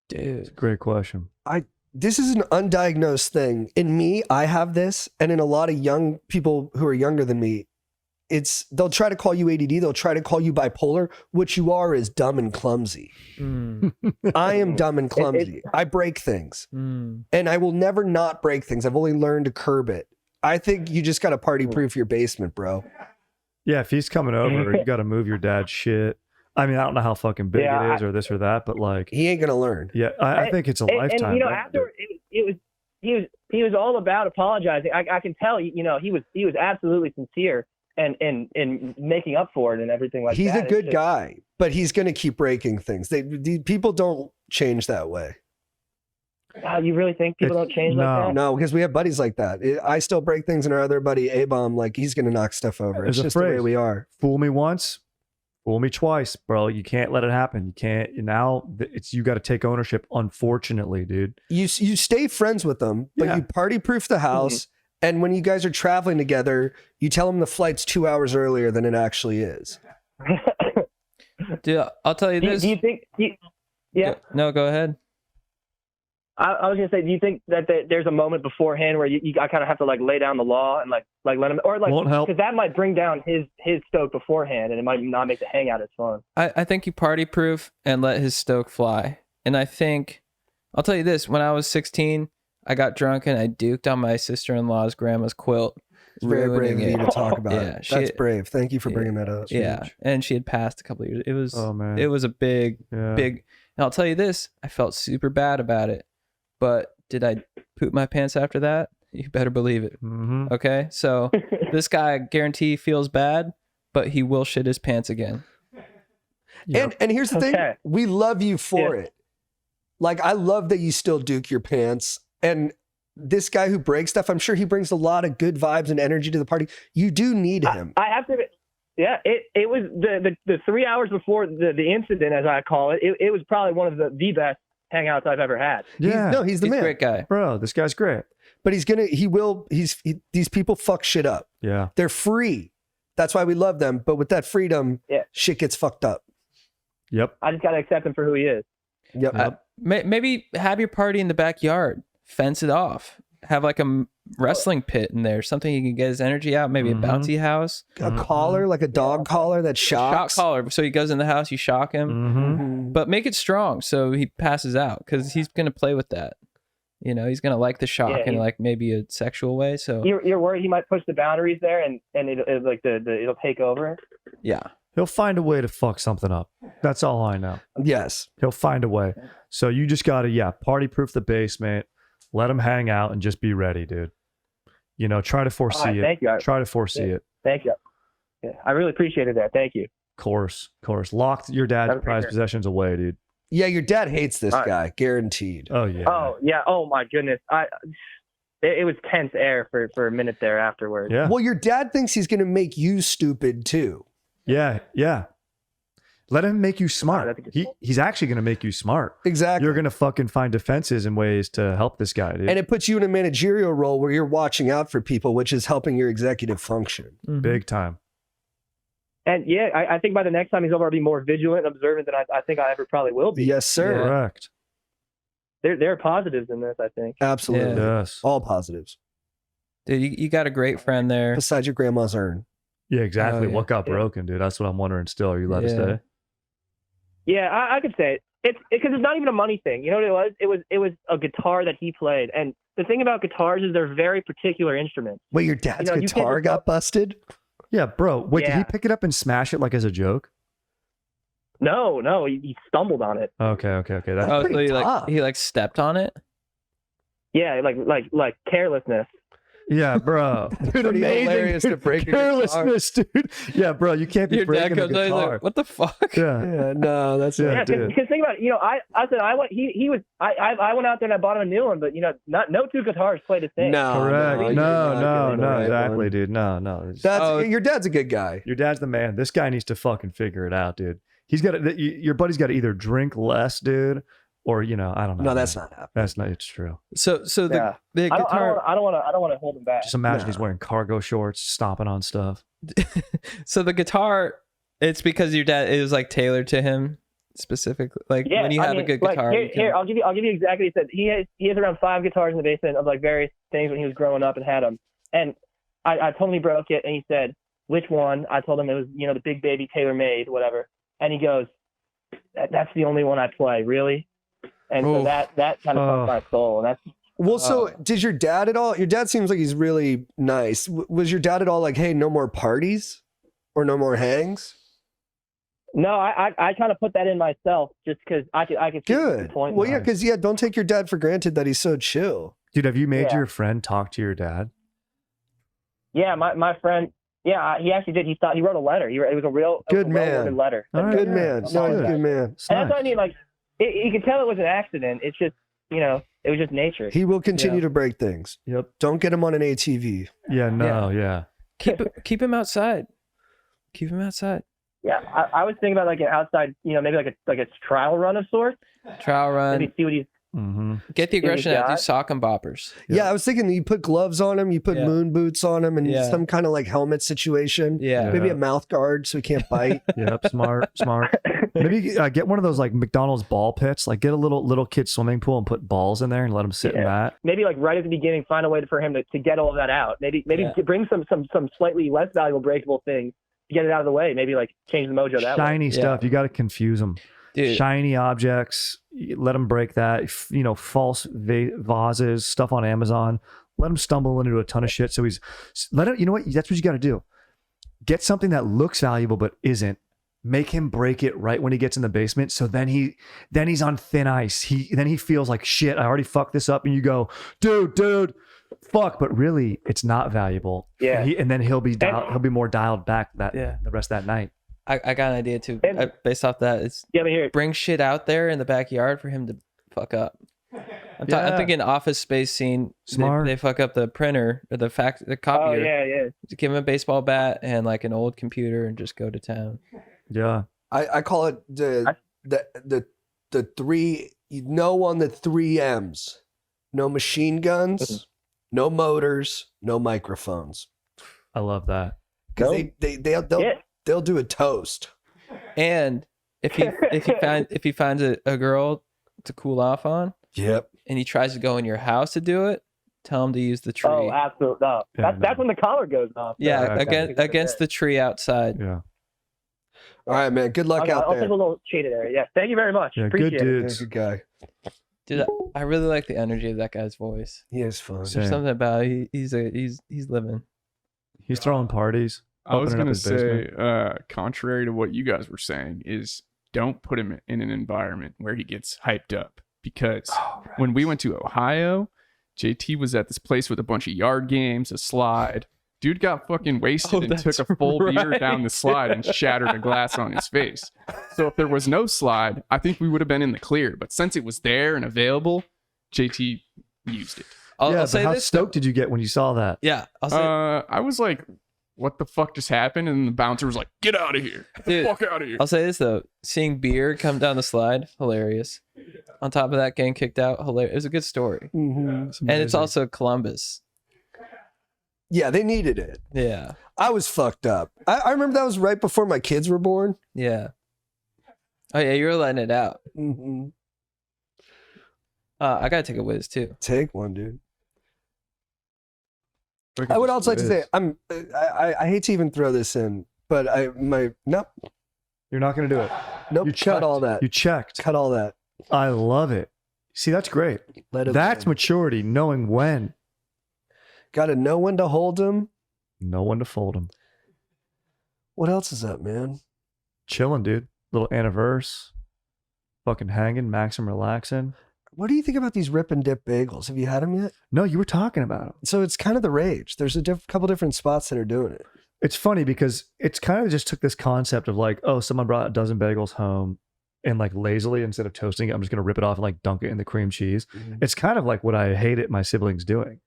Dude. Great question. This is an undiagnosed thing. In me, I have this, and in a lot of young people who are younger than me, they'll try to call you ADD, they'll try to call you bipolar. What you are is dumb and clumsy. I am dumb and clumsy. I break things, and I will never not break things. I've only learned to curb it. I think you just got to party proof your basement, bro. Yeah, if he's coming over, you got to move your dad's shit. I mean, I don't know how fucking big it is or this or that, but like, He ain't gonna learn. yeah, I think it's a lifetime. And after he was all about apologizing. I can tell, he was absolutely sincere and making up for it and everything like He's that. a good guy, but he's gonna keep breaking things. People don't change that way. You really think people don't change like that? No, because we have buddies like that. I still break things, and our other buddy A-Bomb, like, he's gonna knock stuff over. It's There's a just the way phrase. we are. Fool me once, fool me twice, bro. You can't let it happen. You can't. Now you got to take ownership. Unfortunately, dude. You stay friends with them, but Yeah. you party proof the house. And when you guys are traveling together, you tell them the flight's 2 hours earlier than it actually is. Dude, I'll tell you this. Do you think? Yeah. No, go ahead. I was gonna say, do you think that there's a moment beforehand where I kind of have to like lay down the law and like let him, or like, Won't help. because that might bring down his stoke beforehand, and it might not make the hangout as fun. I think you party proof and let his stoke fly. And I think, I'll tell you this, when I was 16, I got drunk and I duked on my sister-in-law's grandma's quilt. It's very brave ruining of you it. to talk about Yeah, it. she- That's brave. Thank you for Yeah. bringing that up. Yeah, and she had passed a couple of years. It was, Oh man. it was a big, Yeah. big. And I'll tell you this, I felt super bad about it. But did I poop my pants after that? You better believe it. Mm-hmm. Okay, so this guy, I guarantee, feels bad, but he will shit his pants again. And here's the thing. Okay. We love you for it. Like, I love that you still duke your pants. And this guy who breaks stuff, I'm sure he brings a lot of good vibes and energy to the party. You do need him. I have to. Yeah, it was the 3 hours before the incident, as I call it. It was probably one of the best hangouts I've ever had. Yeah. He's the He's man. a great guy. Bro, this guy's great. But these people fuck shit up. Yeah. They're free. That's why we love them. But with that freedom, Yeah. shit gets fucked up. Yep. I just gotta accept him for who he is. Yep. Maybe have your party in the backyard, fence it off, have like a wrestling pit in there, something he can get his energy out. Maybe Mhm. a bouncy house, A collar, like a dog collar that shock shocks. collar. So he goes in the house, you shock him, Mm-hmm. but make it strong so he passes out because he's gonna play with that. He's gonna like the shock Yeah, in like maybe a sexual way. So You're worried he might push the boundaries there, and it like it'll take over. yeah, He'll find a way to fuck something up. That's all I know. Yes. He'll find a way. So you just got to, party proof the basement, let him hang out and just be ready, dude. Try to foresee All right, it. thank you. Try to foresee it. Thank you. Yeah, I really appreciated that. Thank you. Course. Lock your dad's Have a great prized day. possessions away, dude. Yeah, your dad hates this All right. guy, guaranteed. Oh, yeah. Oh yeah. Oh my goodness. It was tense air for a minute there afterwards. Yeah. Well, your dad thinks he's going to make you stupid too. Yeah. Let him make you smart. that's a good He's actually going to make you smart. Exactly. You're going to fucking find defenses and ways to help this guy, dude. And it puts you in a managerial role where you're watching out for people, which is helping your executive function. Mhm. Big time. And yeah, I think by the next time he's over, I'll be more vigilant and observant than I think I ever probably will be. Yes, sir. Correct. There are positives in this, I think. Absolutely. Yes. All positives. Dude, you got a great friend there. Besides your grandma's urn. Yeah, exactly. Oh, yeah. What got Yeah. broken, dude? That's what I'm wondering still. Are you allowed to Yeah. stay? Yeah, I could say it. It's because it's not even a money thing. You know what it was? It was a guitar that he played. And the thing about guitars is they're very particular instruments. Wait, your dad's You know, you guitar can't- got busted? Yeah, bro. Wait, did he Yeah. pick it up and smash it like as a joke? No, he stumbled on it. Okay. That's Oh, so pretty tough. he stepped on it? Yeah, like carelessness. yeah, bro. Dude, amazing. Hilarious to break a guitar. Carelessness, dude. Yeah, bro. You can't be Your dad breaking a comes out, he's guitar. like, what the fuck? Yeah. Yeah, no, that's Yeah, not Yeah, dude. because think about it. I went out there and I bought him a new one, but no two guitars play the same. No, Correct. you're No, not no, getting the right exactly, one. dude. No. That's Oh. your dad's a good guy. Your dad's the man. This guy needs to fucking figure it out, dude. He's got to, your buddy's got to either drink less, dude, or I don't know. No, that's man. not happening. That's not. It's true. So Yeah. the I guitar don't want to hold him back. Just imagine No. he's wearing cargo shorts, stomping on stuff. so the guitar, it's because your dad, it was like tailored to him specifically. Like Yeah, when you have a good guitar, you can- Here, I'll give you exactly. He said he has around 5 guitars in the basement of like various things when he was growing up and had them. And I told him he broke it, and he said, "Which one?" I told him it was the Big Baby tailor made, whatever. And he goes, "That's the only one I play, really." And so Oof. that kind of fucked my soul. And that's Well, so did your dad at all? Your dad seems like he's really nice. Was your dad at all like, hey, no more parties or no more hangs? no, I kind of put that in myself just because I could see the Good. point. Well, yeah, because don't take your dad for granted that he's so chill. Dude, have you made Yeah. your friend talk to your dad? Yeah, my friend. Yeah, he actually did. He wrote a letter. It was a real Good man. well-worded letter. All right. Good yeah, man. that's No, he's a good. good man. It's And that's what I nice. mean. Like, you can tell it was an accident. It's just, it was just nature. He will continue Yeah. to break things. Yep. Don't get him on an ATV. Yeah, no, yeah. keep him outside. Keep him outside. Yeah, I was thinking about like an outside, maybe like a trial run of sorts. Trial run. Maybe see what he's. Mm-hmm. Get the in the aggression out. Do shot. sock and boppers. Yeah, I was thinking you put gloves on him, you put Yeah. moon boots on him, and Yeah. some kind of like helmet situation. Yeah. Maybe a mouth guard so he can't bite. Yep, smart. Maybe get one of those like McDonald's ball pits. Like get a little kid swimming pool and put balls in there and let them sit in Yeah. that. Maybe like right at the beginning, find a way for him to get all of that out. Maybe Yeah. bring some slightly less valuable breakable things to get it out of the way. Maybe like change the mojo that way. Shiny stuff. You got to confuse them. Dude. Shiny objects. Let them break that. False vases, stuff on Amazon. Let him stumble into a ton of shit. So you know what? That's what you got to do. Get something that looks valuable but isn't. Make him break it right when he gets in the basement. So then he's on thin ice. Then he feels like shit. I already fucked this up. And you go, dude, fuck. But really, it's not valuable. Yeah. And then he'll be more dialed back the rest of that night. I got an idea too. And- Based off that, it's Yeah, but here, bring shit out there in the backyard for him to fuck up. I'm Yeah. thinking Office Space scene. Smart. They fuck up the printer or the oh copier. yeah. Just give him a baseball bat and like an old computer and just go to town. Yeah. I call it the 3. No on the 3 M's. No machine guns. No motors. No microphones. I love that. Because No. they'll do a toast. And if he finds a girl to cool off on Yep. and he tries to go in your house to do it, tell him to use the tree. Oh, absolutely. No. Yeah, That's when the collar goes off. Yeah, Okay. against the tree outside. Yeah. All right, man. Good luck out I'll take there. a little shaded area. Yeah. Thank you very much. Yeah. Appreciate Good it. dudes. Good guy. Dude, I really like the energy of that guy's voice. He is fun. Same. There's something about it. He's living. He's throwing parties. I was Opening up gonna his say, contrary to what you guys were saying, is don't put him in an environment where he gets hyped up. Because when we went to Ohio, JT was at this place with a bunch of yard games, a slide. Dude got fucking wasted Oh, and that's took a full beer right. down the slide and shattered a glass on his face. So if there was no slide, I think we would have been in the clear. But since it was there and available, JT used it. I'll but say how this. stoked did you get when you saw that? Yeah, I'll say. I was like, what the fuck just happened? And the bouncer was like, get out of here. Get the Dude, fuck out of here. I'll say this though. Seeing beer come down the slide, hilarious. On top of that, getting kicked out, hilarious. It was a good story. Mhm. And it's also Columbus. Yeah, they needed it. Yeah. I was fucked up. I remember that was right before my kids were born. Yeah. Oh yeah, you were letting it out. Mm-hmm. I gotta take a whiz too. Take one, dude. We I could would just also like to say whiz. I hate to even throw this in, but nope. You're not going to do it. Nope. You Cut checked. all that. You checked. Cut all that. I love it. See, that's great. Let him That's in. maturity, knowing when. Got to know when to hold him. Know when to fold them. What else is up, man? Chilling, dude. Little anniversary. Fucking hanging, maxing, relaxing. What do you think about these rip and dip bagels? Have you had them yet? No, you were talking about them. So it's kind of the rage. There's a couple different spots that are doing it. It's funny because it's kind of just took this concept of like, oh, someone brought a dozen bagels home and like lazily, instead of toasting it, I'm just going to rip it off and like dunk it in the cream cheese. It's kind of like what I hated my siblings doing.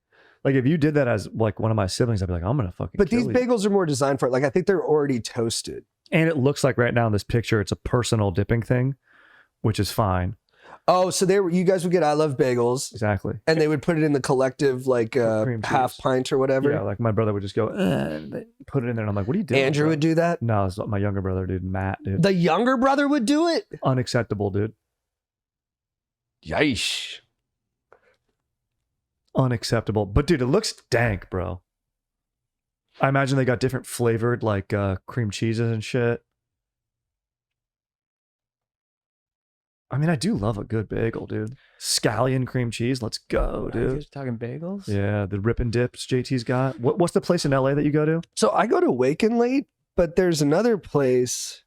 Like if you did that as like one of my siblings, I'd be like, I'm going to fucking But kill these you. bagels are more designed for it. Like I think they're already toasted. And it looks like right now in this picture, it's a personal dipping thing, which is fine. Oh, so you guys would get I Love Bagels, Exactly. and they would put it in the collective like Cream half cheese. pint or whatever. Yeah, like my brother would just go, put it in there. And I'm like, what are you doing? Andrew bro? would do that. No, it's my younger brother, dude. Matt, dude. The younger brother would do it. Unacceptable, dude. Yeesh. Unacceptable. But dude, it looks dank, bro. I imagine they got different flavored like cream cheeses and shit. I mean, I do love a good bagel, dude. Scallion cream cheese. Let's go, You dude. guys talking bagels? Yeah, the rip and dips JT's got. What's the place in LA that you go to? So I go to Waken late, but there's another place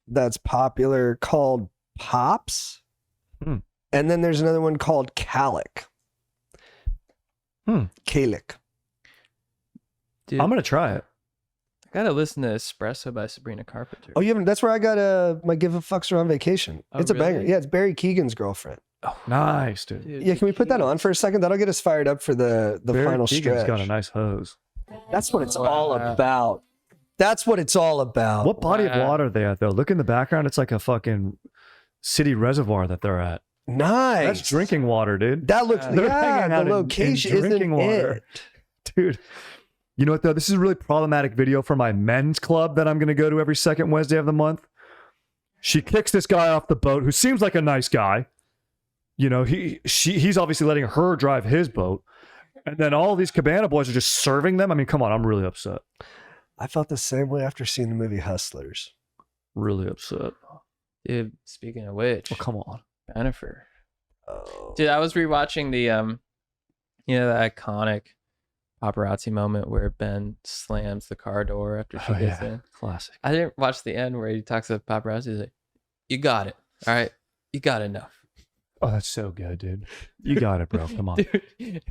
that's popular called Pops. Hmm. And then there's another one called Calic. Calic. Dude, I'm gonna try it. I gotta listen to Espresso by Sabrina Carpenter. Oh, you haven't? That's where I got my Give a Fucks on vacation. Oh, It's a banger. really? Yeah, it's Barry Keegan's girlfriend. Nice, dude. Dude, Yeah, can we put that on for a second? That'll get us fired up for the Barry final Keegan's stretch. got a nice hose. That's what it's all Wow. about. That's what it's all about. What body of Wow. water are they at though? Look in the background. It's like a fucking city reservoir that they're at. Nice. That's drinking water, dude. That looks. They're Yeah, hanging out the in location drinking isn't water. it. Dude, you know what though? This is a really problematic video for my men's club that I'm going to go to every second Wednesday of the month. She kicks this guy off the boat who seems like a nice guy. You know, he's obviously letting her drive his boat. And then all these cabana boys are just serving them. I mean, come on, I'm really upset. I felt the same way after seeing the movie Hustlers. Really upset. Dude, speaking of which, Oh, come on. Jennifer. Oh. Dude, I was rewatching the the iconic paparazzi moment where Ben slams the car door after she Oh, gets yeah. in. Classic. I didn't watch the end where he talks to the paparazzi. He's like, "You got it, all right. You got enough." Oh, that's so good, dude. You got it, bro. Come on. Dude,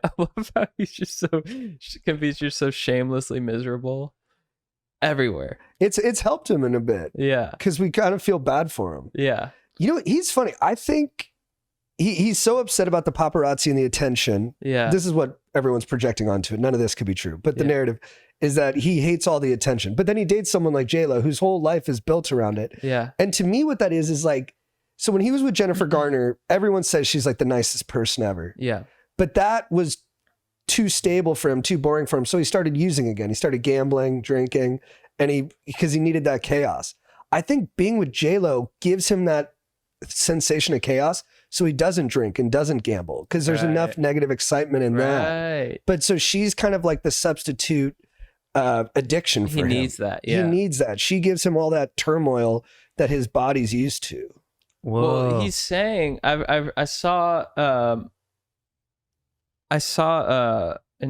I love how he's just so confused, just so shamelessly miserable everywhere. It's helped him in a bit Yeah, because we kind of feel bad for him. yeah, You know, he's funny. I think he's so upset about the paparazzi and the attention. yeah. This is what everyone's projecting onto it. None of this could be true. But the Yeah. narrative is that he hates all the attention. But then he dates someone like J-Lo whose whole life is built around it. Yeah, And to me, what that is like, so when he was with Jennifer Garner, everyone says she's like the nicest person ever. yeah, But that was too stable for him, too boring for him. So he started using again. He started gambling, drinking, and because he needed that chaos. I think being with J-Lo gives him that sensation of chaos, so he doesn't drink and doesn't gamble because there's enough Right. negative excitement in that. right. But so she's kind of like the substitute addiction for He him. needs that. Yeah. He needs that. She gives him all that turmoil that his body's used to. Whoa. Well, he's saying I saw an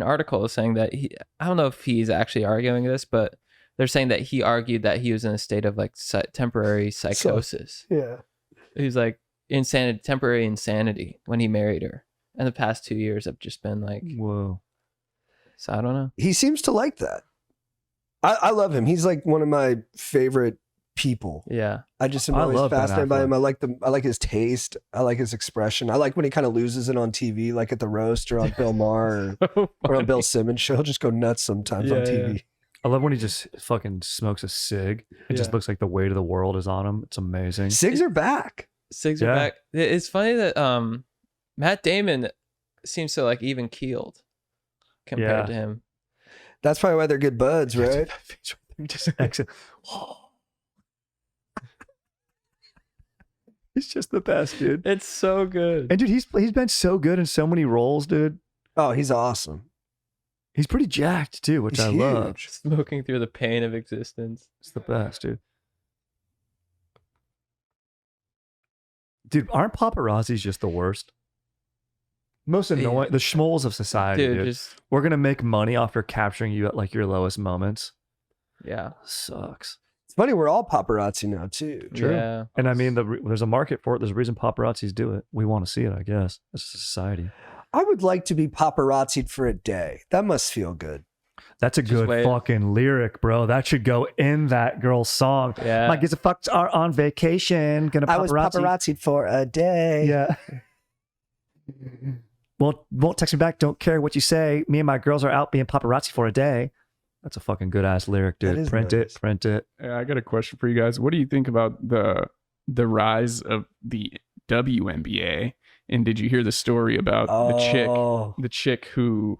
article saying that I don't know if he's actually arguing this, but they're saying that he argued that he was in a state of like temporary psychosis. Yeah. He's like temporary insanity when he married her. And the past 2 years have just been like, Whoa. Mm-hmm. so I don't know. He seems to like that. I love him. He's like one of my favorite people. Yeah. I just am I always love Ben fascinated by him. Affleck. I like his taste. I like his expression. I like when he kind of loses it on TV, like at the roast or on Bill Maher or on Bill Simmons show. He'll just go nuts sometimes on Yeah, TV. I love when he just fucking smokes a cig. It just Yeah. looks like the weight of the world is on him. It's amazing. Cigs are back. Sigs are Yeah. back. It's funny that Matt Damon seems so like even keeled compared Yeah. to him. That's probably why they're good buds, right? Just exit. He's just the best, dude. It's so good. And dude, he's been so good in so many roles, dude. Oh, he's awesome. He's pretty jacked too, which He's I huge. love. Smoking through the pain of existence. It's the best, dude. Dude, aren't paparazzis just the worst? Most annoying, the schmoles of society, dude. Just We're gonna make money off of capturing you at like your lowest moments. yeah. It's Sucks. funny, we're all paparazzi now too. True. Yeah. And I mean, there's a market for it. There's a reason paparazzis do it. We want to see it, I guess. It's a society. I would like to be paparazzi'd for a day. That must feel good. That's a good wait. fucking lyric, bro. That should go in that girl's song. Yeah. Like, the fucks are on vacation. Gonna paparazzi. I was paparazzi'd for a day. Yeah. Won't text me back. Don't care what you say. Me and my girls are out being paparazzi for a day. That's a fucking good ass lyric, That dude. is Print nice. it. Print it. Yeah, I got a question for you guys. What do you think about the rise of the WNBA? And did you hear the story about the chick who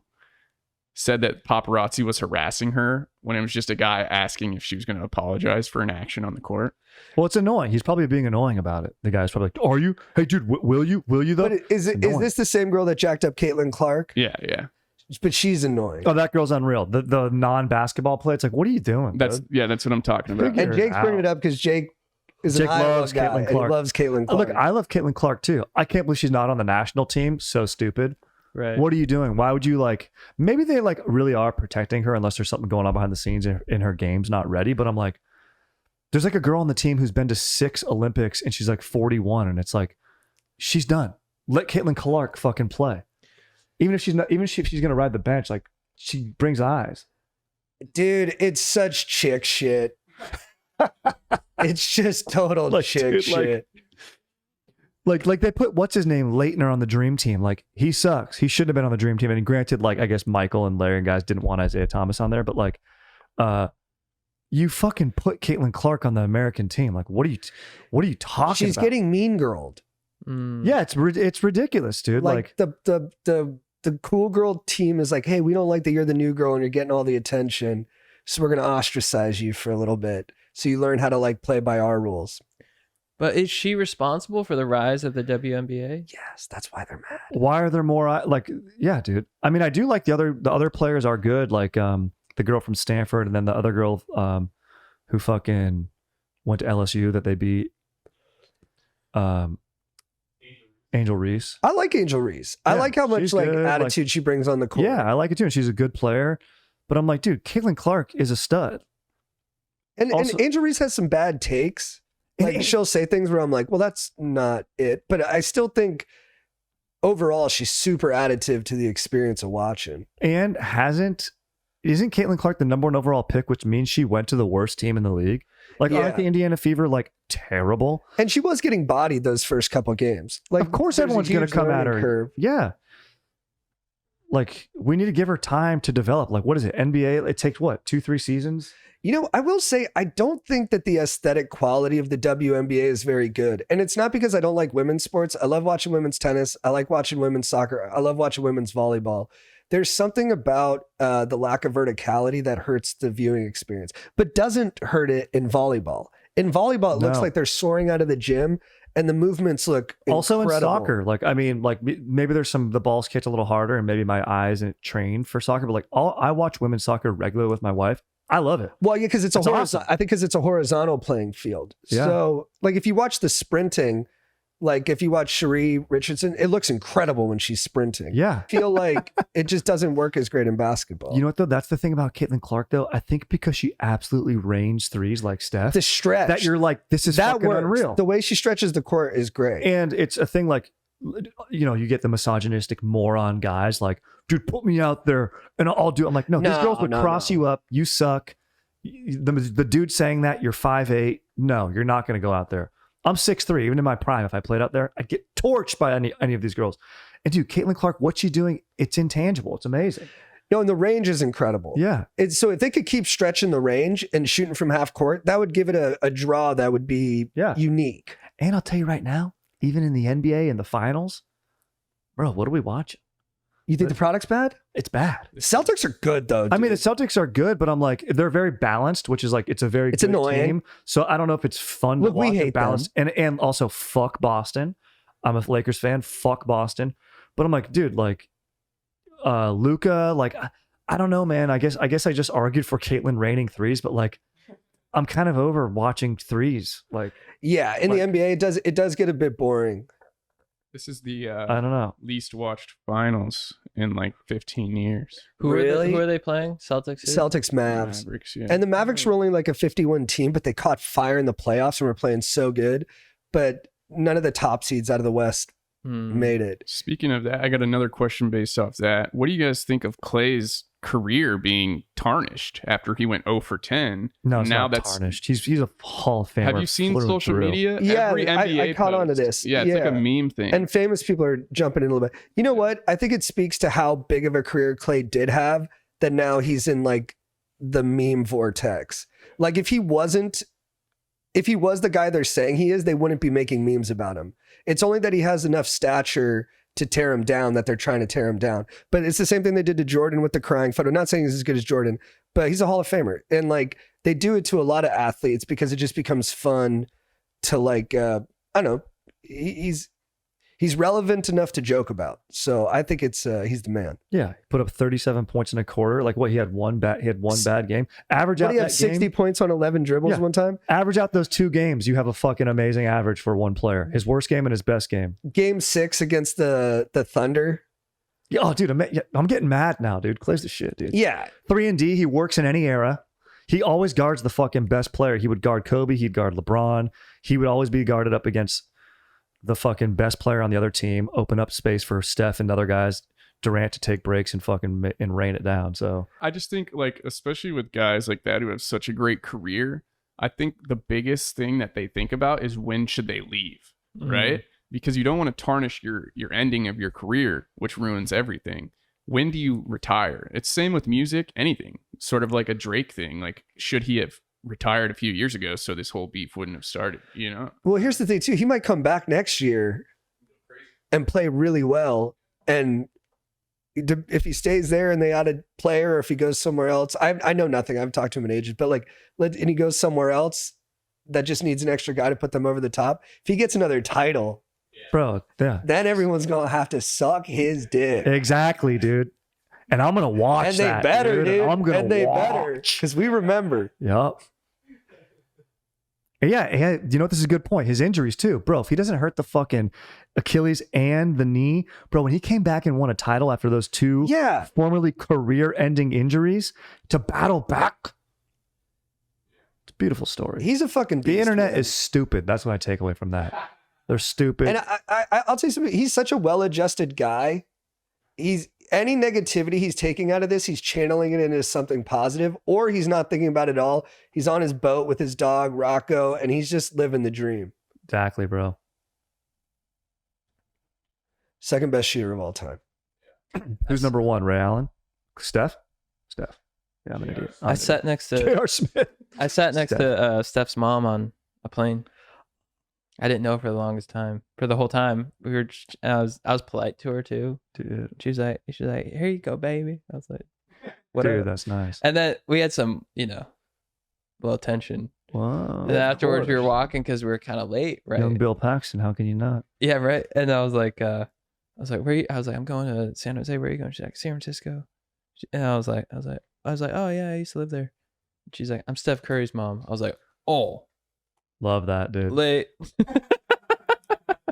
said that paparazzi was harassing her when it was just a guy asking if she was going to apologize for an action on the court? Well, it's annoying. He's probably being annoying about it. The guy's probably like, "Are you? Hey, dude, will you? Will you though?" But is annoying. this the same girl that jacked up Caitlin Clark? Yeah, yeah. But she's annoying. Oh, that girl's unreal. The non-basketball play. It's like, what are you doing? That's dude? that's what I'm talking about. Figure And Jake's out. bringing it up because Jake is Jake an Iowa loves guy, Caitlin and he Clark. loves Caitlin Oh, Clark. look, I love Caitlin Clark too. I can't believe she's not on the national team. So stupid. Right. What are you doing? Why would you like? Maybe they like really are protecting her unless there's something going on behind the scenes in her game's not ready. But I'm like, there's like a girl on the team who's been to 6 Olympics and she's like 41, and it's like, she's done. Let Caitlin Clark fucking play. Even if she's not, even if she's gonna ride the bench, like she brings eyes. Dude, it's such chick shit. It's just total Like, chick dude, shit. Like they put what's his name Leitner on the dream team. Like, he sucks. He shouldn't have been on the dream team. And granted, like, I guess Michael and Larry and guys didn't want Isaiah Thomas on there, but like, you fucking put Caitlin Clark on the American team. Like, what are you talking She's about? getting mean girled. Mm. Yeah, it's ridiculous, dude. Like the cool girl team is like, hey, we don't like that you're the new girl and you're getting all the attention, so we're gonna ostracize you for a little bit so you learn how to like play by our rules. But is she responsible for the rise of the WNBA? Yes, that's why they're mad. why are there more like? Yeah, dude. I mean, I do like the other players are good. Like the girl from Stanford, and then the other girl who fucking went to LSU that they beat. Angel Reese. I like Angel Reese. I Yeah, like how much she's like good, attitude she brings on the court. Yeah, I like it too, and she's a good player. But I'm like, dude, Caitlin Clark is a stud. And Also- Angel Reese has some bad takes. Like she'll say things where I'm like, well, that's not it. But I still think overall she's super additive to the experience of watching. And isn't Caitlin Clark the number 1 overall pick, which means she went to the worst team in the league? Like, Yeah. aren't the Indiana Fever like terrible? And she was getting bodied those first couple games. Like, Of course there's a everyone's going huge to come at learning her. curve. Yeah. Like, we need to give her time to develop. Like, what is it? NBA, it takes what, 2-3 seasons? You know, I will say, I don't think that the aesthetic quality of the WNBA is very good. And it's not because I don't like women's sports. I love watching women's tennis. I like watching women's soccer. I love watching women's volleyball. There's something about the lack of verticality that hurts the viewing experience, but doesn't hurt it in volleyball. In volleyball, it looks No. like they're soaring out of the gym and the movements look Also in incredible. soccer, like, I mean, like maybe there's the balls kicked a little harder and maybe my eyes aren't trained for soccer, but like I watch women's soccer regularly with my wife. I love it. Well, yeah, because it's That's horizontal. awesome. I think because it's a horizontal playing field. Yeah. So, like, if you watch the sprinting, like if you watch Cherie Richardson, it looks incredible when she's sprinting. Yeah. I feel like it just doesn't work as great in basketball. You know what though? That's the thing about Caitlin Clark though. I think because she absolutely ranges threes like Steph, the stretch that you're like, this is that fucking works. unreal. The way she stretches the court is great. And it's a thing like, you know, you get the misogynistic moron guys like, dude, put me out there and I'll do it. I'm like, no, these No, girls would no, cross no. you up. You suck. The dude saying that you're 5'8". No, you're not going to go out there. I'm 6'3". Even in my prime, if I played out there, I'd get torched by any of these girls. And dude, Caitlin Clark, what she's doing, it's intangible. It's amazing. No, and the range is incredible. Yeah. So if they could keep stretching the range and shooting from half court, that would give it a draw that would be unique. And I'll tell you right now, even in the NBA in the finals, bro, what are we watching? You think the product's bad? It's bad. Celtics are good though. I mean, the dude. Celtics are good, but I'm like, they're very balanced, which is like, it's a very It's good annoying. team. So I don't know if it's fun Look, to we watch. hate balanced, and also fuck Boston. I'm a Lakers fan. Fuck Boston. But I'm like, dude, like, Luca, like, I don't know, man. I guess I just argued for Caitlin raining threes, but like, I'm kind of over watching threes. Like, yeah, in the NBA, it does get a bit boring. This is the I don't know. least watched finals in like 15 years. Who Really? are they playing? Celtics. Who? Celtics, Mavs. Mavericks, yeah. And the Mavericks were only like a 51 team, but they caught fire in the playoffs and were playing so good. But none of the top seeds out of the West made it. Speaking of that, I got another question based off that. What do you guys think of Clay's career being tarnished after he went 0 for 10? No, it's now not tarnished. He's a Hall of Famer. Have you seen through and social through. media? Yeah, Every NBA I caught on to post. this. Yeah, it's like a meme thing. And famous people are jumping in a little bit. You know what? I think it speaks to how big of a career Clay did have that now he's in like the meme vortex. Like if he was the guy they're saying he is, they wouldn't be making memes about him. It's only that he has enough stature to tear him down that they're trying to tear him down. But it's the same thing they did to Jordan with the crying photo. Not saying he's as good as Jordan, but he's a Hall of Famer. And like they do it to a lot of athletes because it just becomes fun to like, I don't know. He's relevant enough to joke about. So I think it's he's the man. Yeah, he put up 37 points in a quarter. Like what? He had one bad game. Average What out do you have that 60 game. points on 11 dribbles Yeah. one time? Average out those 2 games. You have a fucking amazing average for one player. His worst game and his best game. Game 6 against the Thunder. Yeah, oh, dude, I'm getting mad now, dude. Clay's the shit, dude. Yeah. 3-and-D. He works in any era. He always guards the fucking best player. He would guard Kobe. He'd guard LeBron. He would always be guarded up against the fucking best player on the other team, open up space for Steph and other guys, Durant to take breaks and fucking and rain it down. So I just think, like, especially with guys like that who have such a great career, I think the biggest thing that they think about is when should they leave, right? Because you don't want to tarnish your ending of your career, which ruins everything. When do you retire? It's same with music, anything. Sort of like a Drake thing. Like, should he have retired a few years ago so this whole beef wouldn't have started, you know? Well, here's the thing too. He might come back next year and play really well. And if he stays there and they add a player, or if he goes somewhere else, I know nothing. I've talked to him an agent, but like, and he goes somewhere else that just needs an extra guy to put them over the top. If he gets another title, bro, yeah. then everyone's going to have to suck his dick. Exactly, dude. And I'm going to watch And they that, better, dude. I'm going to And they watch. better. Because we remember. Yep. Yeah, you know what? This is a good point. His injuries too, bro. If he doesn't hurt the fucking Achilles and the knee, bro, when he came back and won a title after those 2 formerly career-ending injuries to battle back, it's a beautiful story. He's a fucking beast. The internet man. is stupid. That's what I take away from that. They're stupid. And I'll tell you something. He's such a well-adjusted guy. Any negativity he's taking out of this, he's channeling it into something positive, or he's not thinking about it at all. He's on his boat with his dog, Rocco, and he's just living the dream. Exactly, bro. Second best shooter of all time. Who's number 1? Ray Allen? Steph? Steph. Yeah, I'm an idiot. I sat next to J.R. Smith. I sat next to Steph's mom on a plane. I didn't know for the longest time. For the whole time, I was polite to her too. Dude. She's like, "Here you go, baby." I was like, "Whatever." Dude, that's nice. And then we had some, little tension. Wow. And then afterwards, we were walking because we were kind of late, right? Young Bill Paxton, how can you not? Yeah, right. And I was like, where you? I was like, I'm going to San Jose. Where are you going? She's like, San Francisco. And I was like, oh yeah, I used to live there. She's like, I'm Steph Curry's mom. I was like, oh, Love that, dude. late.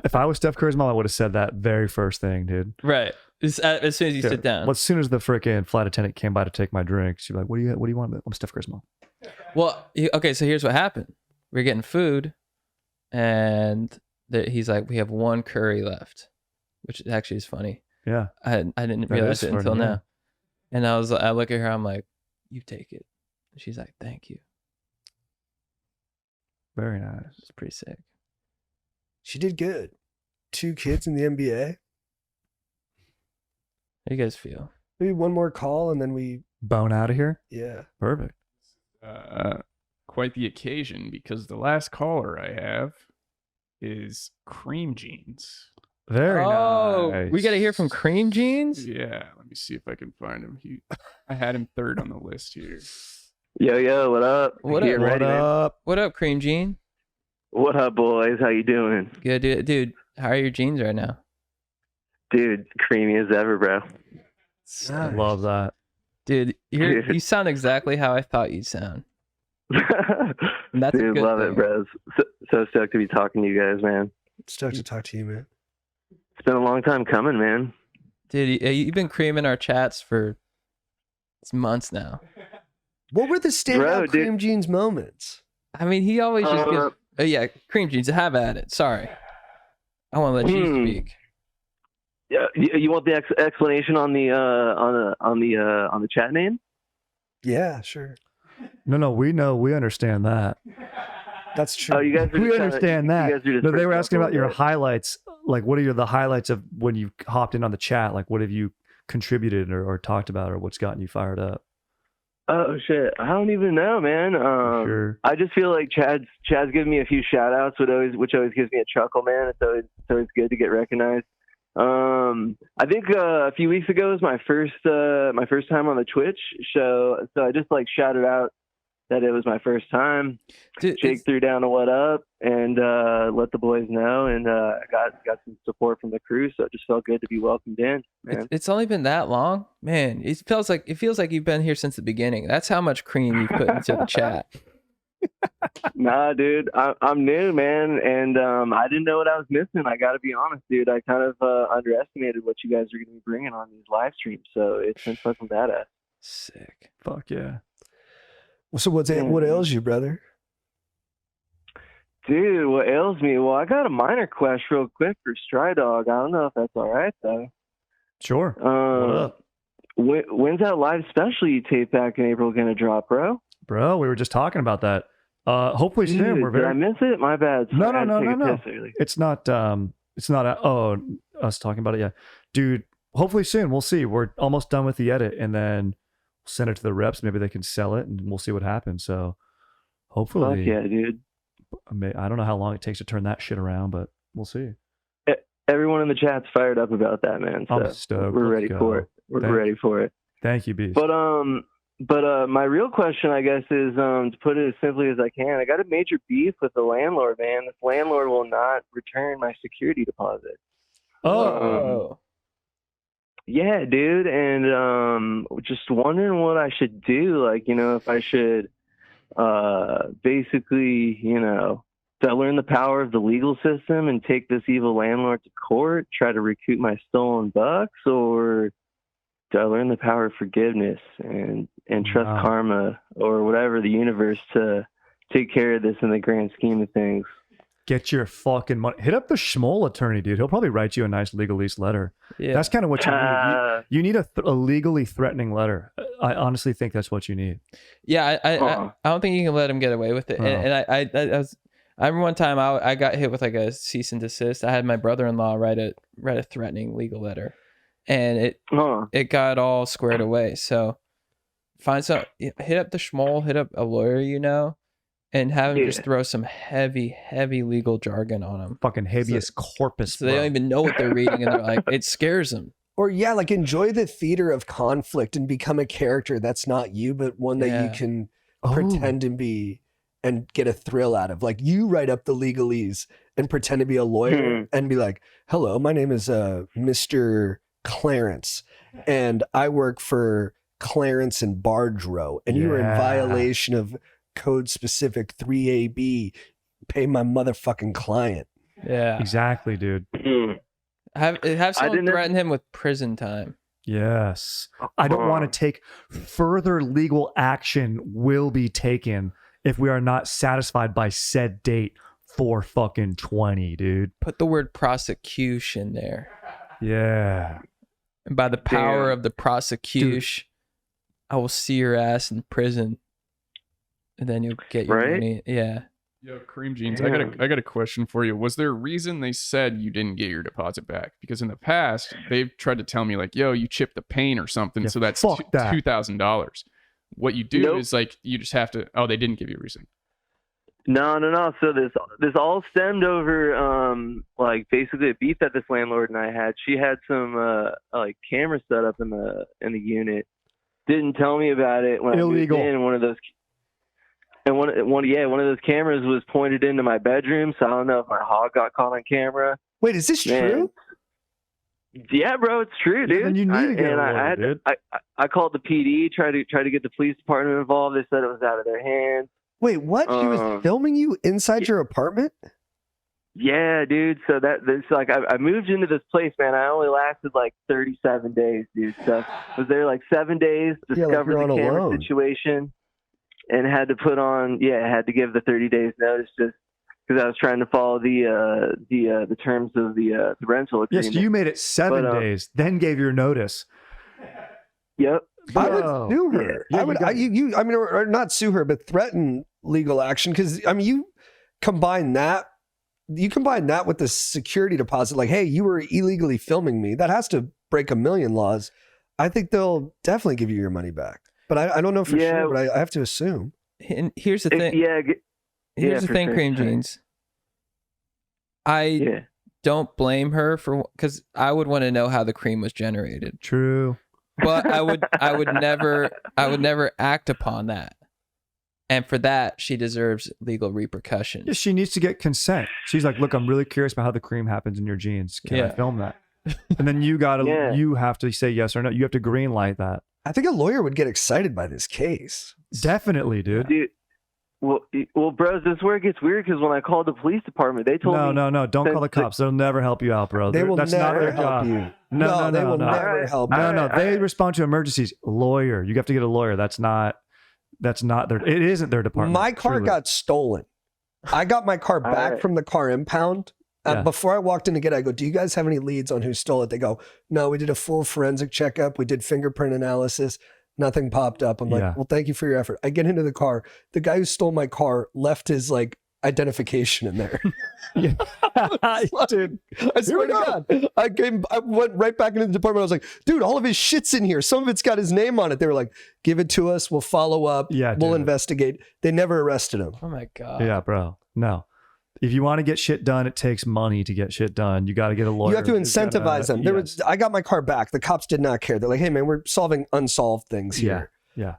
If I was Steph Curry's mom, I would have said that very first thing, dude. Right. As soon as you sit down. Well, as soon as the freaking flight attendant came by to take my drink, she'd be like, what do you want? I'm Steph Curry's mom. Well, okay, so here's what happened. We're getting food, and he's like, we have 1 curry left, which actually is funny. Yeah. I didn't That realize is it until funny, yeah. now. And I look at her, I'm like, you take it. And she's like, thank you. Very nice. It's pretty sick. She did good. 2 kids in the NBA. How do you guys feel? Maybe one more call and then we, Bone out of here? yeah. Perfect. Quite the occasion, because the last caller I have is Cream Jeans. Very nice. We got to hear from Cream Jeans. Yeah, let me see if I can find him. I had him third on the list here. Yo, what up? What Getting up? ready, man. What up, Cream Jean? What up, boys? How you doing? Good, dude. How are your jeans right now? Dude, creamy as ever, bro. Love that. Dude, you sound exactly how I thought you'd sound. And that's a Dude, good love thing. it, bros. So stoked to be talking to you guys, man. Stoked to talk to you, man. It's been a long time coming, man. Dude, you've been creaming our chats for months now. What were the standout Bro, dude. Cream Jeans moments? I mean, he always just gives. Oh yeah, Cream Jeans, have at it. Sorry, I want to let you speak. Yeah, you want the explanation on the chat name? Yeah, sure. No, we understand that. That's true. Oh, you guys. We understand that. You guys are just No, they were freaking asking out about your a little highlights. Like, what are the highlights of when you hopped in on the chat? Like, what have you contributed or talked about, or what's gotten you fired up? Oh shit, I don't even know, man. Sure. I just feel like Chad's giving me a few shout outs, which always gives me a chuckle, man. It's always good to get recognized. I think a few weeks ago was my first time on the Twitch show, so I just like shouted out that it was my first time. Dude, Jake threw down a what up and let the boys know, and I got some support from the crew, so it just felt good to be welcomed in, man. it's only been that long, man. It feels like you've been here since the beginning. That's how much cream you put into the chat. Nah, dude, I'm new, man, and I didn't know what I was missing. I got to be honest, dude. I kind of underestimated what you guys are going to be bringing on these live streams, so it's been fucking badass. Sick. Fuck yeah. So what ails you, brother? Dude, what ails me? Well, I got a minor quest real quick for Stry Dog. I don't know if that's all right, though. Sure. What up? When's that live special you tape back in April going to drop, bro? Bro, we were just talking about that. Hopefully soon. Dude, We're did I miss it? My bad. No. I had to take a piss early. It's not us talking about it. Yeah. Dude, hopefully soon. We'll see. We're almost done with the edit, and then send it to the reps. Maybe they can sell it, and we'll see what happens. So hopefully. Fuck yeah, dude. I don't know how long it takes to turn that shit around, but we'll see. Everyone in the chat's fired up about that, man. So I'm stoked. we're Let's ready go. for it. We're ready for it. Thank you, Beast. But my real question, I guess, is to put it as simply as I can. I got a major beef with the landlord, man. This landlord will not return my security deposit. Oh. Yeah, dude, and just wondering what I should do. Like, if I should basically, do I learn the power of the legal system and take this evil landlord to court, try to recoup my stolen bucks, or do I learn the power of forgiveness and trust karma or whatever, the universe, to take care of this in the grand scheme of things? Get your fucking money. Hit up the Schmoll attorney, dude. He'll probably write you a nice legalese letter. Yeah. That's kind of what you need. You need a legally threatening letter. I honestly think that's what you need. Yeah, I don't think you can let him get away with it. And I remember one time I got hit with like a cease and desist. I had my brother-in-law write a threatening legal letter, and it got all squared away. So hit up the Schmoll, hit up a lawyer, and have him just throw some heavy legal jargon on them. Fucking habeas corpus. So they don't even know what they're reading, and they're like, it scares them. Or like enjoy the theater of conflict and become a character that's not you, but one that you can pretend to be and get a thrill out of. Like, you write up the legalese and pretend to be a lawyer and be like, hello, my name is Mr. Clarence, and I work for Clarence and Barge Row, and you are in violation of code specific 3AB. Pay my motherfucking client. Yeah. Exactly, dude. Have someone threaten him with prison time. Yes. I don't want to take further legal action will be taken if we are not satisfied by said date 4/20, dude. Put the word prosecution there. Yeah. And by the power of the prosecution, I will see your ass in prison. And then you'll get your money. Yeah. Yo, Cream Jeans, I got a question for you. Was there a reason they said you didn't get your deposit back? Because in the past, they've tried to tell me like, yo, you chipped the paint or something, so that's $2,000. What you do is like, you just have to, they didn't give you a reason. No. So this all stemmed over like basically a beef that this landlord and I had. She had some like camera set up in the unit. Didn't tell me about it when Illegal. I moved in. One of those cameras was pointed into my bedroom. So I don't know if my hog got caught on camera. Wait, is this Man. true? Yeah, bro, it's true, dude. then you need to get a lawyer, dude. I called the PD, tried to get the police department involved. They said it was out of their hands. Wait, what? She was filming you inside your apartment? Yeah, dude. So that's like I moved into this place, man. I only lasted like 37 days, dude. So I was there like 7 days, discovered you're the on camera alone. situation, and had to had to give the 30 days notice just because I was trying to follow the terms of the rental Yes, agreement. you made it 7 days, then gave your notice. Yep. I Bro. would sue her. Yeah, I would. Or not sue her, but threaten legal action because you combine that with the security deposit. Like, hey, you were illegally filming me. That has to break a million laws. I think they'll definitely give you your money back. But I don't know for sure. But I have to assume. And here's the thing. Here's the for thing, sure. Cream Jeans. I don't blame her because I would want to know how the cream was generated. True. But I would never act upon that. And for that, she deserves legal repercussions. Yeah, she needs to get consent. She's like, look, I'm really curious about how the cream happens in your jeans. Can I film that? And then you have to say yes or no. You have to green light that. I think a lawyer would get excited by this case. Definitely, dude. Well, bros, this is where it gets weird because when I called the police department, they told me no, don't call the cops. They'll never help you out, bro. They will That's not never their help job. you. No, they will never help you. No, they respond to emergencies. Lawyer, you have to get a lawyer. That's not their. It isn't their department. My car truly. got stolen. I got my car back from the car impound. Yeah. Before I walked in to get it, I go, do you guys have any leads on who stole it? They go, no, we did a full forensic checkup. We did fingerprint analysis. Nothing popped up. I'm like, well, thank you for your effort. I get into the car. The guy who stole my car left his like identification in there. Dude, I swear to God. I went right back into the department. I was like, dude, all of his shit's in here. Some of it's got his name on it. They were like, give it to us. We'll follow up. We'll investigate. They never arrested him. Oh my God. Yeah, bro. No. If you want to get shit done, it takes money to get shit done. You got to get a lawyer. You have to incentivize them. I got my car back. The cops did not care. They're like, hey man, we're solving unsolved things here. Yeah.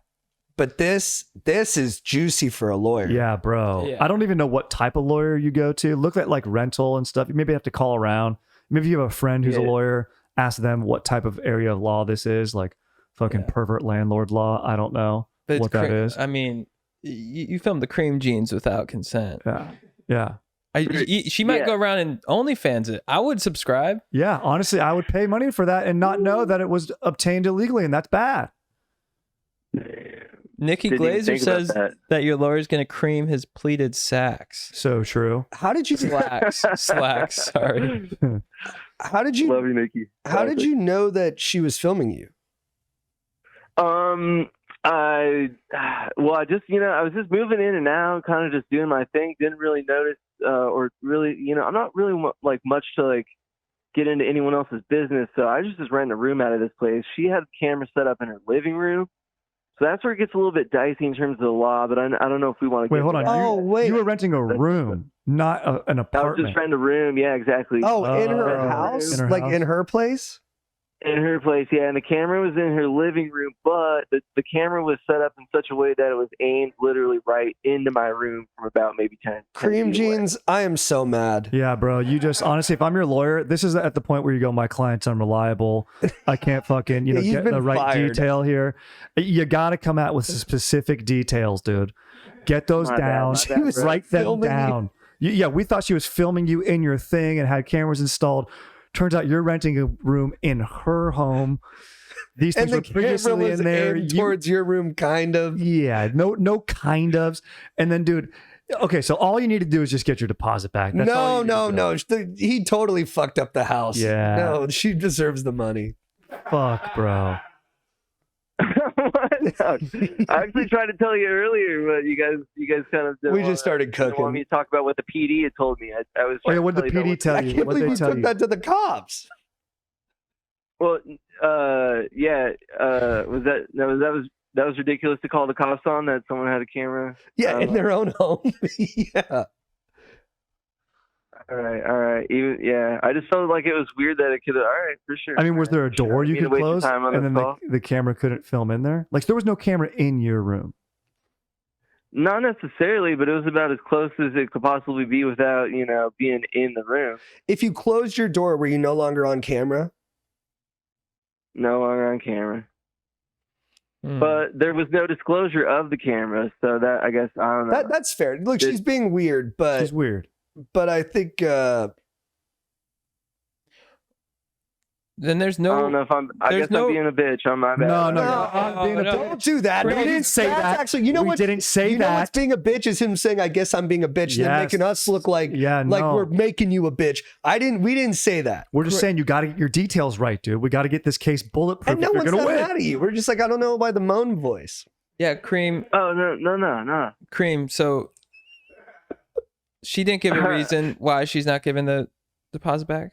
But this is juicy for a lawyer. Yeah, bro. Yeah. I don't even know what type of lawyer you go to. Look at like rental and stuff. You maybe have to call around. Maybe you have a friend who's a lawyer. Ask them what type of area of law this is. Like fucking pervert landlord law. I don't know what that is. I mean, you filmed the cream jeans without consent. Yeah. She might go around and OnlyFans it. I would subscribe. Yeah, honestly, I would pay money for that and not know that it was obtained illegally, and that's bad. Nikki Didn't even Glazer think about says that your lawyer's going to cream his pleated sacks. So true. How did you slacks? Sorry. How did you love you, Nikki? How did you know that she was filming you? I just I was just moving in and out, kind of just doing my thing. Didn't really notice or really, I'm not really much to like get into anyone else's business. So I just rented a room out of this place. She had the camera set up in her living room. So that's where it gets a little bit dicey in terms of the law, but I don't know if we want to Wait, hold on. You were renting a room, not an I apartment. was just renting a room. Yeah, exactly. Oh, in her house? In her place? In her place, yeah. And the camera was in her living room, but the camera was set up in such a way that it was aimed literally right into my room from about maybe 10 Cream feet away. jeans, I am so mad. Yeah, bro. You just honestly, if I'm your lawyer, this is at the point where you go, my client's unreliable. I can't fucking, get the right detail here. You got to come out with specific details, dude. Get those down. Write them down. Yeah, we thought she was filming you in your thing and had cameras installed. Turns out you're renting a room in her home. These things were previously in there. Towards your room, kind of. Yeah, no kind ofs. And then, dude, okay, so all you need to do is just get your deposit back. That's No. He totally fucked up the house. Yeah. No, she deserves the money. Fuck, bro. I actually tried to tell you earlier, but you guys kind of we just started cooking. Didn't want me to talk about what the PD had told me. I was. Oh, yeah, what did the PD tell you? I can't believe you took that to the cops. Well, yeah. Was that that was ridiculous to call the cops on that someone had a camera. Yeah, in their own home. Yeah. All right. Even yeah, I just felt like it was weird that it could. All right, for sure. I mean, was there a door you Need to could waste your close, time on and this then call? the camera couldn't film in there? Like, there was no camera in your room. Not necessarily, but it was about as close as it could possibly be without, being in the room. If you closed your door, were you no longer on camera? No longer on camera. Hmm. But there was no disclosure of the camera, so that, I guess, I don't know. That's fair. Look, she's being weird, She's weird. but I think Then there's I no. don't know if I'm being a bitch on my bad. No, I'm being a don't do that. We No, didn't say that's that. Actually, you know We what? didn't say you know what's that. being a bitch is him saying, "I guess I'm being a bitch," and then Yes. making us look like no. we're making you a bitch. We didn't say that. We're just saying you got to get your details right, dude. We got to get this case bulletproof. And no if one's you're gonna that win. mad at you. We're just like, I don't know why the moan voice. Yeah, Cream. Oh, no. Cream. So she didn't give a reason why she's not giving the deposit back.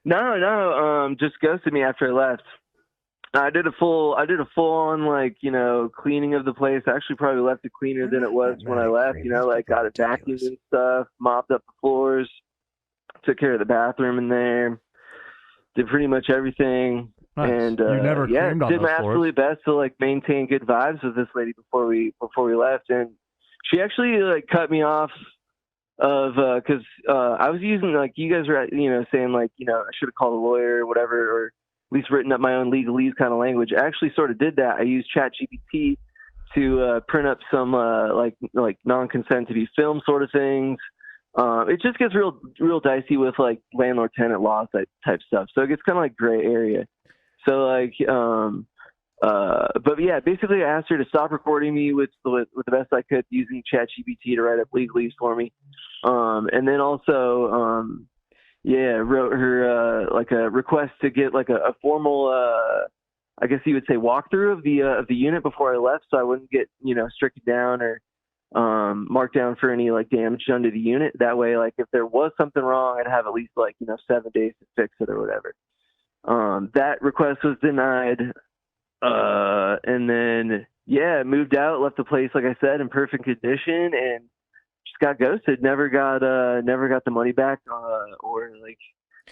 No. Just ghosted me after I left. I did a full on cleaning of the place. I actually probably left it cleaner than it was when I left. Got it vacuumed and stuff, mopped up the floors, took care of the bathroom in there, did pretty much everything. Nice. And You never creamed on did my those floors. absolute best to maintain good vibes with this lady before we left. And she actually cut me off of because I was using you guys were saying I should have called a lawyer or whatever, or at least written up my own legalese kind of language. I actually sort of did that. I used ChatGPT to print up some non-consent to be filmed sort of things. It just gets real dicey with landlord tenant law type stuff. So it gets kind of gray area. So but yeah, basically I asked her to stop recording me with the best I could using ChatGPT to write up legalese for me. And then also, wrote her a request to get a formal, I guess you would say, walkthrough of the unit before I left, so I wouldn't get stricken down or marked down for any damage done to the unit. That way, if there was something wrong, I'd have at least 7 days to fix it or whatever. That request was denied. And then moved out, left the place, like I said, in perfect condition, and just got ghosted. Never got the money back, or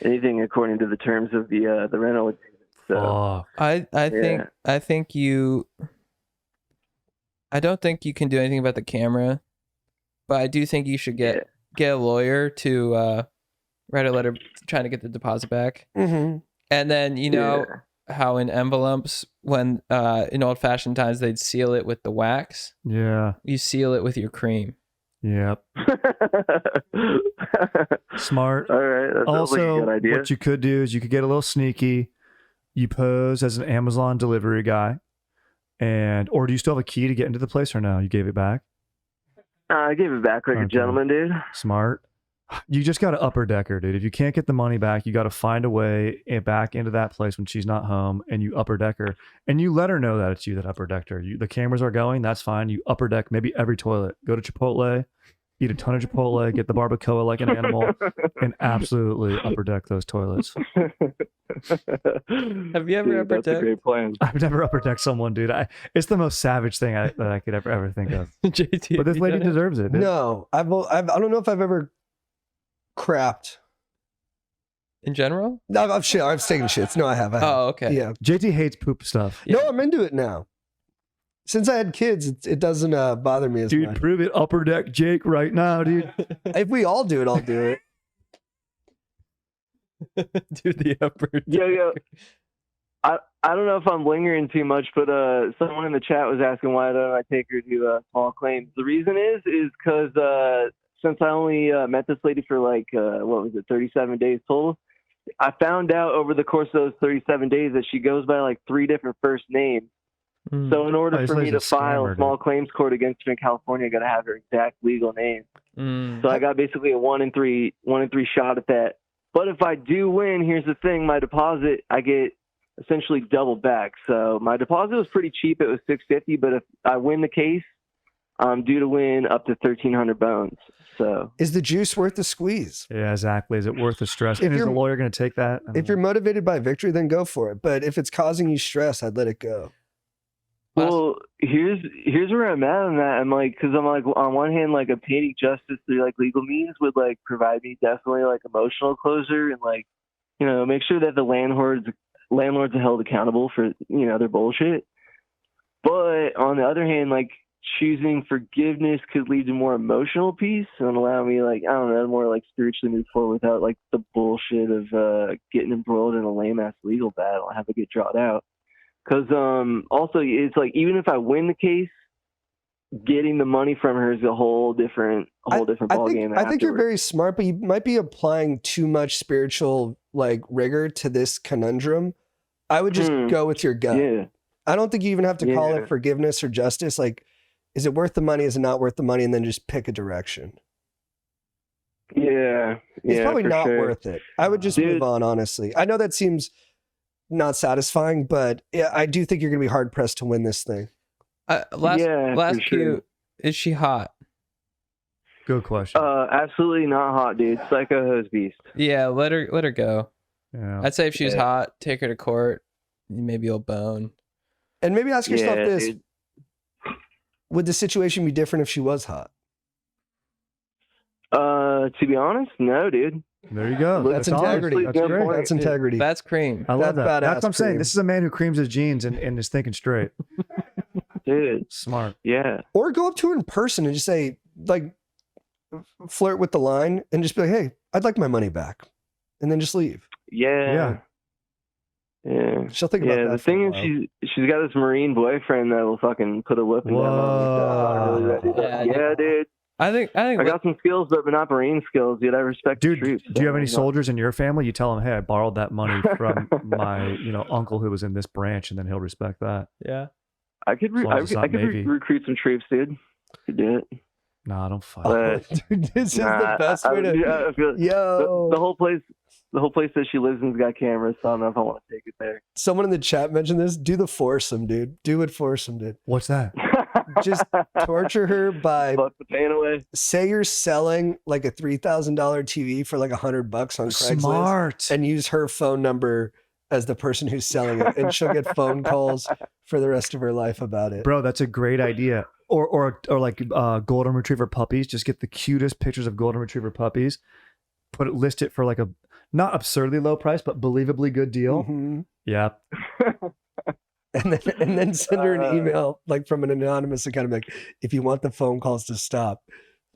anything according to the terms of the rental agreement. So I don't think you can do anything about the camera, but I do think you should get a lawyer to write a letter trying to get the deposit back. Mm-hmm. And then how in envelopes, when in old fashioned times they'd seal it with the wax. Yeah. You seal it with your cream. Yep. Smart. All right. That sounds like a Also, good idea. what you could do is you could get a little sneaky. You pose as an Amazon delivery guy, or do you still have a key to get into the place, or no? You gave it back. I gave it back like a gentleman, dude. Smart. You just got to upper decker, dude. If you can't get the money back, you got to find a way back into that place when she's not home, and you upper decker, and you let her know that it's you that upper decked her. The cameras are going, that's fine. You upper deck maybe every toilet. Go to Chipotle, eat a ton of Chipotle, get the barbacoa like an animal, and absolutely upper deck those toilets. Have you ever upper That's a decked? great plan. I've never upper decked someone, dude. It's the most savage thing that I could ever think of. JT, But this have you lady done it? deserves it. Dude. No, I don't know if I've ever crapped. In general? No, I've taken shits. No, I have. Oh, okay. Yeah. JT hates poop stuff. Yeah. No, I'm into it now. Since I had kids, it doesn't bother me as Dude, much. prove it upper deck Jake right now, dude. If we all do it, I'll do it. Do the upper deck. Yo. I don't know if I'm lingering too much, but someone in the chat was asking why don't I take her to small claims. The reason is because since I only met this lady for 37 days total, I found out over the course of those 37 days that she goes by 3 different first names. So in order this for me lady's to a file scammer, a small dude. claims court against her in California, I got to have her exact legal name. So I got basically a 1 in 3 shot at that. But if I do win, here's the thing: my deposit, I get essentially double back. So my deposit was pretty cheap; it was $650. But if I win the case, I'm due to win up to 1,300 bones. So Is the juice worth the squeeze? Yeah, exactly. Is it worth the stress? If And is the you're- lawyer going to take that? I If don't you're know. motivated by victory, then go for it. But if it's causing you stress, I'd let it go. Well, here's where I'm at on that. I'm like, because I'm like, on one hand, like obtaining justice through like legal means would like provide me definitely like emotional closure and like, you know, make sure that the landlords are held accountable for, you know, their bullshit. But on the other hand, like choosing forgiveness could lead to more emotional peace and allow me like, I don't know, more like spiritually move forward without like the bullshit of getting embroiled in a lame ass legal battle and have to get drawn out. Because also it's like even if I win the case, getting the money from her is a whole different ballgame. I think you're very smart, but you might be applying too much spiritual like rigor to this conundrum. I would just go with your gut. Yeah. I don't think you even have to call it forgiveness or justice. Like, is it worth the money? Is it not worth the money? And then just pick a direction. Yeah. It's probably not sure. worth it. I would just move on, honestly. I know that seems not satisfying, but yeah, I do think you're going to be hard pressed to win this thing. Last for cue, sure. is she hot? Good question. Absolutely not hot, dude. Psycho hose beast. Yeah, let her go. Yeah. I'd say if she was hot, take her to court. Maybe you'll bone. And maybe ask yourself this: dude. would the situation be different if she was hot? To be honest, no, dude. There you go. That's integrity. That's great. That's integrity. That's cream. I love That's that. That's badass what I'm saying. cream. This is a man who creams his jeans and is thinking straight. Dude. Smart. Yeah. Or go up to her in person and just say, like, flirt with the line and just be like, "Hey, I'd like my money back," and then just leave. Yeah. She'll think about that. The for a thing while. is, she's got this Marine boyfriend that will fucking put a whipping down on me. So I'm really ready. Yeah, dude. I think I got some skills, but not Marine skills, dude. I respect Dude, the troops. do you have any soldiers in your family? You tell him, hey, I borrowed that money from my, uncle who was in this branch, and then he'll respect that. Yeah. I could recruit some troops, dude. Could do it. Nah, don't fight. But, Dude, this is the best way to. I feel, Yo, the whole place that she lives in's got cameras, so I don't know if I want to take it there. someone in the chat mentioned this. Do the foursome, dude. Do what foursome did. What's that? Just torture her by Fuck the pain away. say you're selling like a $3,000 TV for like $100 on Craigslist, Smart. and use her phone number as the person who's selling it, and she'll get phone calls for the rest of her life about it. Bro, that's a great idea. Or like golden retriever puppies. Just get the cutest pictures of golden retriever puppies. List it for like a not absurdly low price, but believably good deal. Mm-hmm. Yeah. And then send her an email like from an anonymous account, like, if you want the phone calls to stop,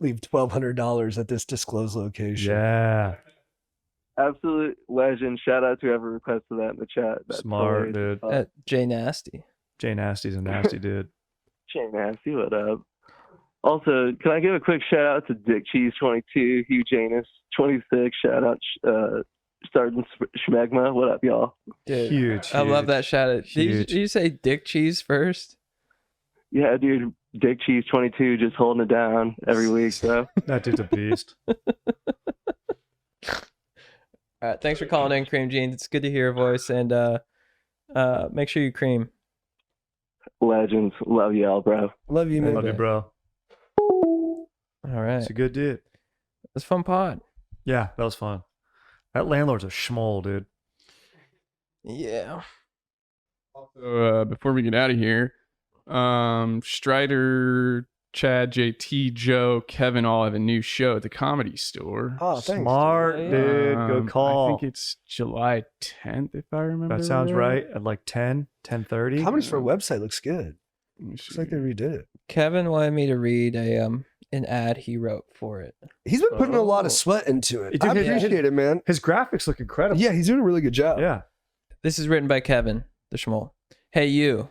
leave $1,200 at this disclosed location. Yeah. Absolute legend. Shout out to whoever requested that in the chat. That's Smart, hilarious. dude. Jay Nasty. Jay Nasty's a nasty dude. Jay Nasty, what up? Also, can I give a quick shout out to Dick Cheese 22, Hugh Janus 26? Shout out Sergeant Schmegma. What up, y'all? Dude, Huge. I love that shout out. Did you say Dick Cheese first? Yeah, dude. Dick Cheese 22 just holding it down every week, bro. That dude's a beast. All right, thanks for calling in, Cream Jeans. It's good to hear your voice, and make sure you cream. Legends. Love y'all, bro. Love you, man. Love you, bro. All right, It's a good dude. it's a fun pod. Yeah, that was fun. That landlord's a schmoll, dude. Yeah. Also, before we get out of here, Strider, Chad, JT, Joe, Kevin all have a new show at the Comedy Store. Oh, thanks. Smart, dude. dude. Good call. I think it's July 10th, if I remember. That sounds right. right. At like 10:30. Comedy's for a website looks good. Let me Looks see. like they redid it. Kevin wanted me to read an ad he wrote for it. He's been putting a lot Oh. of sweat into it. Dude, I his- appreciate it, man. His graphics look incredible. Yeah, he's doing a really good job. Yeah. This is written by Kevin, the schmoll. Hey, you.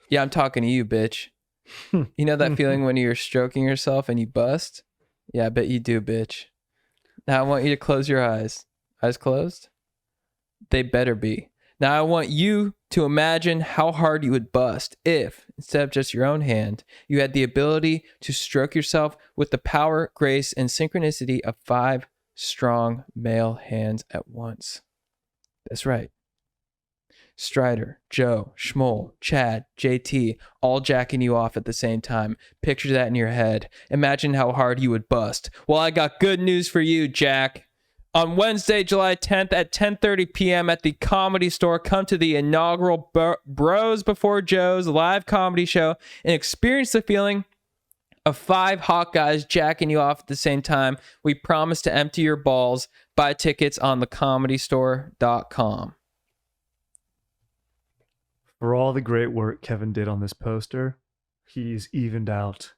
Yeah, I'm talking to you, bitch. You know that feeling when you're stroking yourself and you bust? Yeah, I bet you do, bitch. Now I want you to close your eyes. Eyes closed? They better be. Now I want you to imagine how hard you would bust if, instead of just your own hand, you had the ability to stroke yourself with the power, grace, and synchronicity of 5 strong male hands at once. That's right. Strider, Joe, Schmoll, Chad, JT, all jacking you off at the same time. Picture that in your head. Imagine how hard you would bust. Well, I got good news for you, Jack. on Wednesday, July 10th at 10:30 p.m. at the Comedy Store. Come to the inaugural Bros Before Joe's live comedy show and experience the feeling of 5 hot guys jacking you off at the same time. We promise to empty your balls. Buy tickets on thecomedystore.com. For all the great work Kevin did on this poster, he's evened out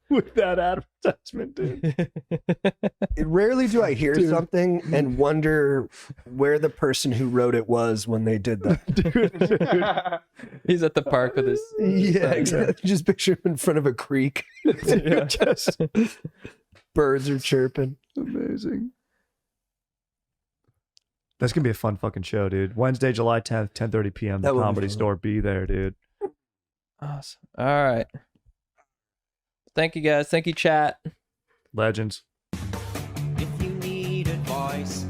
with that advertisement, dude. Rarely do I hear something and wonder where the person who wrote it was when they did that. He's at the park with his... Yeah, exactly. Just picture him in front of a creek. Just birds are chirping. Amazing. That's gonna be a fun fucking show, dude. Wednesday, July 10th, 10:30 p.m. The That would be Comedy fun. Store. Be there, dude. Awesome. All right. Thank you, guys. Thank you, chat. Legends. If you need advice,